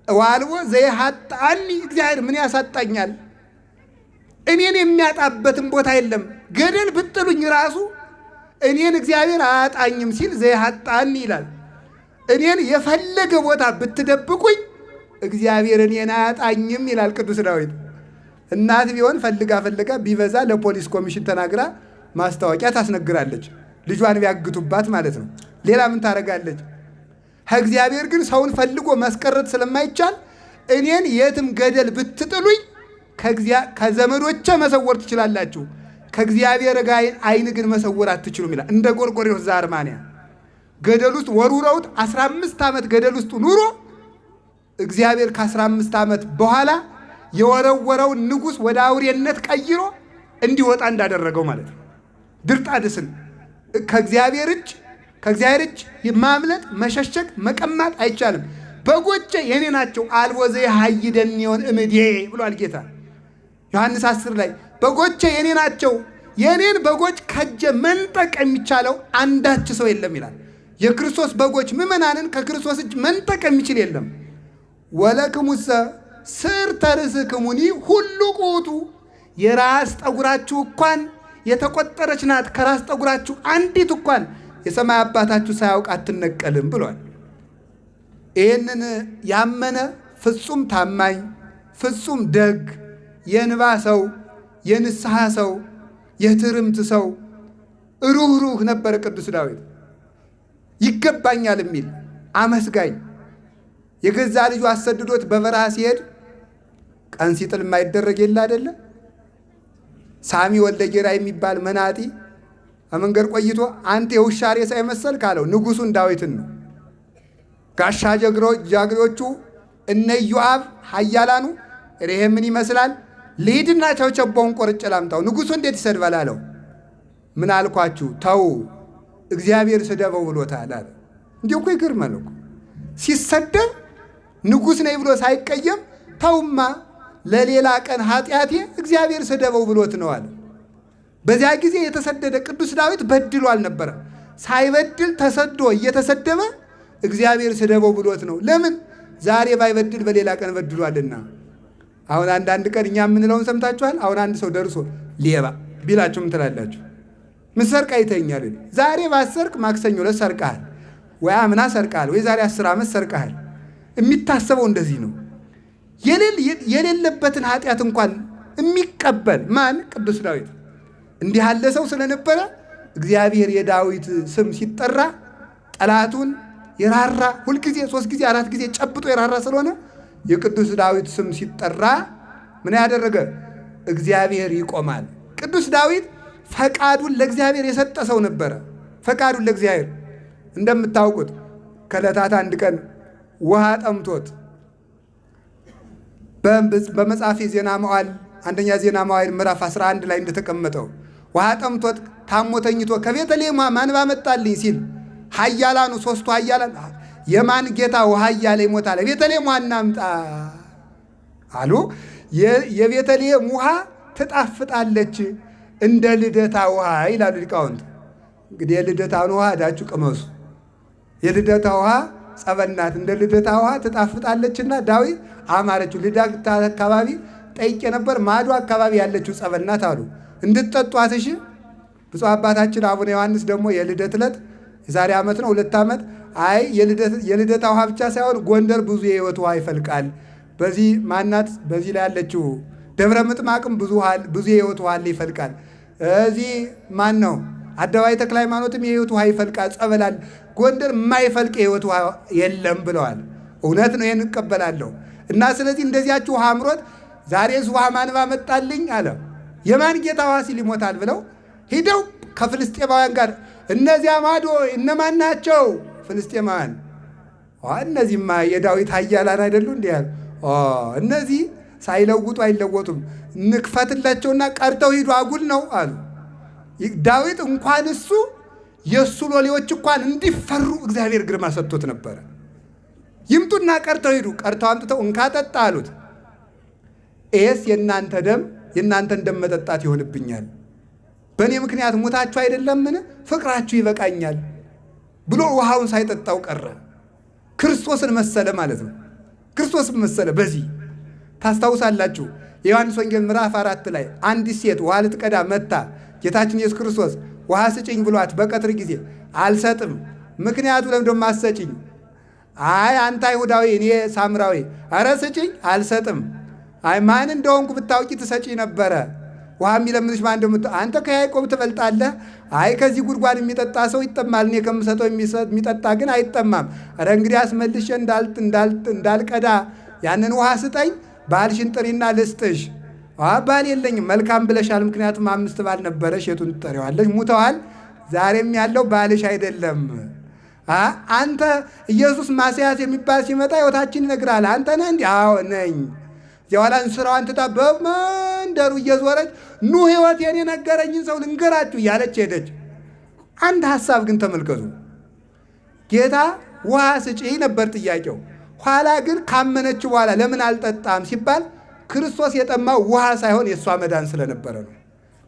ዋልቦ ዘይሃጣኒ እግዚአብሔር ምን ያሳጣኛል? እኔን የሚያጣበትን ቦታ የለም። ገደል ብጥሉኝ ራሱ እኔን እግዚአብሔር አያጣኝም ሲል ዘይሃጣኒ ይላል። እኔን የፈለገ ቦታ ብትደብቁኝ እግዚአብሔር እኔን አያጣኝም ይላል ቅዱስ ዳዊት። እናት ቢሆን ፈልጋ ቢበዛ ለፖሊስ ኮሚሽን ተናግራ ማስታወቂያ ታስነግራለች፣ ልጇን ቢያግቱባት ማለት ነው። ሌላ ምን ታደርጋለች? ከእግዚአብሔር ግን ሰውን ፈልጎ ማስቀረት ስለማይቻል እኔን የትም ገደል ብትጥሉኝ ከዘመዶቼ መሰወር ትችላላችሁ፣ ከእግዚአብሔር ዓይን ግን መሰወር አትችሉም ይላል። እንደ ጎርጎርዮስ ዘአርማንያ ገደል ውስጥ ወሩረውት 15 ዓመት ገደል ውስጥ ኑሮ እግዚአብሔር ከ15 ዓመት በኋላ የወረወረውን ንጉሥ ወደ አውሬነት ቀይሮ እንዲወጣ እንዳደረገው ማለት ነው። ድርጣድስን ከእግዚአብሔር እጅ ማምለጥ፣ መሸሸግ፣ መቀማት አይቻልም። በጎቼ የኔ ናቸው አልቦ ዘይሃይደኒዮን እምዴ ብሏል ጌታ ዮሐንስ 10 ላይ። በጎቼ የኔ ናቸው፣ የኔን በጎች ከእጄ መንጠቅ የሚቻለው አንዳች ሰው የለም ይላል። የክርስቶስ በጎች ምዕመናንን ከክርስቶስ እጅ መንጠቅ የሚችል የለም። ወለክሙሰ ስዕርተ ርእስክሙኒ ሁሉ ቁቱ፣ የራስ ጠጉራችሁ እንኳን የተቆጠረች ናት፣ ከራስ ጠጉራችሁ አንዲት እንኳን የሰማይ አባታችሁ ሳያውቅ አትነቀልም ብሏል። ይህንን ያመነ ፍጹም ታማኝ፣ ፍጹም ደግ፣ የእንባ ሰው፣ የንስሐ ሰው፣ የትርምት ሰው፣ ሩህሩህ ነበረ ቅዱስ ዳዊት። ይገባኛል የሚል አመስጋኝ፣ የገዛ ልጁ አሰድዶት በበረሃ ሲሄድ ቀን ሲጥል የማይደረግ የለ አይደለ? ሳሚ ወልደ ጌራ የሚባል መናጢ ከመንገድ ቆይቶ አንተ የውሻ ሬሳ የመሰል ካለው ንጉሡን ዳዊትን ነው። ጋሻ ጃግሬዎቹ እነ ኢዮአብ ኃያላኑ ይሄ ምን ይመስላል? ልሂድና ቸብቸባውን ቆርጬ ላምጣው፣ ንጉሡ እንዴት ይሰድባል አለው። ምን አልኳችሁ? ተው እግዚአብሔር ስደበው ብሎታል አለ። እንዲሁ እኮ ይገርማል እኮ ሲሰደብ ንጉሥ ነኝ ብሎ ሳይቀየም ተውማ ለሌላ ቀን ኃጢአቴ እግዚአብሔር ስደበው ብሎት ነው አለ። በዚያ ጊዜ የተሰደደ ቅዱስ ዳዊት በድሎ አልነበረ። ሳይበድል ተሰዶ እየተሰደበ እግዚአብሔር ስደበው ብሎት ነው። ለምን? ዛሬ ባይበድል በሌላ ቀን በድሏልና። አሁን አንዳንድ ቀን እኛ የምንለውን ሰምታችኋል። አሁን አንድ ሰው ደርሶ ሌባ ቢላችሁ ምን ትላላችሁ? ምን ሰርቃ ይተኛል? ዛሬ ባሰርቅ ማክሰኞ ዕለት ሰርቀሃል፣ ወይ አምና ሰርቀሃል፣ ወይ ዛሬ 10 ዓመት ሰርቀሃል። የሚታሰበው እንደዚህ ነው። የሌለበትን ኃጢአት እንኳን የሚቀበል ማን? ቅዱስ ዳዊት። እንዲህ ያለ ሰው ስለነበረ እግዚአብሔር የዳዊት ስም ሲጠራ ጠላቱን የራራ ሁልጊዜ 3 ጊዜ 4 ጊዜ ጨብጦ የራራ ስለሆነ የቅዱስ ዳዊት ስም ሲጠራ ምን ያደረገ? እግዚአብሔር ይቆማል። ቅዱስ ዳዊት ፈቃዱን ለእግዚአብሔር የሰጠ ሰው ነበረ። ፈቃዱን ለእግዚአብሔር እንደምታውቁት ከዕለታት አንድ ቀን ውሃ ጠምቶት በመጽሐፈ ዜና መዋዕል አንደኛ ዜና መዋዕል ምዕራፍ 11 ላይ እንደተቀመጠው ውሃ ጠምቶት ታሞ ተኝቶ ከቤተልሔም ማን ባመጣልኝ ሲል ኃያላኑ 3ቱ ኃያላን የማን ጌታ ውሃ እያለ ይሞታል፣ ቤተልሔም ውሃ እናምጣ አሉ። የቤተልሔም ውሃ ትጣፍጣለች እንደ ልደታ ውሃ ይላሉ ሊቃውንት። እንግዲህ የልደታን ውሃ ሄዳችሁ ቅመሱ። የልደታ ውሃ ጸበል ናት፣ እንደ ልደታ ውሃ ትጣፍጣለችና ዳዊት አማረችው። ልደታ አካባቢ ጠይቄ ነበር፣ ማዶ አካባቢ ያለችው ጸበል ናት አሉ። እንድትጠጧት እሺ። ብፁዕ አባታችን አቡነ ዮሐንስ ደግሞ የልደት ዕለት የዛሬ ዓመት ነው 2 ዓመት አይ የልደታ ውሃ ብቻ ሳይሆን ጎንደር ብዙ የሕይወት ውሃ ይፈልቃል። በዚህ ማናት በዚህ ላይ ያለችው ደብረ ምጥማቅም ብዙ የሕይወት ውሃ ይፈልቃል። እዚህ ማን ነው አደባባይ ተክለ ሃይማኖትም የሕይወት ውሃ ይፈልቃል፣ ጸበላል። ጎንደር የማይፈልቅ የሕይወት ውሃ የለም ብለዋል። እውነት ነው፣ ይህን እቀበላለሁ። እና ስለዚህ እንደዚያችሁ ውሃ አምሮት ዛሬስ ውሃ ማን ባመጣልኝ አለ። የማን ጌታ ውሃ ሲል ይሞታል ብለው ሂደው ከፍልስጤማውያን ጋር እነዚያ ማዶ እነማን ናቸው? ፍልስጤማውያን። እነዚህማ የዳዊት ኃያላን አይደሉ? እንዲህ ያሉ እነዚህ ሳይለውጡ አይለወጡም፣ ንክፈትላቸውና ቀርተው ሂዱ፣ አጉል ነው አሉ። ዳዊት እንኳን እሱ የእሱ ሎሌዎች እንኳን እንዲፈሩ እግዚአብሔር ግርማ ሰጥቶት ነበረ። ይምጡና ቀርተው ሂዱ። ቀርተው አምጥተው እንካ ጠጣ አሉት። ይሄስ የእናንተ ደም የእናንተን ደም መጠጣት ይሆንብኛል፣ በእኔ ምክንያት ሞታችሁ አይደለምን? ፍቅራችሁ ይበቃኛል ብሎ ውሃውን ሳይጠጣው ቀረ። ክርስቶስን መሰለ ማለት ነው። ክርስቶስን መሰለ። በዚህ ታስታውሳላችሁ። የዮሐንስ ወንጌል ምዕራፍ 4 ላይ አንዲት ሴት ውሃ ልትቀዳ መጣ። ጌታችን ኢየሱስ ክርስቶስ ውሃ ስጭኝ ብሏት በቀትር ጊዜ አልሰጥም። ምክንያቱ ለምን ደሞ አሰጭኝ? አይ አንተ አይሁዳዊ እኔ ሳምራዊ፣ ኧረ ስጭኝ አልሰጥም። አይ ማን እንደሆንኩ ብታውቂ ትሰጪኝ ነበረ። ውሃ የሚለምንሽ ማን እንደምት አንተ ከያዕቆብ ትበልጣለህ። አይ ከዚህ ጉድጓድ የሚጠጣ ሰው ይጠማል፣ እኔ ከምሰጠው የሚጠጣ ግን አይጠማም። ኧረ እንግዲያስ መልሼ እንዳልቀዳ ያንን ውሃ ስጠኝ፣ ባልሽን ጥሪና ልስጥሽ። ባል የለኝም። መልካም ብለሻል፣ ምክንያቱም 5 ባል ነበረሽ፣ የቱን ትጠሪዋለሽ? ሙተዋል። ዛሬም ያለው ባልሽ አይደለም። አንተ ኢየሱስ ማስያስ የሚባል ሲመጣ ሕይወታችን ይነግራል። አንተ ነህ እንዲህ? አዎ ነኝ። የኋላን ስራዋን ትታ በመንደሩ እየዞረች ኑ ሕይወቴን የነገረኝን ሰው ልንገራችሁ እያለች ሄደች። አንድ ሐሳብ ግን ተመልከቱ። ጌታ ውሃ ስጪ ነበር ጥያቄው። ኋላ ግን ካመነች በኋላ ለምን አልጠጣም ሲባል ክርስቶስ የጠማው ውሃ ሳይሆን የእሷ መዳን ስለነበረ ነው።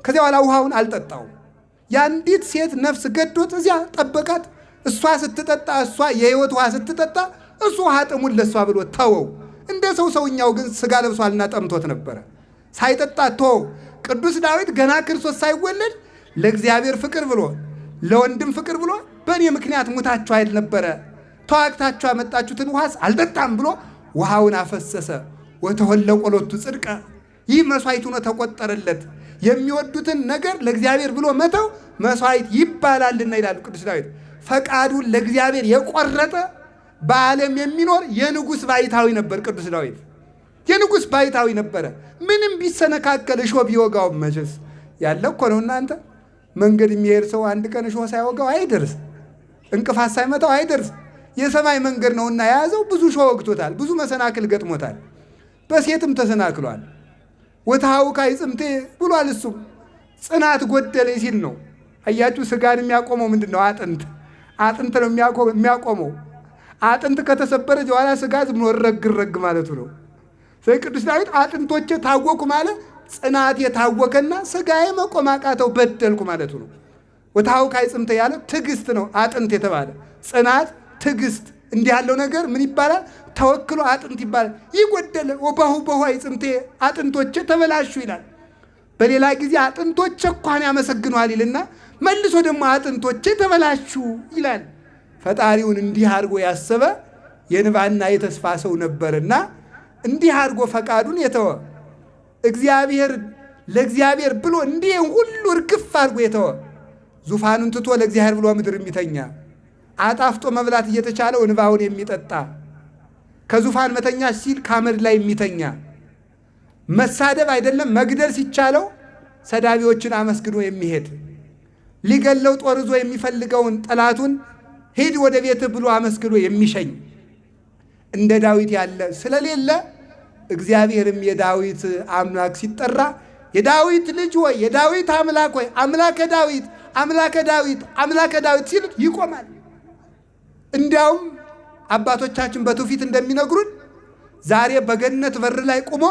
ከዚያ በኋላ ውሃውን አልጠጣውም። የአንዲት ሴት ነፍስ ገዶት እዚያ ጠበቃት። እሷ ስትጠጣ፣ እሷ የሕይወት ውሃ ስትጠጣ እሱ ውሃ ጥሙን ለእሷ ብሎ ተወው። እንደ ሰውኛው ግን ሥጋ ለብሷልና ጠምቶት ነበረ፣ ሳይጠጣ ተወው። ቅዱስ ዳዊት ገና ክርስቶስ ሳይወለድ ለእግዚአብሔር ፍቅር ብሎ ለወንድም ፍቅር ብሎ በእኔ ምክንያት ሙታችሁ አይደል ነበረ፣ ተዋግታችሁ ያመጣችሁትን ውሃስ አልጠጣም ብሎ ውሃውን አፈሰሰ። ወተወለቆ ሎቱ ጽድቀ፣ ይህ መሥዋዕት ሆኖ ተቆጠረለት። የሚወዱትን ነገር ለእግዚአብሔር ብሎ መተው መሥዋዕት ይባላልና ይላል ቅዱስ ዳዊት። ፈቃዱን ለእግዚአብሔር የቆረጠ በዓለም የሚኖር የንጉሥ ባይታዊ ነበር ቅዱስ ዳዊት። የንጉሥ ባይታዊ ነበረ። ምንም ቢሰነካከል እሾህ ቢወጋው መቼስ ያለ እኮ ነው እናንተ። መንገድ የሚሄድ ሰው አንድ ቀን እሾህ ሳይወጋው አይደርስ፣ እንቅፋት ሳይመታው አይደርስ። የሰማይ መንገድ ነውና የያዘው ብዙ እሾህ ወግቶታል፣ ብዙ መሰናክል ገጥሞታል። በሴትም ተሰናክሏል። ወተሃውካይ ጽምቴ ብሏል። እሱም ጽናት ጎደለኝ ሲል ነው። አያችሁ፣ ስጋን የሚያቆመው ምንድን ነው? አጥንት ነው የሚያቆመው። አጥንት ከተሰበረ በኋላ ስጋ ዝም ብሎ ረግ ማለቱ ነው። ስለዚህ ቅዱስ ዳዊት አጥንቶቼ ታወኩ ማለት ጽናት የታወከና ስጋዬ መቆም አቃተው በደልኩ ማለቱ ነው። ወታውካይ ጽምተ ያለ ትዕግስት ነው። አጥንት የተባለ ጽናት፣ ትዕግስት እንዲህ ያለው ነገር ምን ይባላል? ተወክሎ አጥንት ይባላል። ይጎደለ ወባሁ በኋይ ጽምቴ አጥንቶቼ ተበላሹ ይላል። በሌላ ጊዜ አጥንቶቼ እንኳን ያመሰግኗል ይልና መልሶ ደግሞ አጥንቶቼ ተበላሹ ይላል። ፈጣሪውን እንዲህ አድርጎ ያሰበ የንባና የተስፋ ሰው ነበርና እንዲህ አድርጎ ፈቃዱን የተወ እግዚአብሔር ለእግዚአብሔር ብሎ እንዲህ ሁሉ እርግፍ አድርጎ የተወ ዙፋኑን ትቶ ለእግዚአብሔር ብሎ ምድር የሚተኛ አጣፍጦ መብላት እየተቻለው እንባውን የሚጠጣ ከዙፋን መተኛ ሲል ካመድ ላይ የሚተኛ መሳደብ አይደለም መግደል ሲቻለው ሰዳቢዎችን አመስግኖ የሚሄድ ሊገለው ጦር ይዞ የሚፈልገውን ጠላቱን ሂድ ወደ ቤት ብሎ አመስግኖ የሚሸኝ እንደ ዳዊት ያለ ስለሌለ እግዚአብሔርም የዳዊት አምላክ ሲጠራ የዳዊት ልጅ ሆይ የዳዊት አምላክ ሆይ አምላከ ዳዊት አምላከ ዳዊት አምላከ ዳዊት ሲሉት ይቆማል። እንዲያውም አባቶቻችን በትውፊት እንደሚነግሩን ዛሬ በገነት በር ላይ ቆሞ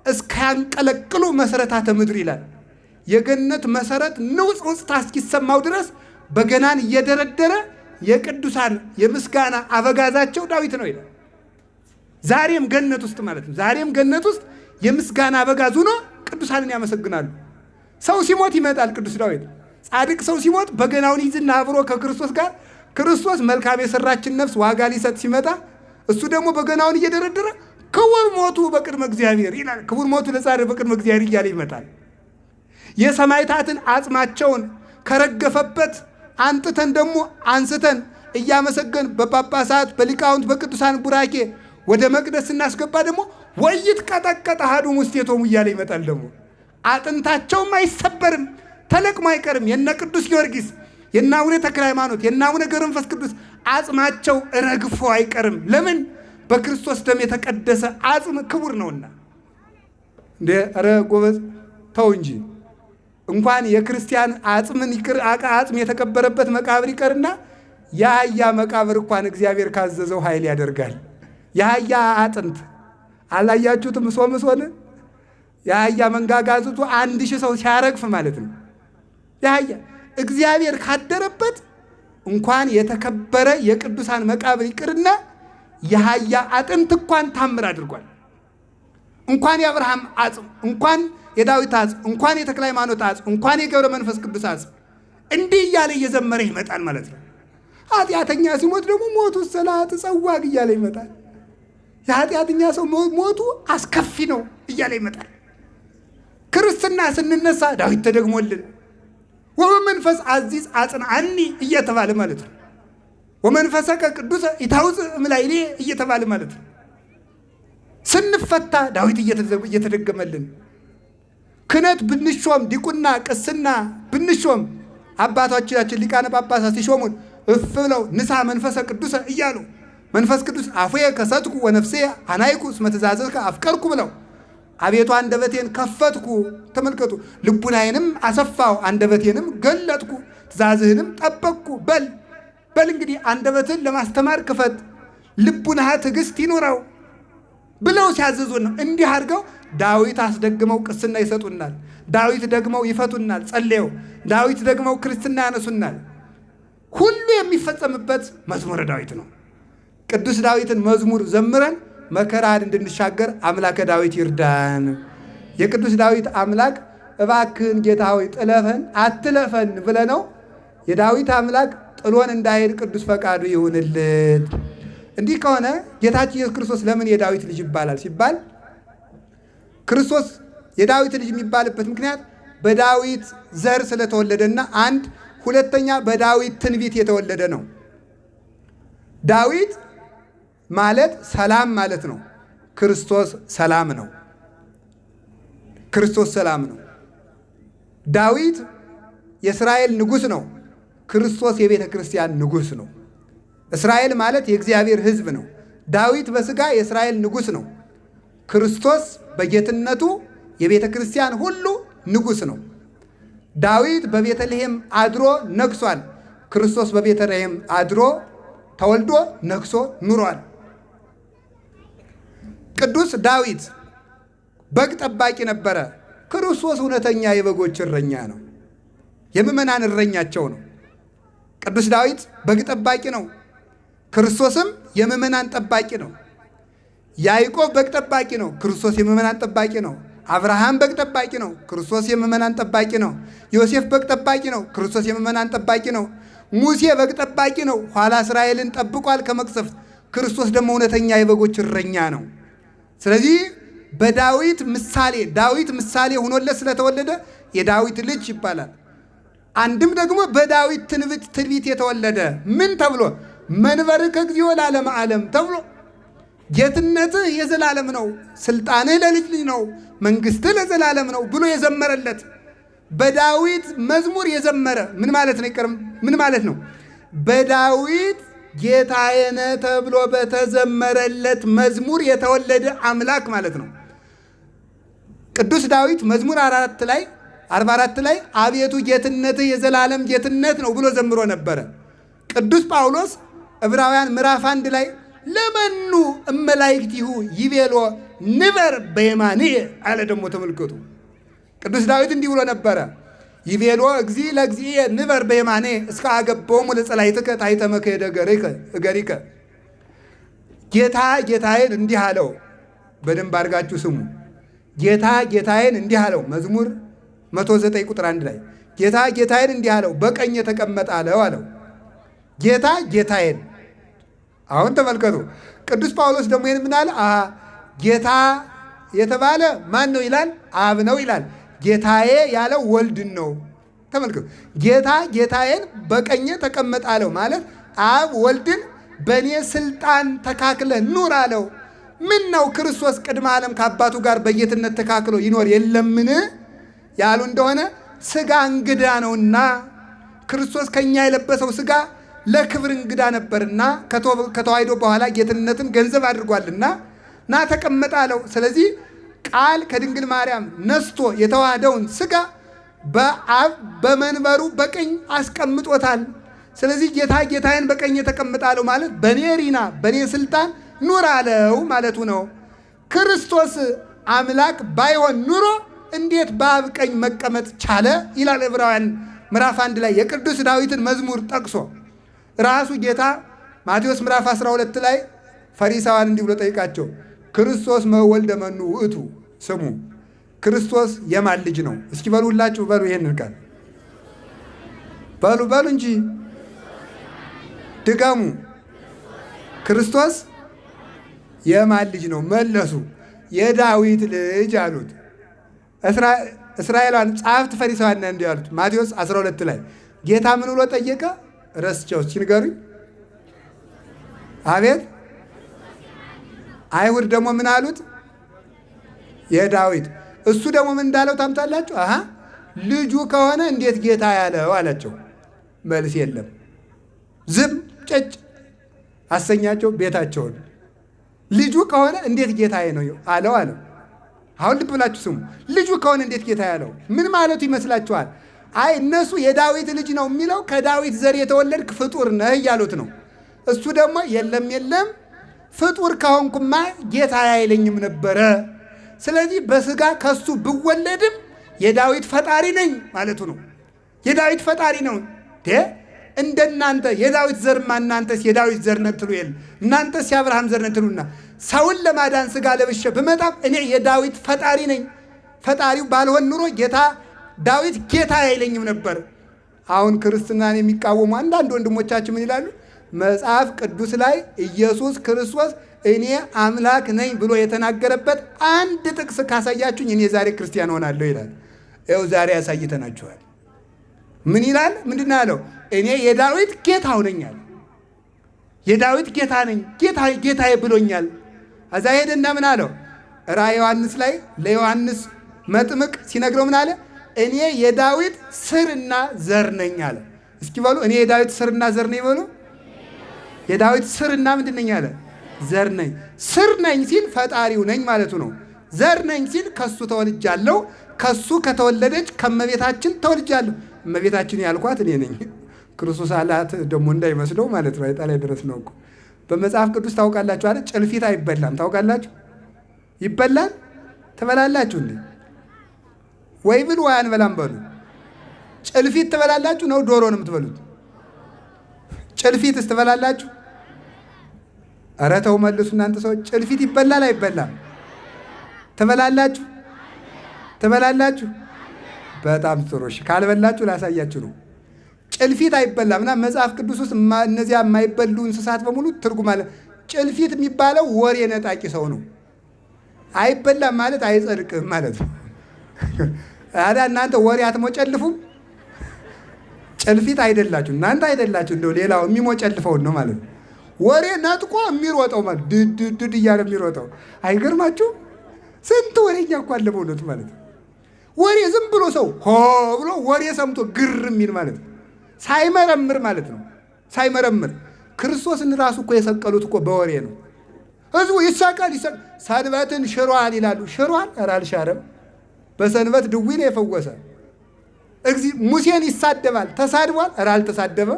እስካያንቀለቅሉ መሰረታተ ምድር ይላል። የገነት መሰረት ንውጽውጽታ እስኪሰማው ድረስ በገናን እየደረደረ የቅዱሳን የምስጋና አበጋዛቸው ዳዊት ነው ይላል። ዛሬም ገነት ውስጥ ማለት ነው። ዛሬም ገነት ውስጥ የምስጋና አበጋዝ ሆኖ ቅዱሳንን ያመሰግናሉ። ሰው ሲሞት ይመጣል ቅዱስ ዳዊት። ጻድቅ ሰው ሲሞት በገናውን ይዝና አብሮ ከክርስቶስ ጋር ክርስቶስ መልካም የሰራችን ነፍስ ዋጋ ሊሰጥ ሲመጣ እሱ ደግሞ በገናውን እየደረደረ ክቡር ሞቱ በቅድመ እግዚአብሔር ይላል። ክቡር ሞቱ ለጻድቅ በቅድመ እግዚአብሔር እያለ ይመጣል። የሰማዕታትን አጽማቸውን ከረገፈበት አንጥተን ደግሞ አንስተን እያመሰገን በጳጳሳት በሊቃውንት በቅዱሳን ቡራኬ ወደ መቅደስ ስናስገባ ደግሞ ወይት ቀጠቀጠ አሐዱ ውስቴቶሙ እያለ ይመጣል። ደግሞ አጥንታቸውም አይሰበርም ተለቅሞ አይቀርም። የነ ቅዱስ ጊዮርጊስ የነ አቡነ ተክለ ሃይማኖት የነ አቡነ ገብረ መንፈስ ቅዱስ አጽማቸው ረግፎ አይቀርም። ለምን? በክርስቶስ ደም የተቀደሰ አጽም ክቡር ነውና። እንደ ኧረ ጎበዝ ተው እንጂ እንኳን የክርስቲያን አጽምን ይቅር አጽም የተቀበረበት መቃብር ይቀርና የአህያ መቃብር እንኳን እግዚአብሔር ካዘዘው ኃይል ያደርጋል። የአህያ አጥንት አላያችሁትም? ሶምሶን የአህያ መንጋጋ አዝቶ 1000 ሰው ሲያረግፍ ማለት ነው። የአህያ እግዚአብሔር ካደረበት እንኳን የተከበረ የቅዱሳን መቃብር ይቅርና የአህያ አጥንት እንኳን ታምር አድርጓል። እንኳን የአብርሃም አጽም እንኳን የዳዊት አጽም እንኳን የተክለ ሃይማኖት አጽም እንኳን የገብረ መንፈስ ቅዱስ አጽም እንዲህ እያለ እየዘመረ ይመጣል ማለት ነው። ኃጢአተኛ ሲሞት ደግሞ ሞቱ ሰላት ጸዋግ እያለ ይመጣል። የኃጢአተኛ ሰው ሞቱ አስከፊ ነው እያለ ይመጣል። ክርስትና ስንነሳ ዳዊት ተደግሞልን ወመንፈስ አዚዝ አጽንዓኒ እየተባለ ማለት ነው። ወመንፈሰከ ቅዱስ ይታውፅእ እምላዕሌ እየተባለ ማለት ነው። ስንፈታ ዳዊት እየተደገመልን ክህነት ብንሾም ዲቁና ቅስና ብንሾም አባቶቻችን ሊቃነ ጳጳሳት ሲሾሙን እፍ ብለው ንሳ መንፈሰ ቅዱስ እያሉ መንፈስ ቅዱስ አፉየ ከሰትኩ ወነፍሴ አናይኩ እስመ ትእዛዘከ አፍቀርኩ ብለው አቤቱ አንደበቴን ከፈትኩ፣ ተመልከቱ፣ ልቡናዬንም አሰፋው፣ አንደበቴንም ገለጥኩ፣ ትእዛዝህንም ጠበቅኩ በል እንግዲህ አንደበትን ለማስተማር ክፈት፣ ልቡናህ ትዕግስት ይኑረው ብለው ሲያዘዙን ነው። እንዲህ አድርገው ዳዊት አስደግመው ቅስና ይሰጡናል። ዳዊት ደግመው ይፈቱናል ጸልየው። ዳዊት ደግመው ክርስትና ያነሱናል። ሁሉ የሚፈጸምበት መዝሙረ ዳዊት ነው። ቅዱስ ዳዊትን መዝሙር ዘምረን መከራን እንድንሻገር አምላከ ዳዊት ይርዳን። የቅዱስ ዳዊት አምላክ እባክህን ጌታ ሆይ ጥለፈን አትለፈን ብለነው የዳዊት አምላክ ጥሎን እንዳይሄድ ቅዱስ ፈቃዱ ይሁንልን። እንዲህ ከሆነ ጌታችን ኢየሱስ ክርስቶስ ለምን የዳዊት ልጅ ይባላል ሲባል ክርስቶስ የዳዊት ልጅ የሚባልበት ምክንያት በዳዊት ዘር ስለተወለደና አንድ ሁለተኛ በዳዊት ትንቢት የተወለደ ነው። ዳዊት ማለት ሰላም ማለት ነው። ክርስቶስ ሰላም ነው። ክርስቶስ ሰላም ነው። ዳዊት የእስራኤል ንጉሥ ነው። ክርስቶስ የቤተ ክርስቲያን ንጉሥ ነው። እስራኤል ማለት የእግዚአብሔር ሕዝብ ነው። ዳዊት በሥጋ የእስራኤል ንጉሥ ነው። ክርስቶስ በጌትነቱ የቤተ ክርስቲያን ሁሉ ንጉሥ ነው። ዳዊት በቤተልሔም አድሮ ነግሷል። ክርስቶስ በቤተልሔም አድሮ ተወልዶ ነግሶ ኑሯል። ቅዱስ ዳዊት በግ ጠባቂ ነበረ። ክርስቶስ እውነተኛ የበጎች እረኛ ነው። የምእመናን እረኛቸው ነው። ቅዱስ ዳዊት በግ ጠባቂ ነው። ክርስቶስም የምእመናን ጠባቂ ነው። ያዕቆብ በግ ጠባቂ ነው። ክርስቶስ የምእመናን ጠባቂ ነው። አብርሃም በግ ጠባቂ ነው። ክርስቶስ የምእመናን ጠባቂ ነው። ዮሴፍ በግ ጠባቂ ነው። ክርስቶስ የምእመናን ጠባቂ ነው። ሙሴ በግ ጠባቂ ነው። ኋላ እስራኤልን ጠብቋል ከመቅሰፍት። ክርስቶስ ደግሞ እውነተኛ የበጎች እረኛ ነው። ስለዚህ በዳዊት ምሳሌ ዳዊት ምሳሌ ሆኖለት ስለተወለደ የዳዊት ልጅ ይባላል። አንድም ደግሞ በዳዊት ትንቢት የተወለደ ምን ተብሎ መንበርከ እግዚኦ ለዓለመ ዓለም ተብሎ ጌትነትህ የዘላለም ነው፣ ስልጣንህ ለልጅ ልጅ ነው፣ መንግስትህ ለዘላለም ነው ብሎ የዘመረለት በዳዊት መዝሙር የዘመረ ምን ማለት ነው? ይቀርም ምን ማለት ነው? በዳዊት ጌታዬ ነህ ተብሎ በተዘመረለት መዝሙር የተወለደ አምላክ ማለት ነው። ቅዱስ ዳዊት መዝሙር 44 ላይ አቤቱ ጌትነትህ የዘላለም ጌትነት ነው ብሎ ዘምሮ ነበረ። ቅዱስ ጳውሎስ ዕብራውያን ምዕራፍ 1 ላይ ለመኑ እመላእክቲሁ ይቤሎ ንበር በየማንየ አለ። ደግሞ ተመልከቱ ቅዱስ ዳዊት እንዲህ ብሎ ነበረ፣ ይቤሎ እግዚ ለእግዚእየ ንበር በየማንየ እስከ አገቦሙ ለጸላእትከ ታሕተ መክየደ እገሪከ። ጌታ ጌታዬን እንዲህ አለው። በደንብ አድርጋችሁ ስሙ። ጌታ ጌታዬን እንዲህ አለው። መዝሙር 109 ቁጥር 1 ላይ ጌታ ጌታዬን እንዲህ አለው፣ በቀኝ ተቀመጥ አለው አለው። ጌታ ጌታዬን። አሁን ተመልከቱ ቅዱስ ጳውሎስ ደግሞ ይህን ምን አለ? ጌታ የተባለ ማን ነው ይላል? አብ ነው ይላል። ጌታዬ ያለው ወልድን ነው። ተመልከቱ ጌታ ጌታዬን በቀኝ ተቀመጥ አለው ማለት አብ ወልድን በእኔ ስልጣን ተካክለ ኑር አለው። ምን ነው ክርስቶስ ቅድመ ዓለም ከአባቱ ጋር በጌትነት ተካክሎ ይኖር የለምን ያሉ እንደሆነ ሥጋ እንግዳ ነውና ክርስቶስ ከኛ የለበሰው ሥጋ ለክብር እንግዳ ነበርና ከተዋሕዶ በኋላ ጌትነትን ገንዘብ አድርጓልና ና ተቀመጥ አለው። ስለዚህ ቃል ከድንግል ማርያም ነስቶ የተዋህደውን ሥጋ በአብ በመንበሩ በቀኝ አስቀምጦታል። ስለዚህ ጌታ ጌታዬን በቀኝ ተቀመጥ አለው ማለት በኔ ሪና በኔ ስልጣን ኑር አለው ማለቱ ነው። ክርስቶስ አምላክ ባይሆን ኑሮ እንዴት በአብ ቀኝ መቀመጥ ቻለ ይላል ዕብራውያን ምዕራፍ 1 ላይ የቅዱስ ዳዊትን መዝሙር ጠቅሶ ራሱ ጌታ ማቴዎስ ምዕራፍ 12 ላይ ፈሪሳውያን እንዲህ ብሎ ጠይቃቸው፣ ክርስቶስ መወልደ መኑ ውእቱ? ስሙ ክርስቶስ የማን ልጅ ነው? እስኪ በሉላችሁ በሉ ይሄንን ቃል በሉ እንጂ ድገሙ። ክርስቶስ የማን ልጅ ነው? መለሱ የዳዊት ልጅ አሉት። እስራኤላውያን ጸሐፍት ፈሪሳውያን እንዲህ አሉት። ማቴዎስ 12 ላይ ጌታ ምን ብሎ ጠየቀ? ረስቸው እስኪ ንገሩኝ። አቤት አይሁድ ደግሞ ምን አሉት? የዳዊት። እሱ ደግሞ ምን እንዳለው ታምጣላችሁ? ልጁ ከሆነ እንዴት ጌታ ያለው አላቸው። መልስ የለም። ዝም ጨጭ አሰኛቸው ቤታቸውን። ልጁ ከሆነ እንዴት ጌታዬ ነው አለው አለው። አሁን ልብ ብላችሁ ስሙ። ልጁ ከሆነ እንዴት ጌታ ያለው ምን ማለቱ ይመስላችኋል? አይ እነሱ የዳዊት ልጅ ነው የሚለው ከዳዊት ዘር የተወለድክ ፍጡር ነህ እያሉት ነው። እሱ ደግሞ የለም ፍጡር ከሆንኩማ ጌታ አይለኝም ነበረ። ስለዚህ በስጋ ከሱ ብወለድም የዳዊት ፈጣሪ ነኝ ማለቱ ነው። የዳዊት ፈጣሪ ነው። እንደናንተ የዳዊት ዘርማ እናንተስ የዳዊት ዘር ነን ትሉ የለ እናንተስ የአብርሃም ዘር ነን ትሉና ሰውን ለማዳን ስጋ ለብሼ ብመጣም እኔ የዳዊት ፈጣሪ ነኝ። ፈጣሪው ባልሆን ኑሮ ዳዊት ጌታ አይለኝም ነበር። አሁን ክርስትናን የሚቃወሙ አንዳንድ ወንድሞቻችን ምን ይላሉ? መጽሐፍ ቅዱስ ላይ ኢየሱስ ክርስቶስ እኔ አምላክ ነኝ ብሎ የተናገረበት አንድ ጥቅስ ካሳያችሁኝ እኔ ዛሬ ክርስቲያን ሆናለሁ ይላል። ይኸው ዛሬ ያሳይተናችኋል። ምን ይላል? ምንድን ያለው? እኔ የዳዊት ጌታው ነኝ አለ። የዳዊት ጌታ ነኝ፣ ጌታዬ ብሎኛል። እዛ ሄደና ምን አለው? ራዕየ ዮሐንስ ላይ ለዮሐንስ መጥምቅ ሲነግረው ምን አለ? እኔ የዳዊት ስርና ዘር ነኝ አለ። እስኪ በሉ እኔ የዳዊት ስርና ዘር ነኝ በሉ። የዳዊት ስርና ምንድን ነኝ አለ? ዘር ነኝ። ስር ነኝ ሲል ፈጣሪው ነኝ ማለቱ ነው። ዘር ነኝ ሲል ከሱ ተወልጃለሁ፣ ከሱ ከተወለደች ከመቤታችን ተወልጃለሁ። እመቤታችን ያልኳት እኔ ነኝ። ክርስቶስ አላት ደግሞ እንዳይመስለው ማለት ነው። አይጣ ላይ ድረስ ነው እኮ በመጽሐፍ ቅዱስ ታውቃላችሁ አይደል? ጭልፊት አይበላም። ታውቃላችሁ? ይበላል። ትበላላችሁ እንዴ? ወይ ብሉ ወይ አንበላም በሉ። ጭልፊት ትበላላችሁ ነው ዶሮ ነው የምትበሉት? ጭልፊትስ ትበላላችሁ? ኧረ ተው መልሱ እናንተ ሰዎች። ጭልፊት ይበላል አይበላም? ትበላላችሁ? ትበላላችሁ? በጣም ጥሩ። እሺ ካልበላችሁ ላሳያችሁ ነው። ጭልፊት አይበላም እና መጽሐፍ ቅዱስ ውስጥ እነዚያ የማይበሉ እንስሳት በሙሉ ትርጉም አለ። ጭልፊት የሚባለው ወሬ ነጣቂ ሰው ነው። አይበላም ማለት አይጸድቅም ማለት ነው። ታዲያ እናንተ ወሬ አትሞጨልፉም? ጭልፊት አይደላችሁ እናንተ አይደላችሁ። እንደው ሌላው የሚሞጨልፈውን ነው ማለት ነው። ወሬ ነጥቆ የሚሮጠው ማለት ድድ እያለ የሚሮጠው አይገርማችሁ? ስንት ወሬኛ እኮ አለ በእውነቱ ማለት ነው። ወሬ ዝም ብሎ ሰው ሆ ብሎ ወሬ ሰምቶ ግር የሚል ማለት ነው። ሳይመረምር ማለት ነው። ሳይመረምር ክርስቶስን ራሱ እኮ የሰቀሉት እኮ በወሬ ነው። ህዝቡ ይሳቃል። ሰንበትን ሽሯል ይላሉ። ሽሯል? ኧረ አልሻረም። በሰንበት ድዊ ነው የፈወሰ። ሙሴን ይሳደባል። ተሳድቧል? ኧረ አልተሳደበ።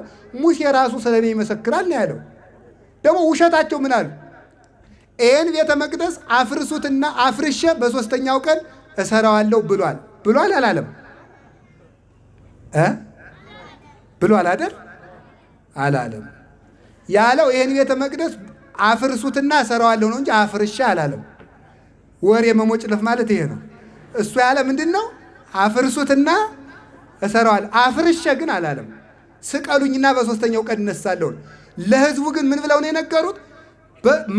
ሙሴ ራሱ ስለ እኔ ይመሰክራል ነው ያለው። ደግሞ ውሸታቸው ምን አሉ? ይህን ቤተ መቅደስ አፍርሱትና አፍርሼ በሦስተኛው ቀን እሰራዋለሁ ብሏል። ብሏል አላለም? ብሏል አይደል? አላለም። ያለው ይህን ቤተ መቅደስ አፍርሱትና እሰራዋለሁ ነው እንጂ አፍርሼ አላለም። ወሬ መሞጭለፍ ማለት ይሄ ነው። እሱ ያለ ምንድን ነው? አፍርሱትና እሰራዋለሁ። አፍርሼ ግን አላለም። ስቀሉኝና በሦስተኛው ቀን እነሳለሁ። ለህዝቡ ግን ምን ብለው ነው የነገሩት?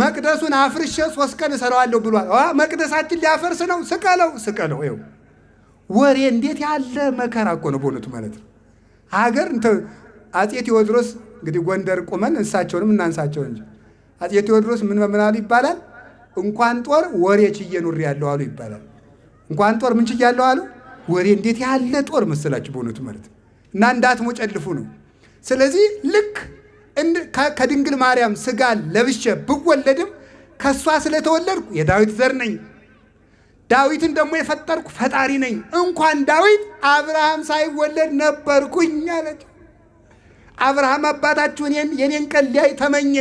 መቅደሱን አፍርሼ 3 ቀን እሰራዋለሁ ብሏል። መቅደሳችን ሊያፈርስ ነው። ስቀለው ስቀለው። ይኸው ወሬ እንዴት ያለ መከራ እኮ ነው በእውነቱ ማለት ነው። ሀገር አፄ ቴዎድሮስ እንግዲህ ጎንደር ቁመን እንሳቸውንም እናንሳቸው እንጂ አፄ ቴዎድሮስ ምን አሉ ይባላል? እንኳን ጦር ወሬ ችዬ ኑሬያለሁ አሉ ይባላል። እንኳን ጦር ምን ችያለሁ አሉ? ወሬ። እንዴት ያለ ጦር መሰላችሁ በእውነቱ ማለት ነው። እና እንዳትሞጨልፉ ነው። ስለዚህ ልክ ከድንግል ማርያም ስጋ ለብሼ ብወለድም ከሷ ስለተወለድኩ የዳዊት ዘር ነኝ። ዳዊትን ደግሞ የፈጠርኩ ፈጣሪ ነኝ። እንኳን ዳዊት አብርሃም ሳይወለድ ነበርኩኝ አለች። አብርሃም አባታችሁ የኔን ቀን ሊያይ ተመኘ።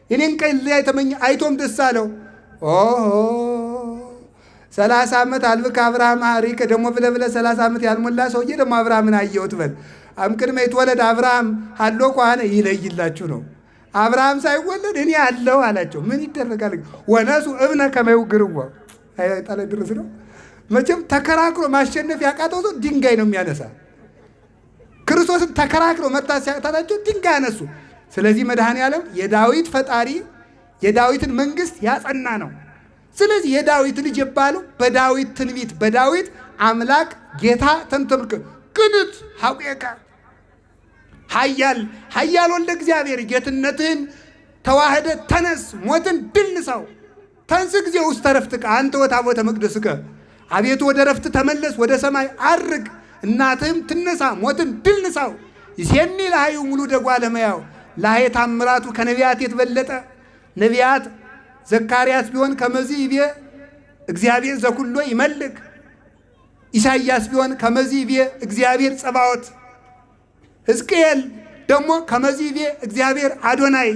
የኔን ቀን ሊያይ ተመኘ፣ አይቶም ደስ አለው። ኦሆ 30 ዓመት አልብከ አብርሃም ሀሪከ ደግሞ ብለህ 30 ዓመት ያልሞላ ሰውዬ ደግሞ አብርሃምን አየሁት በል። አምቅድመ ይትወለድ አብርሃም ሀሎ ከሆነ ይለይላችሁ ነው። አብርሃም ሳይወለድ እኔ አለው አላቸው። ምን ይደረጋል? ወነሱ እብነ ከመይውግርዋ አይጣለ ድረስ ነው። መቼም ተከራክሮ ማሸነፍ ያቃተው ሰው ድንጋይ ነው የሚያነሳ። ክርስቶስን ተከራክሮ መርታት ሲያቃታቸው ድንጋይ ያነሱ። ስለዚህ መድኃኔዓለም የዳዊት ፈጣሪ የዳዊትን መንግስት ያጸና ነው። ስለዚህ የዳዊት ልጅ የባለው በዳዊት ትንቢት በዳዊት አምላክ ጌታ ተንተምከ ቅዱስ ሐቁየካ ኃያል ወልደ እግዚአብሔር ጌትነትህን ተዋህደ ተነስ ሞትን ድል ንሳው ተንስ ጊዜ ውስጥ ተረፍትከ አንተ ወታቦተ መቅደስከ አቤቱ ወደ ረፍት ተመለስ ወደ ሰማይ አርግ እናትህም ትነሳ ሞትን ድል ንሳው ይሴኒ ለሃዩ ሙሉ ደጓ ለመያው ለሃየ ታምራቱ ከነቢያት የተበለጠ ነቢያት ዘካርያስ ቢሆን ከመዚህ ይቤ እግዚአብሔር ዘኩሎ ይመልክ ኢሳይያስ ቢሆን ከመዚህ ይቤ እግዚአብሔር ጸባዖት ሕዝቅኤል ደግሞ ከመዚህ ይቤ እግዚአብሔር አዶናይ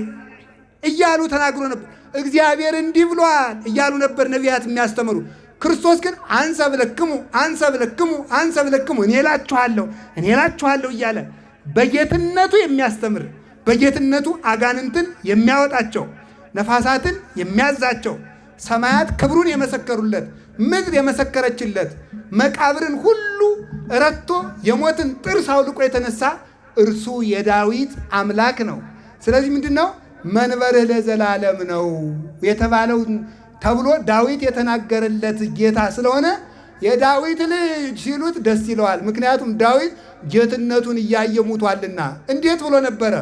እያሉ ተናግሮ ነበር። እግዚአብሔር እንዲህ ብሏል እያሉ ነበር ነቢያት የሚያስተምሩ። ክርስቶስ ግን አንሰ ብለክሙ አንሰ ብለክሙ አንሰ ብለክሙ እኔ እላችኋለሁ እያለ በጌትነቱ የሚያስተምር በጌትነቱ አጋንንትን የሚያወጣቸው ነፋሳትን የሚያዛቸው ሰማያት ክብሩን የመሰከሩለት ምድር የመሰከረችለት መቃብርን ሁሉ ረቶ የሞትን ጥርስ አውልቆ የተነሳ እርሱ የዳዊት አምላክ ነው። ስለዚህ ምንድነው መንበርህ ለዘላለም ነው የተባለው ተብሎ ዳዊት የተናገረለት ጌታ ስለሆነ የዳዊት ልጅ ሲሉት ደስ ይለዋል። ምክንያቱም ዳዊት ጌትነቱን እያየ ሙቷልና። እንዴት ብሎ ነበረ?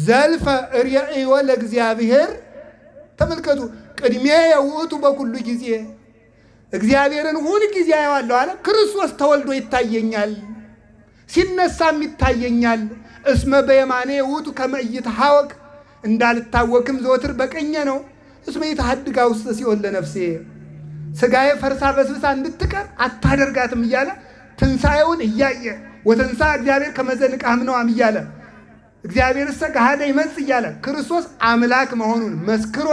ዘልፈ ርእዮ ለእግዚአብሔር ተመልከቱ፣ ቅድሜ የውእቱ በኩሉ ጊዜ እግዚአብሔርን ሁል ጊዜ አየዋለሁ አለ። ክርስቶስ ተወልዶ ይታየኛል፣ ሲነሳም ይታየኛል። እስመ በየማኔ ውእቱ ከመ ኢይትሐወክ እንዳልታወክም ዘወትር በቀኜ ነው። እስመ ኢትሐድጋ ውስተ ሲኦል ለነፍሴ ሥጋዬ ፈርሳ በስብሳ እንድትቀር አታደርጋትም እያለ ትንሣኤውን እያየ ወተንሳ እግዚአብሔር ከመ ዘንቃህ እምነዋም እያለ እግዚአብሔር እሰ ገሃደ ይመጽእ እያለ ክርስቶስ አምላክ መሆኑን መስክሮ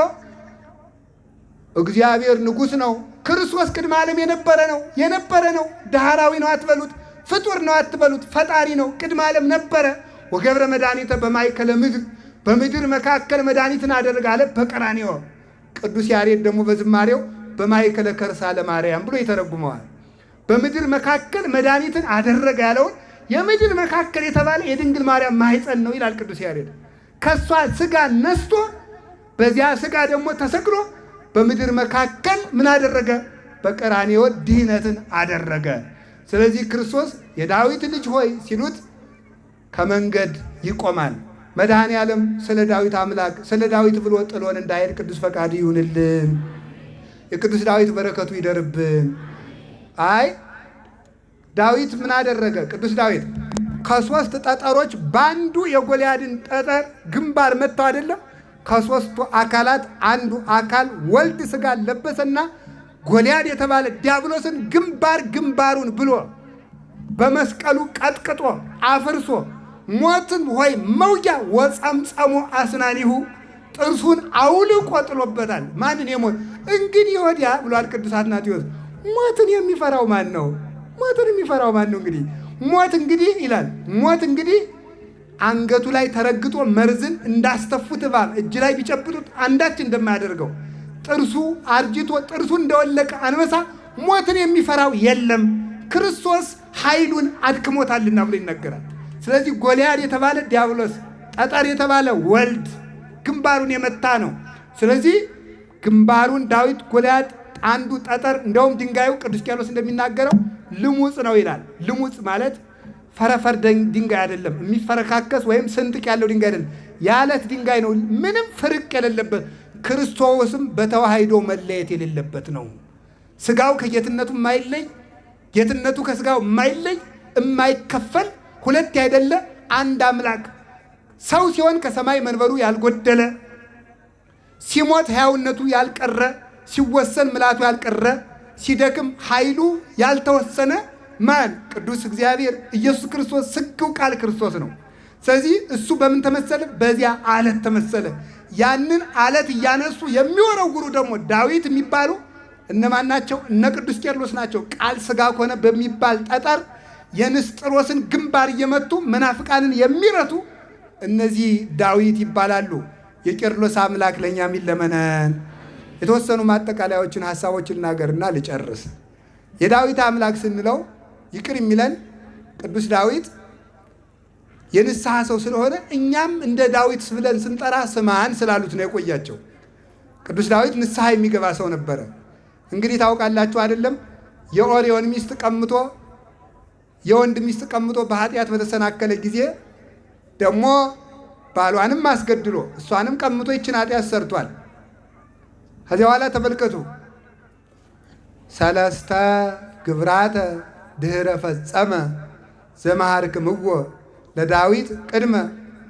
እግዚአብሔር ንጉሥ ነው። ክርስቶስ ቅድመ ዓለም የነበረ ነው። ዳህራዊ ነው አትበሉት፣ ፍጡር ነው አትበሉት፣ ፈጣሪ ነው። ቅድመ ዓለም ነበረ። ወገብረ መድኃኒተ በማእከለ ምድር፣ በምድር መካከል መድኃኒትን አደረገ አለ በቀራንዮ። ቅዱስ ያሬድ ደግሞ በዝማሬው በማእከለ ከርሳ ለማርያም ብሎ ይተረጉመዋል። በምድር መካከል መድኃኒትን አደረገ ያለውን የምድር መካከል የተባለ የድንግል ማርያም ማኅፀን ነው ይላል ቅዱስ ያሬድ። ከሷ ሥጋ ነስቶ በዚያ ሥጋ ደግሞ ተሰቅሎ በምድር መካከል ምን አደረገ? በቀራንዮ ድህነትን አደረገ። ስለዚህ ክርስቶስ የዳዊት ልጅ ሆይ ሲሉት ከመንገድ ይቆማል። መድኃኔ ዓለም ስለ ዳዊት አምላክ ስለ ዳዊት ብሎ ጥሎን እንዳይሄድ ቅዱስ ፈቃድ ይሁንልን። የቅዱስ ዳዊት በረከቱ ይደርብን። አይ ዳዊት ምን አደረገ? ቅዱስ ዳዊት ከሶስት ጠጠሮች በአንዱ የጎልያድን ጠጠር ግንባር መታው አይደለም? ከሶስቱ አካላት አንዱ አካል ወልድ ሥጋ ለበሰና ጎልያድ የተባለ ዲያብሎስን ግንባሩን ብሎ በመስቀሉ ቀጥቅጦ አፍርሶ ሞትን ሆይ መውጊያ ወጸምጸሞ አስናኒሁ ጥርሱን አውልቆ ጥሎበታል። ማንን የሞት እንግዲህ ወዲያ ብሏል ቅዱስ አትናቴዎስ። ሞትን የሚፈራው ማን ነው? ሞትን የሚፈራው ማን ነው? እንግዲህ ሞት እንግዲህ ይላል ሞት እንግዲህ አንገቱ ላይ ተረግጦ መርዝን እንዳስተፉት እባብ እጅ ላይ ቢጨብጡት አንዳች እንደማያደርገው ጥርሱ አርጅቶ ጥርሱ እንደወለቀ አንበሳ ሞትን የሚፈራው የለም፣ ክርስቶስ ኃይሉን አድክሞታልና ብሎ ይነገራል። ስለዚህ ጎልያድ የተባለ ዲያብሎስ፣ ጠጠር የተባለ ወልድ ግንባሩን የመታ ነው። ስለዚህ ግንባሩን ዳዊት ጎልያድ አንዱ ጠጠር እንደውም ድንጋዩ ቅዱስ ቄርሎስ እንደሚናገረው ልሙጽ ነው ይላል። ልሙጽ ማለት ፈረፈር ድንጋይ አይደለም፣ የሚፈረካከስ ወይም ስንጥቅ ያለው ድንጋይ አይደለም፣ የዓለት ድንጋይ ነው። ምንም ፍርቅ የሌለበት ክርስቶስም በተዋህዶ መለየት የሌለበት ነው። ሥጋው ከጌትነቱ የማይለይ ጌትነቱ ከሥጋው የማይለይ የማይከፈል ሁለት ያይደለ አንድ አምላክ ሰው ሲሆን ከሰማይ መንበሩ ያልጎደለ ሲሞት ሕያውነቱ ያልቀረ ሲወሰን ምልአቱ ያልቀረ ሲደክም ኃይሉ ያልተወሰነ ማን? ቅዱስ እግዚአብሔር ኢየሱስ ክርስቶስ ስግው ቃል ክርስቶስ ነው። ስለዚህ እሱ በምን ተመሰለ? በዚያ አለት ተመሰለ። ያንን አለት እያነሱ የሚወረውሩ ደግሞ ዳዊት የሚባሉ እነማን ናቸው? እነ ቅዱስ ቄርሎስ ናቸው። ቃል ሥጋ ከሆነ በሚባል ጠጠር የንስጥሮስን ግንባር እየመቱ መናፍቃንን የሚረቱ እነዚህ ዳዊት ይባላሉ። የቄርሎስ አምላክ ለእኛ የሚለመነን። የተወሰኑ ማጠቃለያዎችን ሀሳቦችን ልናገርና ልጨርስ። የዳዊት አምላክ ስንለው ይቅር የሚለን ቅዱስ ዳዊት የንስሐ ሰው ስለሆነ እኛም እንደ ዳዊት ብለን ስንጠራ ስማን ስላሉት ነው የቆያቸው። ቅዱስ ዳዊት ንስሐ የሚገባ ሰው ነበረ። እንግዲህ ታውቃላችሁ አይደለም? የኦርዮን ሚስት ቀምቶ የወንድ ሚስት ቀምጦ በኃጢአት በተሰናከለ ጊዜ ደግሞ ባሏንም አስገድሎ እሷንም ቀምቶ ይችን ኃጢአት ሰርቷል። ከዚያ በኋላ ተመልከቱ። ሰለስተ ግብራተ ድህረ ፈጸመ ዘመሃርክምዎ ለዳዊት ቅድመ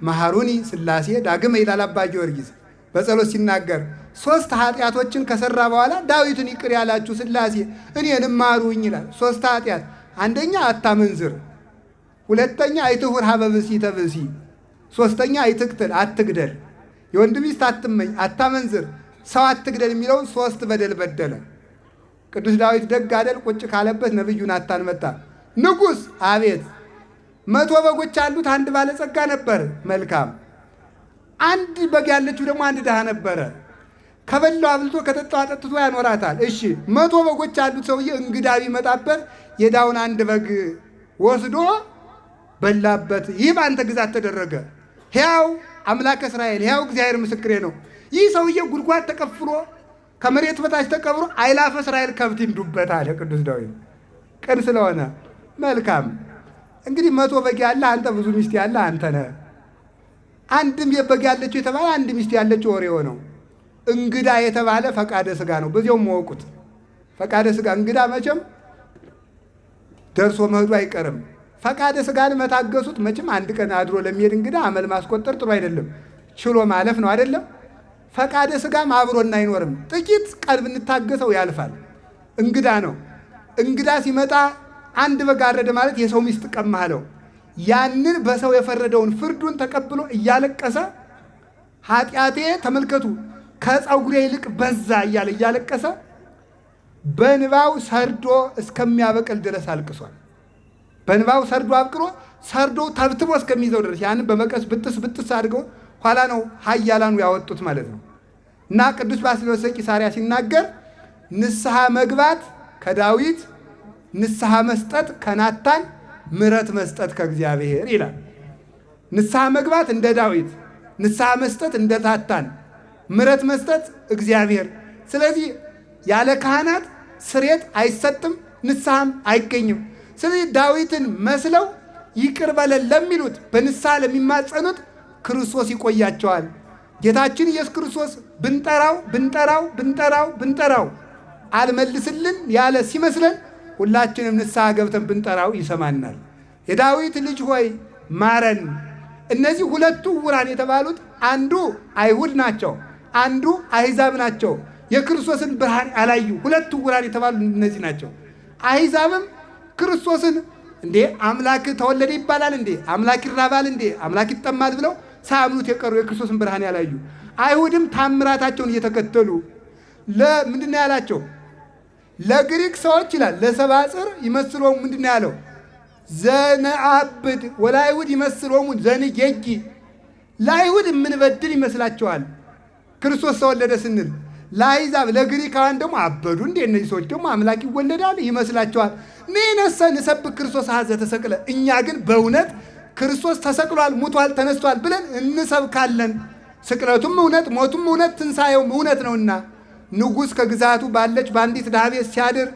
መሃሩኒ ሥላሴ ዳግመ ይላል አባ ጊዮርጊስ በጸሎት ሲናገር። 3 ኃጢአቶችን ከሰራ በኋላ ዳዊትን ይቅር ያላችሁ ሥላሴ እኔንም ማሩኝ ይላል። 3 ኃጢአት፣ አንደኛ አታመንዝር፣ ሁለተኛ አይትሁር ሀበ ብእሲተ ብእሲ፣ ሶስተኛ አይትቅትል አትግደል፣ የወንድ ሚስት አትመኝ፣ አታመንዝር፣ ሰው አትግደል የሚለውን 3 በደል በደለ። ቅዱስ ዳዊት ደግ አደል ቁጭ ካለበት ነቢዩ ናታን መጣ። ንጉሥ አቤት፣ 100 በጎች አሉት፣ አንድ ባለጸጋ ነበር መልካም፣ አንድ በግ ያለችው ደግሞ አንድ ድሃ ነበረ። ከበላው አብልቶ ከጠጣው አጠጥቶ ያኖራታል። እሺ 100 በጎች አሉት ሰውዬ እንግዳ ቢመጣበት የዳውን አንድ በግ ወስዶ በላበት። ይህ በአንተ ግዛት ተደረገ። ሕያው አምላክ እስራኤል፣ ሕያው እግዚአብሔር ምስክሬ ነው። ይህ ሰውዬ ጉድጓድ ተቀፍሮ ከመሬት በታች ተቀብሮ አይላፈ እስራኤል ከብት ይንዱበት አለ ቅዱስ ዳዊት። ቅን ስለሆነ መልካም። እንግዲህ 100 በግ ያለ አንተ፣ ብዙ ሚስት ያለ አንተ ነህ። አንድም በግ ያለችው የተባለ አንድ ሚስት ያለችው ኦርዮ ነው። እንግዳ የተባለ ፈቃደ ሥጋ ነው። በዚያውም መወቁት ፈቃደ ሥጋ እንግዳ መቼም ደርሶ መሄዱ አይቀርም። ፈቃደ ሥጋን መታገሱት መቼም አንድ ቀን አድሮ ለሚሄድ እንግዳ አመል ማስቆጠር ጥሩ አይደለም። ችሎ ማለፍ ነው አይደለም? ፈቃደ ሥጋም አብሮና አይኖርም። ጥቂት ቀን ብንታገሰው ያልፋል። እንግዳ ነው። እንግዳ ሲመጣ አንድ በግ አረደ ማለት የሰው ሚስት ቀማለው። ያንን በሰው የፈረደውን ፍርዱን ተቀብሎ እያለቀሰ ኃጢአቴ ተመልከቱ ከፀጉሬ ይልቅ በዛ እያለ እያለቀሰ በንባው ሰርዶ እስከሚያበቅል ድረስ አልቅሷል። በእንባው ሰርዶ አብቅሎ ሰርዶ ተብትቦ እስከሚይዘው ድረስ ያንን በመቀስ ብጥስ አድርገው ኋላ ነው ኃያላኑ ያወጡት ማለት ነው። እና ቅዱስ ባስልዮስ ዘቂሳርያ ሲናገር ንስሐ መግባት ከዳዊት፣ ንስሐ መስጠት ከናታን፣ ምሕረት መስጠት ከእግዚአብሔር ይላል። ንስሐ መግባት እንደ ዳዊት፣ ንስሐ መስጠት እንደ ናታን፣ ምሕረት መስጠት እግዚአብሔር። ስለዚህ ያለ ካህናት ስርየት አይሰጥም፣ ንስሐም አይገኝም። ስለዚህ ዳዊትን መስለው ይቅር በለን ለሚሉት በንስሐ ለሚማጸኑት ክርስቶስ ይቆያቸዋል። ጌታችን ኢየሱስ ክርስቶስ ብንጠራው አልመልስልን ያለ ሲመስለን ሁላችንም ንስሐ ገብተን ብንጠራው ይሰማናል። የዳዊት ልጅ ሆይ ማረን። እነዚህ ሁለቱ ዕውራን የተባሉት አንዱ አይሁድ ናቸው፣ አንዱ አሕዛብ ናቸው። የክርስቶስን ብርሃን ያላዩ ሁለቱ ዕውራን የተባሉ እነዚህ ናቸው። አሕዛብም ክርስቶስን እንዴ አምላክ ተወለደ ይባላል እንዴ አምላክ ይራባል እንዴ አምላክ ይጠማል ብለው ሳያምኑት የቀሩ የክርስቶስን ብርሃን ያላዩ። አይሁድም ታምራታቸውን እየተከተሉ ለምንድን ያላቸው? ለግሪክ ሰዎች ይላል ለሰባጽር ይመስሎሙ ምንድን ያለው? ዘነአብድ ወለአይሁድ ይመስሎሙ ዘንጌጊ። ለአይሁድ የምንበድል ይመስላቸዋል ክርስቶስ ተወለደ ስንል፣ ለአሕዛብ ለግሪካውያን ደግሞ አበዱ እንዴ እነዚህ ሰዎች ደግሞ አምላክ ይወለዳል ይመስላቸዋል። ንሕነሰ ንሰብክ ክርስቶስ ኀዘ ተሰቅለ፣ እኛ ግን በእውነት ክርስቶስ ተሰቅሏል፣ ሙቷል፣ ተነስቷል ብለን እንሰብካለን። ስቅለቱም እውነት፣ ሞቱም እውነት፣ ትንሣኤውም እውነት ነውና ንጉሥ ከግዛቱ ባለች በአንዲት ድሃ ቤት ሲያድር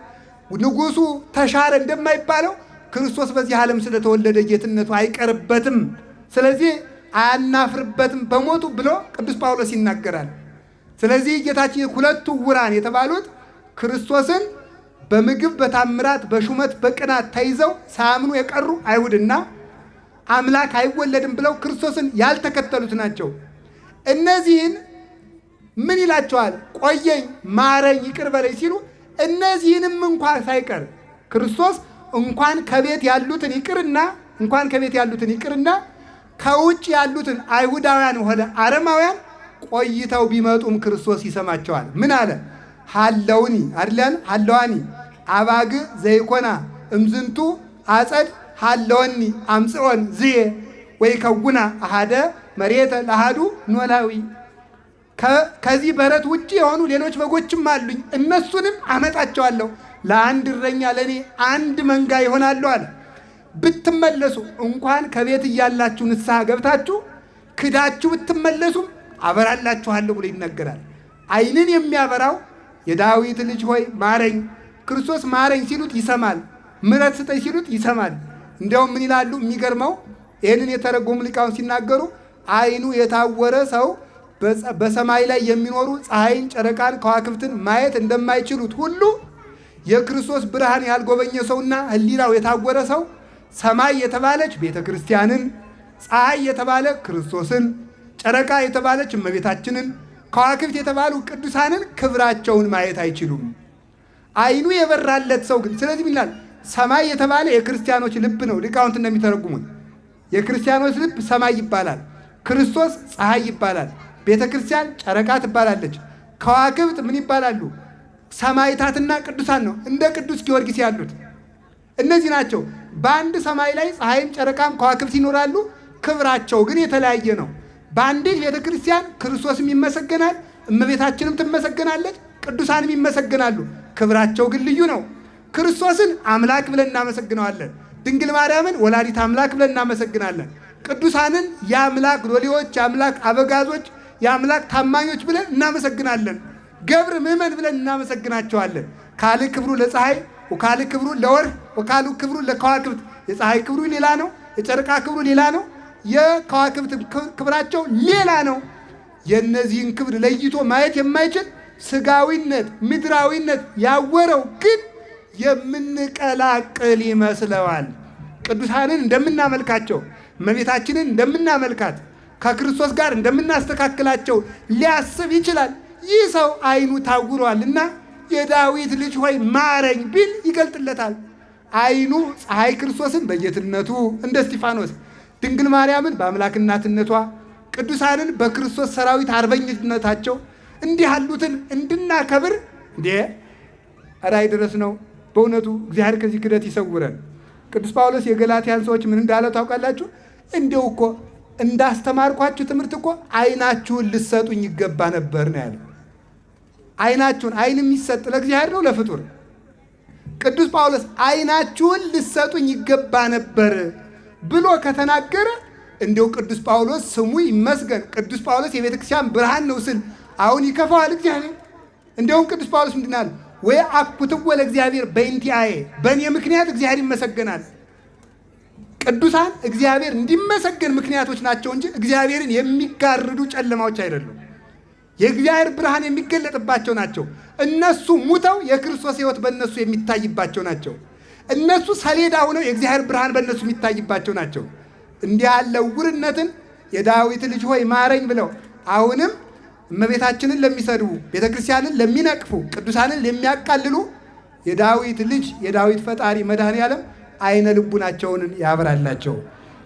ንጉሡ ተሻረ እንደማይባለው ክርስቶስ በዚህ ዓለም ስለተወለደ ጌትነቱ አይቀርበትም፣ ስለዚህ አያናፍርበትም በሞቱ ብሎ ቅዱስ ጳውሎስ ይናገራል። ስለዚህ ጌታችን ሁለቱ ዕውራን የተባሉት ክርስቶስን በምግብ በታምራት በሹመት በቅናት ተይዘው ሳያምኑ የቀሩ አይሁድና አምላክ አይወለድም ብለው ክርስቶስን ያልተከተሉት ናቸው። እነዚህን ምን ይላቸዋል? ቆየኝ፣ ማረኝ፣ ይቅር በለኝ ሲሉ እነዚህንም እንኳን ሳይቀር ክርስቶስ እንኳን ከቤት ያሉትን ይቅርና ከውጭ ያሉትን አይሁዳውያን ሆነ አረማውያን ቆይተው ቢመጡም ክርስቶስ ይሰማቸዋል። ምን አለ? ሃለውኒ አይደለን ሃለዋኒ አባግ ዘይኮና እምዝንቱ አጸድ ሃለወኒ አምጽኦን ዝዬ ወይ ከጉና አሃደ መሬተ ለአሃዱ ኖላዊ። ከዚህ በረት ውጭ የሆኑ ሌሎች በጎችም አሉኝ፣ እነሱንም አመጣቸዋለሁ፣ ለአንድ እረኛ ለእኔ አንድ መንጋ ይሆናሉ አለ። ብትመለሱ እንኳን ከቤት እያላችሁ ንስሐ ገብታችሁ ክዳችሁ ብትመለሱም አበራላችኋለሁ ብሎ ይነገራል። ዓይንን የሚያበራው የዳዊት ልጅ ሆይ ማረኝ፣ ክርስቶስ ማረኝ ሲሉት ይሰማል፣ ምሕረት ስጠኝ ሲሉት ይሰማል። እንዲያውም ምን ይላሉ? የሚገርመው ይህንን የተረጎሙ ሊቃውንት ሲናገሩ ዓይኑ የታወረ ሰው በሰማይ ላይ የሚኖሩ ፀሐይን፣ ጨረቃን፣ ከዋክብትን ማየት እንደማይችሉት ሁሉ የክርስቶስ ብርሃን ያልጎበኘ ሰውና ሕሊናው የታወረ ሰው ሰማይ የተባለች ቤተ ክርስቲያንን፣ ፀሐይ የተባለ ክርስቶስን፣ ጨረቃ የተባለች እመቤታችንን፣ ከዋክብት የተባሉ ቅዱሳንን ክብራቸውን ማየት አይችሉም። ዓይኑ የበራለት ሰው ግን ስለዚህ ይላል ሰማይ የተባለ የክርስቲያኖች ልብ ነው። ሊቃውንት እንደሚተረጉሙት የክርስቲያኖች ልብ ሰማይ ይባላል፣ ክርስቶስ ፀሐይ ይባላል፣ ቤተ ክርስቲያን ጨረቃ ትባላለች፣ ከዋክብት ምን ይባላሉ? ሰማይታትና ቅዱሳን ነው። እንደ ቅዱስ ጊዮርጊስ ያሉት እነዚህ ናቸው። በአንድ ሰማይ ላይ ፀሐይም ጨረቃም ከዋክብት ይኖራሉ፣ ክብራቸው ግን የተለያየ ነው። በአንዲት ቤተ ክርስቲያን ክርስቶስም ይመሰገናል፣ እመቤታችንም ትመሰገናለች፣ ቅዱሳንም ይመሰገናሉ፣ ክብራቸው ግን ልዩ ነው። ክርስቶስን አምላክ ብለን እናመሰግነዋለን። ድንግል ማርያምን ወላዲት አምላክ ብለን እናመሰግናለን። ቅዱሳንን የአምላክ ሎሌዎች፣ የአምላክ አበጋዞች፣ የአምላክ ታማኞች ብለን እናመሰግናለን። ገብር ምእመን ብለን እናመሰግናቸዋለን። ካል ክብሩ ለፀሐይ ወካል ክብሩ ለወርህ ወካል ክብሩ ለከዋክብት። የፀሐይ ክብሩ ሌላ ነው፣ የጨረቃ ክብሩ ሌላ ነው፣ የከዋክብት ክብራቸው ሌላ ነው። የእነዚህን ክብር ለይቶ ማየት የማይችል ስጋዊነት ምድራዊነት ያወረው ግን የምንቀላቅል ይመስለዋል። ቅዱሳንን እንደምናመልካቸው እመቤታችንን እንደምናመልካት ከክርስቶስ ጋር እንደምናስተካክላቸው ሊያስብ ይችላል። ይህ ሰው ዓይኑ ታውሯልና የዳዊት ልጅ ሆይ ማረኝ ቢል ይገልጥለታል። ዓይኑ ፀሐይ ክርስቶስን በጌትነቱ እንደ እስጢፋኖስ፣ ድንግል ማርያምን በአምላክናትነቷ፣ ቅዱሳንን በክርስቶስ ሰራዊት አርበኝነታቸው እንዲህ ያሉትን እንድናከብር ራይ ድረስ ነው። በእውነቱ እግዚአብሔር ከዚህ ክደት ይሰውረን። ቅዱስ ጳውሎስ የገላትያን ሰዎች ምን እንዳለ ታውቃላችሁ? እንዲያው እኮ እንዳስተማርኳችሁ ትምህርት እኮ ዓይናችሁን ልትሰጡኝ ይገባ ነበር ነው ያለው። ዓይናችሁን፣ ዓይን የሚሰጥ ለእግዚአብሔር ነው ለፍጡር? ቅዱስ ጳውሎስ ዓይናችሁን ልትሰጡኝ ይገባ ነበር ብሎ ከተናገረ እንዲያው ቅዱስ ጳውሎስ ስሙ ይመስገን። ቅዱስ ጳውሎስ የቤተ ክርስቲያን ብርሃን ነው ስል አሁን ይከፋዋል እግዚአብሔር? እንዲያውም ቅዱስ ጳውሎስ ምንድን አለ? ወይ አኩትወ ለእግዚአብሔር በእንቲአየ፣ በእኔ ምክንያት እግዚአብሔር ይመሰገናል። ቅዱሳን እግዚአብሔር እንዲመሰገን ምክንያቶች ናቸው እንጂ እግዚአብሔርን የሚጋርዱ ጨለማዎች አይደሉም። የእግዚአብሔር ብርሃን የሚገለጥባቸው ናቸው። እነሱ ሙተው የክርስቶስ ሕይወት በእነሱ የሚታይባቸው ናቸው። እነሱ ሰሌዳ ሆነው የእግዚአብሔር ብርሃን በእነሱ የሚታይባቸው ናቸው። እንዲህ ያለ ዕውርነትን የዳዊት ልጅ ሆይ ማረኝ ብለው አሁንም እመቤታችንን ለሚሰድቡ፣ ቤተ ክርስቲያንን ለሚነቅፉ፣ ቅዱሳንን ለሚያቃልሉ የዳዊት ልጅ የዳዊት ፈጣሪ መድኃኔዓለም አይነ ልቡናቸውን ያብራላቸው፣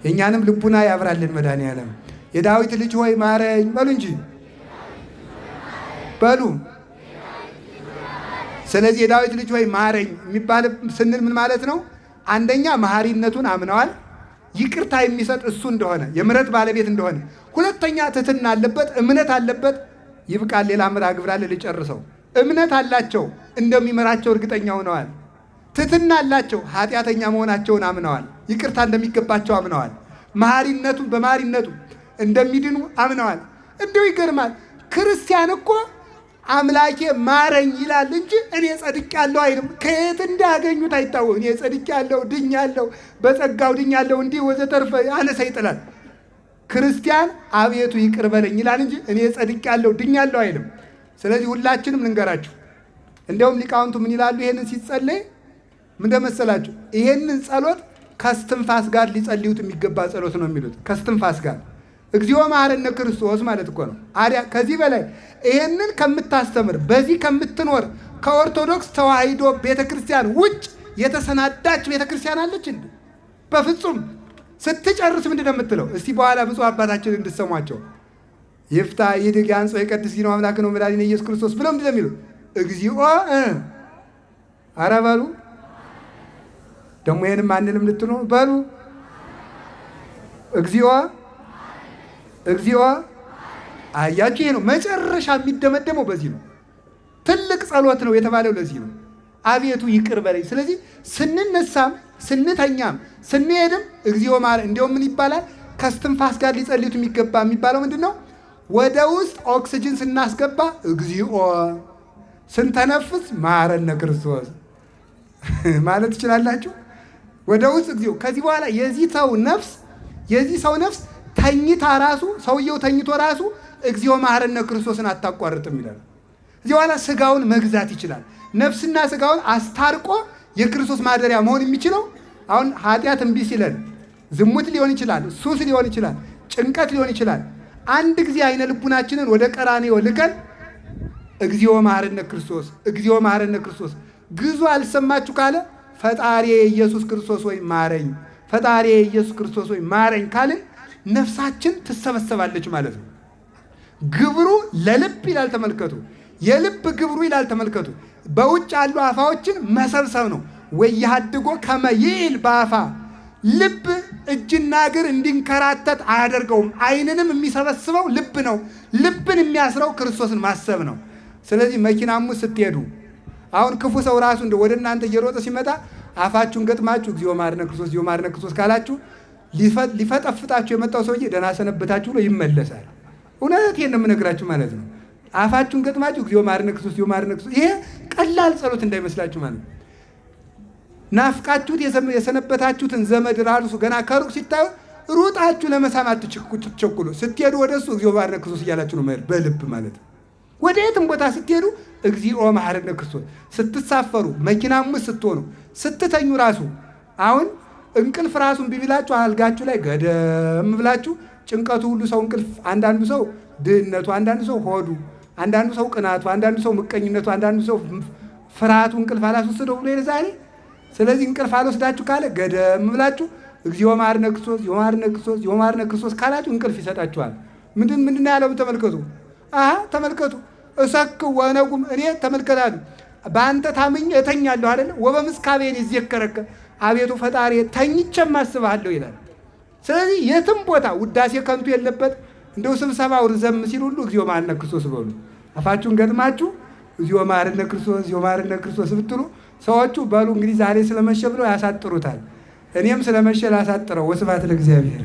የእኛንም ልቡና ያብራልን መድኃኔዓለም። የዳዊት ልጅ ሆይ ማረኝ በሉ እንጂ በሉ። ስለዚህ የዳዊት ልጅ ሆይ ማረኝ የሚባል ስንል ምን ማለት ነው? አንደኛ መሐሪነቱን አምነዋል፣ ይቅርታ የሚሰጥ እሱ እንደሆነ፣ የምሕረት ባለቤት እንደሆነ። ሁለተኛ ትሕትና አለበት፣ እምነት አለበት። ይብቃል፣ ሌላ ምራ ግብራለ ልጨርሰው። እምነት አላቸው፣ እንደሚመራቸው እርግጠኛ ሆነዋል። ትሕትና አላቸው፣ ኃጢአተኛ መሆናቸውን አምነዋል፣ ይቅርታ እንደሚገባቸው አምነዋል። መሐሪነቱን በመሐሪነቱ እንደሚድኑ አምነዋል። እንዲሁ ይገርማል። ክርስቲያን እኮ አምላኬ ማረኝ ይላል እንጂ እኔ ጸድቄአለሁ አይልም። ከየት እንዳያገኙት አይታወቅም። እኔ ጸድቄአለሁ፣ ድኛለሁ፣ በጸጋው ድኛለሁ፣ እንዲህ ወዘተርፈ አነሳ ይጥላል። ክርስቲያን አቤቱ ይቅር በለኝ ይላል እንጂ እኔ ጸድቄአለሁ፣ ድኛለሁ አይልም። ስለዚህ ሁላችንም ልንገራችሁ፣ እንዲያውም ሊቃውንቱ ምን ይላሉ? ይሄንን ሲጸለይ ምን እንደመሰላችሁ? ይሄንን ጸሎት ከስትንፋስ ጋር ሊጸልዩት የሚገባ ጸሎት ነው የሚሉት። ከስትንፋስ ጋር እግዚኦ መሐረነ ክርስቶስ ማለት እኮ ነው። አዲያ ከዚህ በላይ ይሄንን ከምታስተምር በዚህ ከምትኖር ከኦርቶዶክስ ተዋሕዶ ቤተክርስቲያን ውጭ የተሰናዳች ቤተክርስቲያን አለች እንዴ? በፍጹም። ስትጨርስ ምንድን ነው የምትለው? እስቲ በኋላ ብፁዕ አባታችን እንድሰሟቸው ይፍታ ይድግ ያንጾ የቀድስ ነው አምላክ ነው መድኃኒነ ኢየሱስ ክርስቶስ ብለው ምንድን ነው የሚሉት? እግዚኦ ኧረ በሉ ደግሞ ይሄንም አንልም ልትሉ በሉ እግዚኦ እግዚኦ። አያችሁ፣ ይሄ ነው መጨረሻ የሚደመደመው በዚህ ነው። ትልቅ ጸሎት ነው የተባለው ለዚህ ነው። አቤቱ ይቅር በለኝ። ስለዚህ ስንነሳም ስንተኛም ስንሄድም እግዚኦ ማረ። እንዲያውም ምን ይባላል? ከስትንፋስ ጋር ሊጸልዩት የሚገባ የሚባለው ምንድን ነው? ወደ ውስጥ ኦክስጅን ስናስገባ እግዚኦ፣ ስንተነፍስ መሐረነ ክርስቶስ ማለት ትችላላችሁ። ወደ ውስጥ እግዚኦ። ከዚህ በኋላ የዚህ ሰው ነፍስ ተኝታ ራሱ ሰውየው ተኝቶ ራሱ እግዚኦ መሐረነ ክርስቶስን አታቋርጥም ይላል። እዚህ በኋላ ስጋውን መግዛት ይችላል። ነፍስና ስጋውን አስታርቆ የክርስቶስ ማደሪያ መሆን የሚችለው አሁን ኃጢአት እምቢ ሲለን፣ ዝሙት ሊሆን ይችላል፣ ሱስ ሊሆን ይችላል፣ ጭንቀት ሊሆን ይችላል። አንድ ጊዜ አይነ ልቡናችንን ወደ ቀራንዮ ልከን እግዚኦ መሐረነ ክርስቶስ እግዚኦ መሐረነ ክርስቶስ ግዙ አልሰማችሁ ካለ ፈጣሪ ኢየሱስ ክርስቶስ ወይ ማረኝ፣ ፈጣሪ ኢየሱስ ክርስቶስ ወይ ማረኝ ካልን ነፍሳችን ትሰበሰባለች ማለት ነው። ግብሩ ለልብ ይላል ተመልከቱ። የልብ ግብሩ ይላል ተመልከቱ። በውጭ ያሉ አፋዎችን መሰብሰብ ነው። ወያድጎ ከመይል በአፋ ልብ እጅና እግር እንዲንከራተት አያደርገውም። ዓይንንም የሚሰበስበው ልብ ነው። ልብን የሚያስረው ክርስቶስን ማሰብ ነው። ስለዚህ መኪናሙ ስትሄዱ አሁን ክፉ ሰው ራሱ እንደ ወደ እናንተ እየሮጠ ሲመጣ አፋችሁን ገጥማችሁ እግዚኦ መሐረነ ክርስቶስ እግዚኦ መሐረነ ክርስቶስ ካላችሁ ሊፈጠፍጣችሁ የመጣው ሰውዬ ደህና ሰነበታችሁ ብሎ ይመለሳል። እውነቴን ነው የምነግራችሁ ማለት ነው። አፋችሁን ገጥማችሁ እግዚኦ መሐረነ ክርስቶስ እግዚኦ መሐረነ ክርስቶስ። ይሄ ቀላል ጸሎት እንዳይመስላችሁ ማለት ነው። ናፍቃችሁት የሰነበታችሁትን ዘመድ ራሱ ገና ከሩቅ ሲታዩ ሩጣችሁ ለመሳም አትቸኩሉ። ስትሄዱ ወደ እሱ እግዚኦ መሐረነ ክርስቶስ እያላችሁ ነው መሄድ በልብ ማለት ነው። ወደ የትም ቦታ ስትሄዱ እግዚኦ መሐረነ ክርስቶስ። ስትሳፈሩ፣ መኪናም ስትሆኑ፣ ስትተኙ ራሱ አሁን እንቅልፍ ራሱን ቢቢላችሁ አልጋችሁ ላይ ገደም ብላችሁ ጭንቀቱ ሁሉ ሰው እንቅልፍ፣ አንዳንዱ ሰው ድህነቱ፣ አንዳንዱ ሰው ሆዱ፣ አንዳንዱ ሰው ቅናቱ፣ አንዳንዱ ሰው ምቀኝነቱ፣ አንዳንዱ ሰው ፍርሃቱ እንቅልፍ አላስወሰደው ብሎ ዛሬ። ስለዚህ እንቅልፍ አልወስዳችሁ ካለ ገደም ብላችሁ እግዚኦ መሐረነ ክርስቶስ እግዚኦ መሐረነ ክርስቶስ እግዚኦ መሐረነ ክርስቶስ ካላችሁ እንቅልፍ ይሰጣችኋል። ምንድን ነው ያለው? ተመልከቱ። ተመልከቱ። እሰክ ወነጉም እኔ ተመልከታሉ በአንተ ታምኜ እተኛለሁ አይደለ? ወበምስካቤን ይዘከረከ አቤቱ ፈጣሪ ተኝቼም አስብሃለሁ ይላል። ስለዚህ የትም ቦታ ውዳሴ ከንቱ የለበት። እንደው ስብሰባው ርዘም ሲል ሁሉ እግዚኦ መሐረነ ክርስቶስ በሉ። አፋችሁን ገጥማችሁ እግዚኦ መሐረነ ክርስቶስ፣ እግዚኦ መሐረነ ክርስቶስ ብትሉ ሰዎቹ በሉ እንግዲህ ዛሬ ስለመሸ ብለው ያሳጥሩታል። እኔም ስለመሸ ላሳጥረው። ወስብሐት ለእግዚአብሔር።